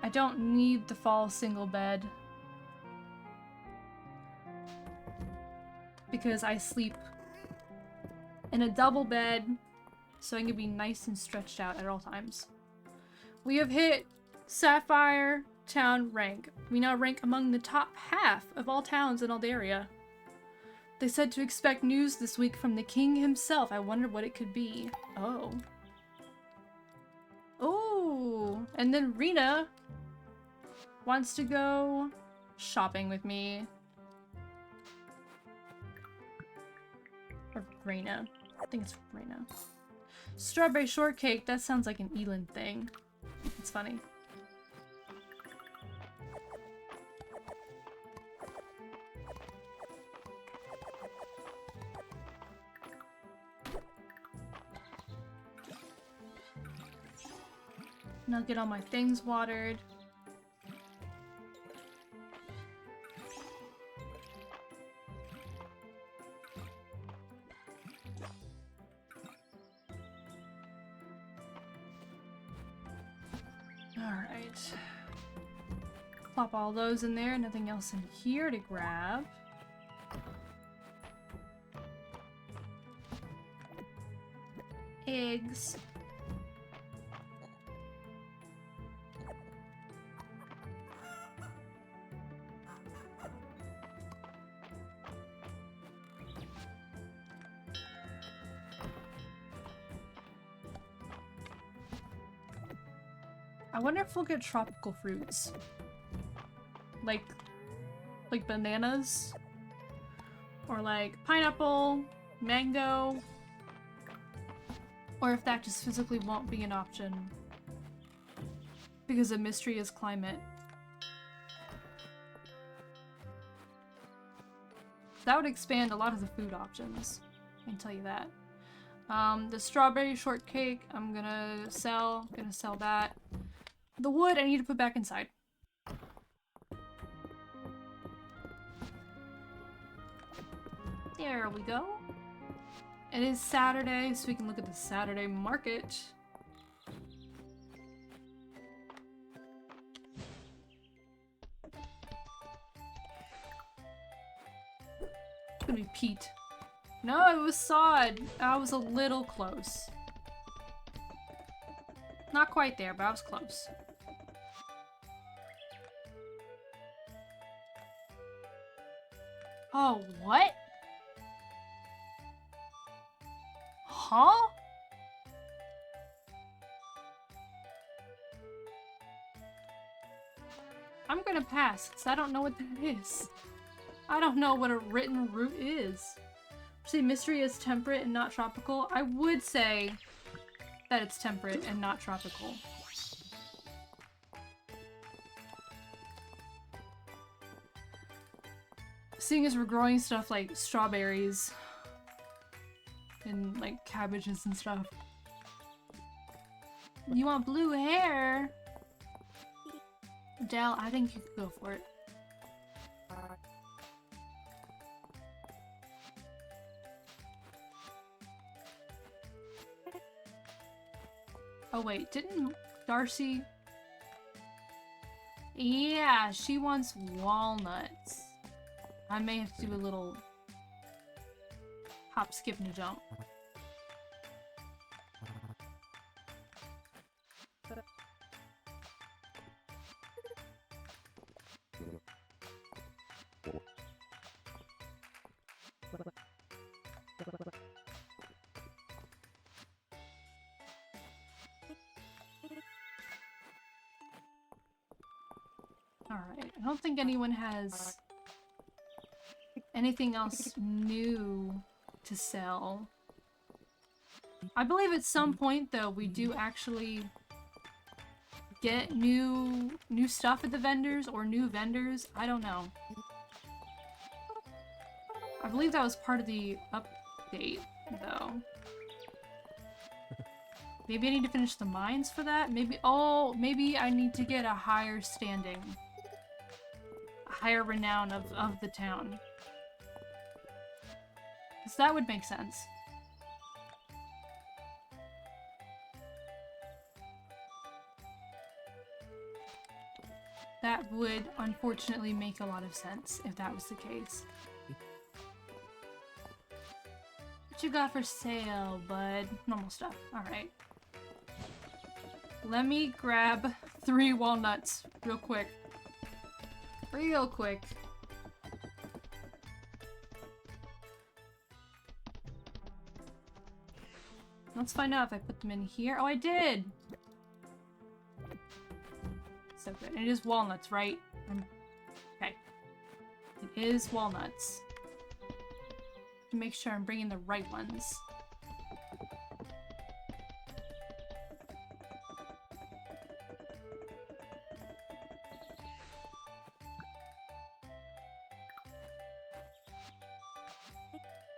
[SPEAKER 1] I don't need the fall single bed. Because I sleep in a double bed, so I can be nice and stretched out at all times. We have hit Sapphire Town rank. We now rank among the top half of all towns in Aldaria. They said to expect news this week from the king himself. I wonder what it could be. Oh. Oh, and then Rena wants to go shopping with me. Or Raina. I think it's Raina. Strawberry shortcake, that sounds like an Elin thing. It's funny. Now get all my things watered. Alright. Plop all those in there, nothing else in here to grab. Eggs. I wonder if we'll get tropical fruits. Like bananas? Or like pineapple, mango? Or if that just physically won't be an option because of Mistria's climate. That would expand a lot of the food options. I can tell you that. The strawberry shortcake, I'm gonna sell that. The wood I need to put back inside. There we go. It is Saturday, so we can look at the Saturday market. It's gonna be peat. No, it was sod. I was a little close. Not quite there, but I was close. Oh, what? Huh? I'm gonna pass, because I don't know what that is. I don't know what a written root is. See, Mistria is temperate and not tropical. I would say that it's temperate and not tropical. Seeing as we're growing stuff like strawberries and like cabbages and stuff. You want blue hair? Dell, I think you could go for it. Oh wait, didn't Darcy? Yeah, she wants walnuts. I may have to do a little hop, skip, and a jump. Alright, I don't think anyone has anything else new to sell. I believe at some point, though, we do actually get new stuff at the vendors, or new vendors. I don't know. I believe that was part of the update, though. Maybe I need to finish the mines for that? Maybe- oh, maybe I need to get a higher standing. A higher renown of the town. Because that would make sense. That would, unfortunately, make a lot of sense if that was the case. What you got for sale, bud? Normal stuff. Alright. Let me grab 3 walnuts real quick. Real quick. Let's find out if I put them in here. Oh, I did! So good. It is walnuts, right? Okay. It is walnuts. to make sure I'm bringing the right ones.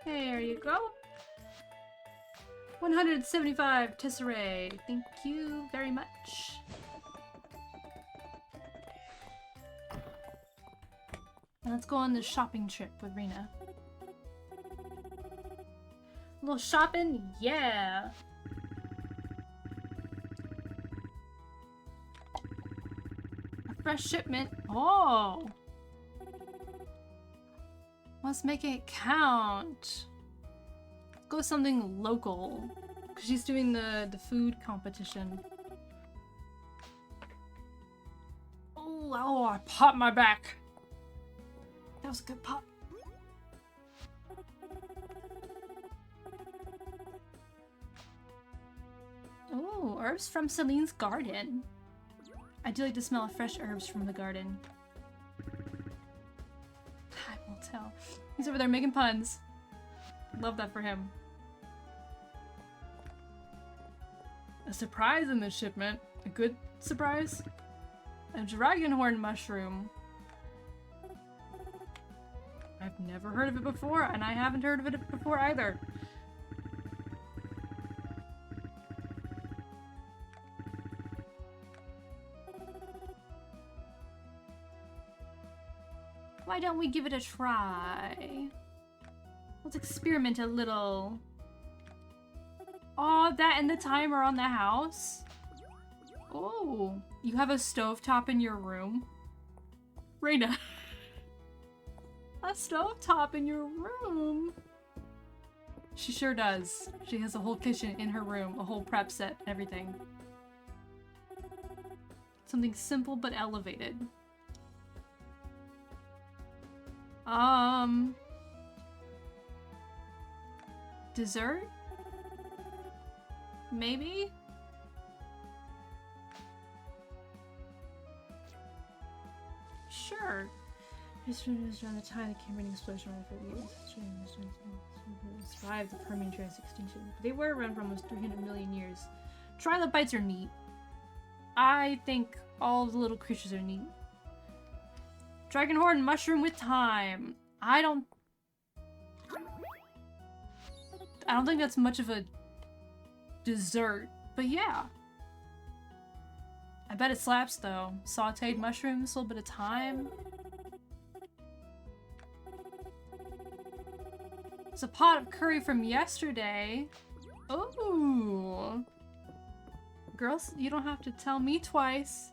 [SPEAKER 1] There you go. 175 Tesserae. Thank you very much. And let's go on this shopping trip with Rena. A little shopping? Yeah. A fresh shipment. Oh. Let's make it count. Let's go with something local. Because she's doing the food competition. Oh, I popped my back. That was a good pop. Oh, herbs from Celine's garden. I do like the smell of fresh herbs from the garden. Time will tell. He's over there making puns. Love that for him. A surprise in this shipment. A good surprise. A dragonhorn mushroom. I've never heard of it before, and I haven't heard of it before either. Why don't we give it a try? Let's experiment a little. Oh, that and the timer on the house. Oh, you have a stovetop in your room? Rena. A stovetop in your room? She sure does. She has a whole kitchen in her room, a whole prep set, everything. Something simple but elevated. Dessert? Maybe? Sure. Just around the time the Cambrian explosion survived the Permian Trias extinction. They were around for almost 300 million years. Trilobites are neat. I think all the little creatures are neat. Dragonhorn mushroom with thyme. I don't think that's much of a dessert, but yeah. I bet it slaps though. Sauteed mushrooms, a little bit of thyme. It's a pot of curry from yesterday. Ooh. Girls, you don't have to tell me twice.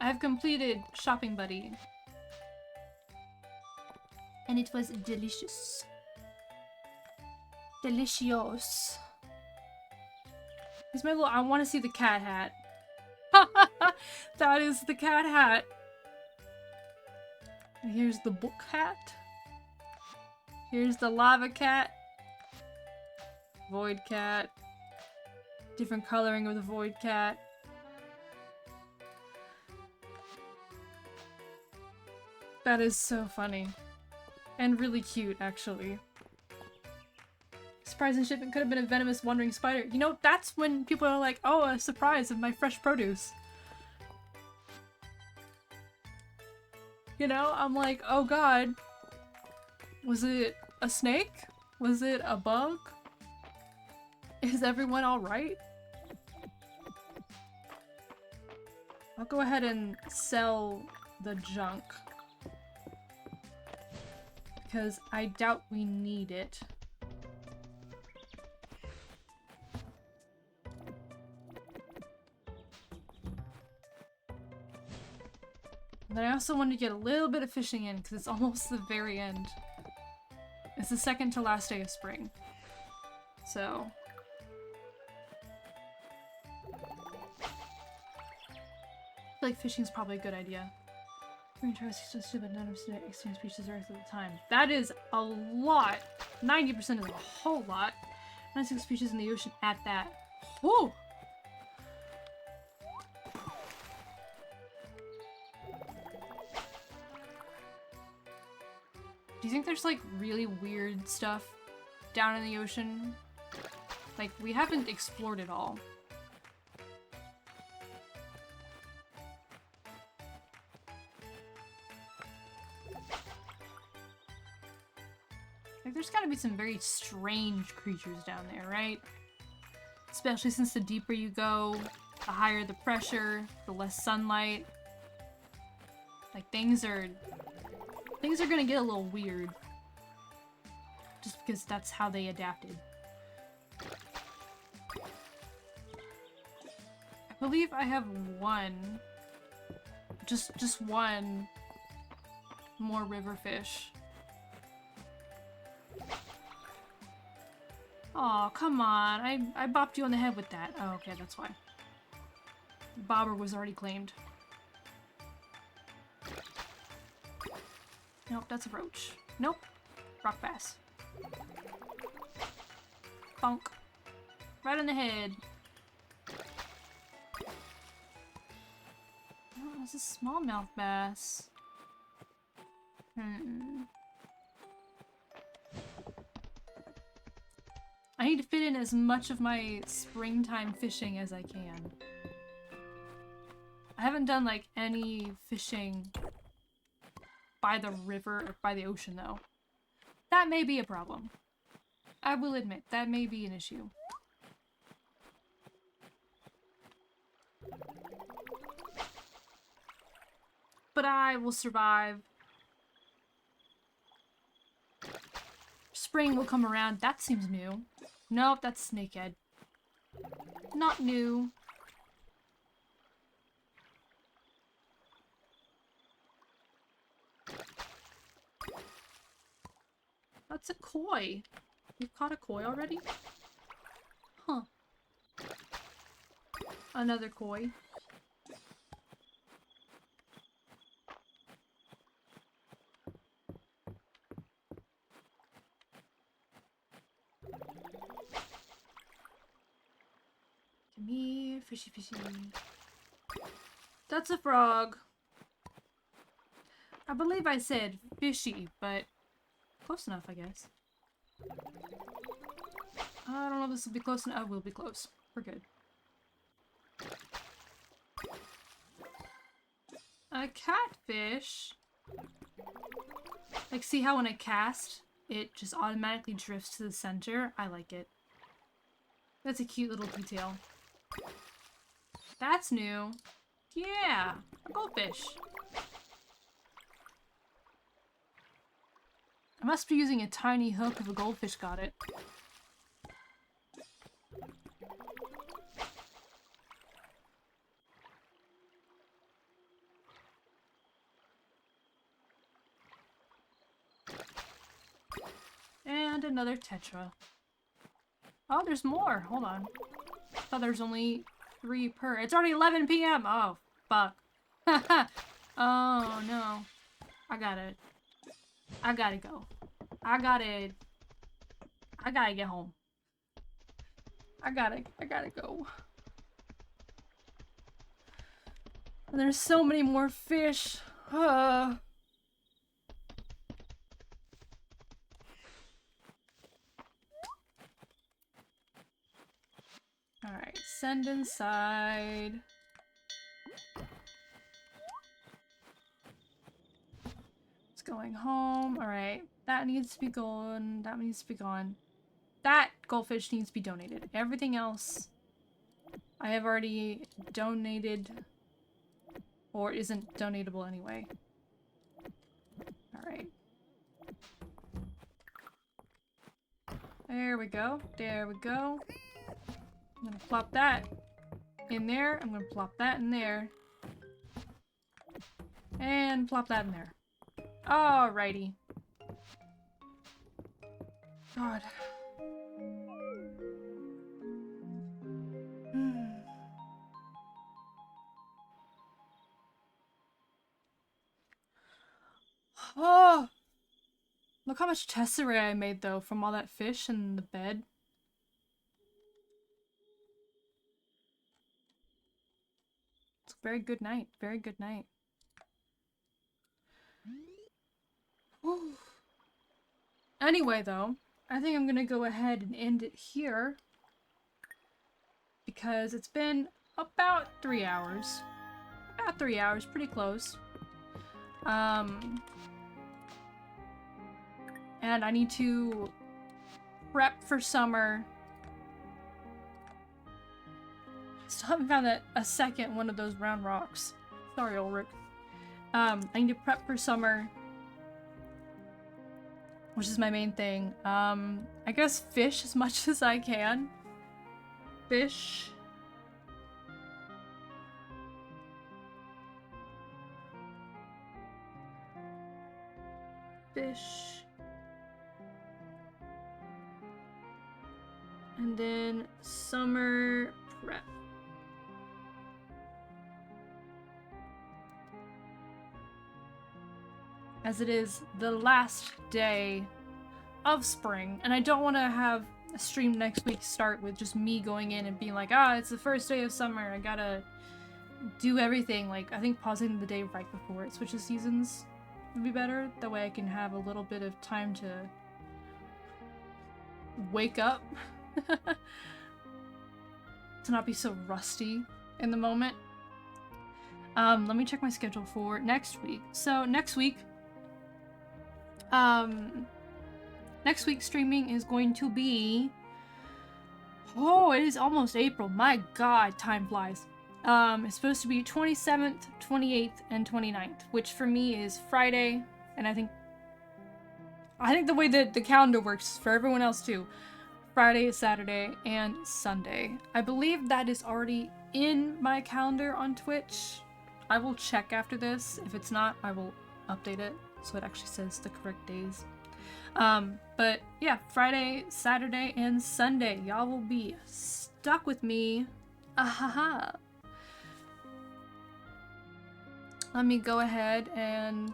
[SPEAKER 1] I have completed Shopping Buddy. And it was delicious. Delicious. Here's my little, I want to see the cat hat. That is the cat hat. And here's the book hat. Here's the lava cat. Void cat. Different coloring of the void cat. That is so funny. And really cute, actually. Surprise and shipment could have been a venomous wandering spider. You know, that's when people are like, oh, a surprise of my fresh produce. You know, I'm like, oh god. Was it a snake? Was it a bug? Is everyone alright? I'll go ahead and sell the junk. Because I doubt we need it. And then I also want to get a little bit of fishing in because it's almost the very end. It's the second to last day of spring. So. I feel like fishing is probably a good idea. Green Travis is stupid, none of extinct species are at the time. That is a lot. 90% is a whole lot. 96 species in the ocean at that. Whoa! Do you think there's like really weird stuff down in the ocean? Like, we haven't explored it all. Like, there's gotta be some very strange creatures down there, right? Especially since the deeper you go, the higher the pressure, the less sunlight. Like, things are gonna get a little weird. Just because that's how they adapted. I believe I have one. Just one more river fish. Aw, come on. I bopped you on the head with that. Oh, okay, that's why. Bobber was already claimed. Nope, that's a roach. Nope. Rock bass. Bonk. Right on the head. Oh, it's a smallmouth bass. I need to fit in as much of my springtime fishing as I can. I haven't done, like, any fishing by the river or by the ocean, though. That may be a problem. I will admit, that may be an issue. But I will survive. Spring will come around. That seems new. Nope, that's snakehead. Not new. That's a koi. You've caught a koi already? Huh. Another koi. Come here, fishy fishy. That's a frog. I believe I said fishy, but close enough, I guess. I don't know if this will be close enough. Oh, we'll be close. We're good. A catfish? Like, see how when I cast, it just automatically drifts to the center? I like it. That's a cute little detail. That's new. Yeah, a goldfish. I must be using a tiny hook if a goldfish got it. And another tetra. Oh, there's more. Hold on. I thought there was only 3 per. It's already 11 p.m. Oh, fuck. Oh, no. I gotta go. I gotta get home. I gotta go. And there's so many more fish. Alright, send inside. It's going home. Alright, that needs to be gone. That needs to be gone. That goldfish needs to be donated. Everything else I have already donated or isn't donatable anyway. Alright. There we go. There we go. I'm gonna plop that in there. I'm gonna plop that in there. And plop that in there. Alrighty. God. Oh! Look how much tesserae I made, though, from all that fish and the bed. It's a very good night. Very good night. Whew. Anyway, though, I think I'm gonna go ahead and end it here because it's been about 3 hours. About 3 hours, pretty close. And I need to prep for summer. Still haven't found a second one of those round rocks. Sorry, Ulrich. I need to prep for summer, which is my main thing. I guess fish as much as I can. Fish. Fish. And then summer prep. As it is the last day of spring, and I don't want to have a stream next week start with just me going in and being like, ah, it's the first day of summer, I gotta do everything. Like, I think pausing the day right before it switches seasons would be better. That way I can have a little bit of time to wake up. To not be so rusty in the moment. Let me check my schedule for next week. So next week streaming is going to be, oh, it is almost April. My god, time flies. It's supposed to be 27th, 28th, and 29th, which for me is Friday, and I think the way that the calendar works for everyone else too, Friday, Saturday, and Sunday. I believe that is already in my calendar on Twitch. I will check after this. If it's not, I will update it so it actually says the correct days. But yeah, Friday, Saturday, and Sunday, y'all will be stuck with me. Ahaha. Let me go ahead and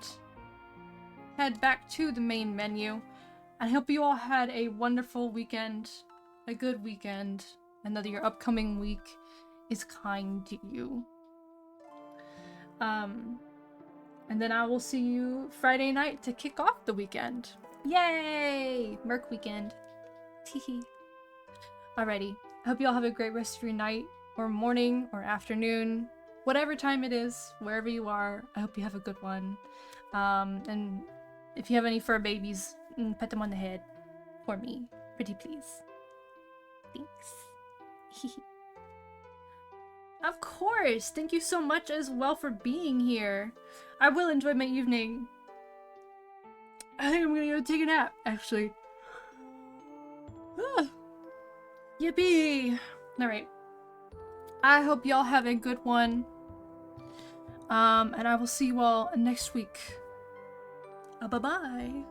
[SPEAKER 1] head back to the main menu. I hope you all had a wonderful weekend, a good weekend, and that your upcoming week is kind to you. And then I will see you Friday night to kick off the weekend. Yay! Merc weekend. Teehee. Alrighty. I hope you all have a great rest of your night, or morning, or afternoon. Whatever time it is, wherever you are, I hope you have a good one. And if you have any fur babies, pet them on the head for me. Pretty please. Thanks. Of course! Thank you so much as well for being here. I will enjoy my evening. I think I'm gonna go take a nap, actually. Ah. Yippee! Alright. I hope y'all have a good one. And I will see you all next week. Bye-bye.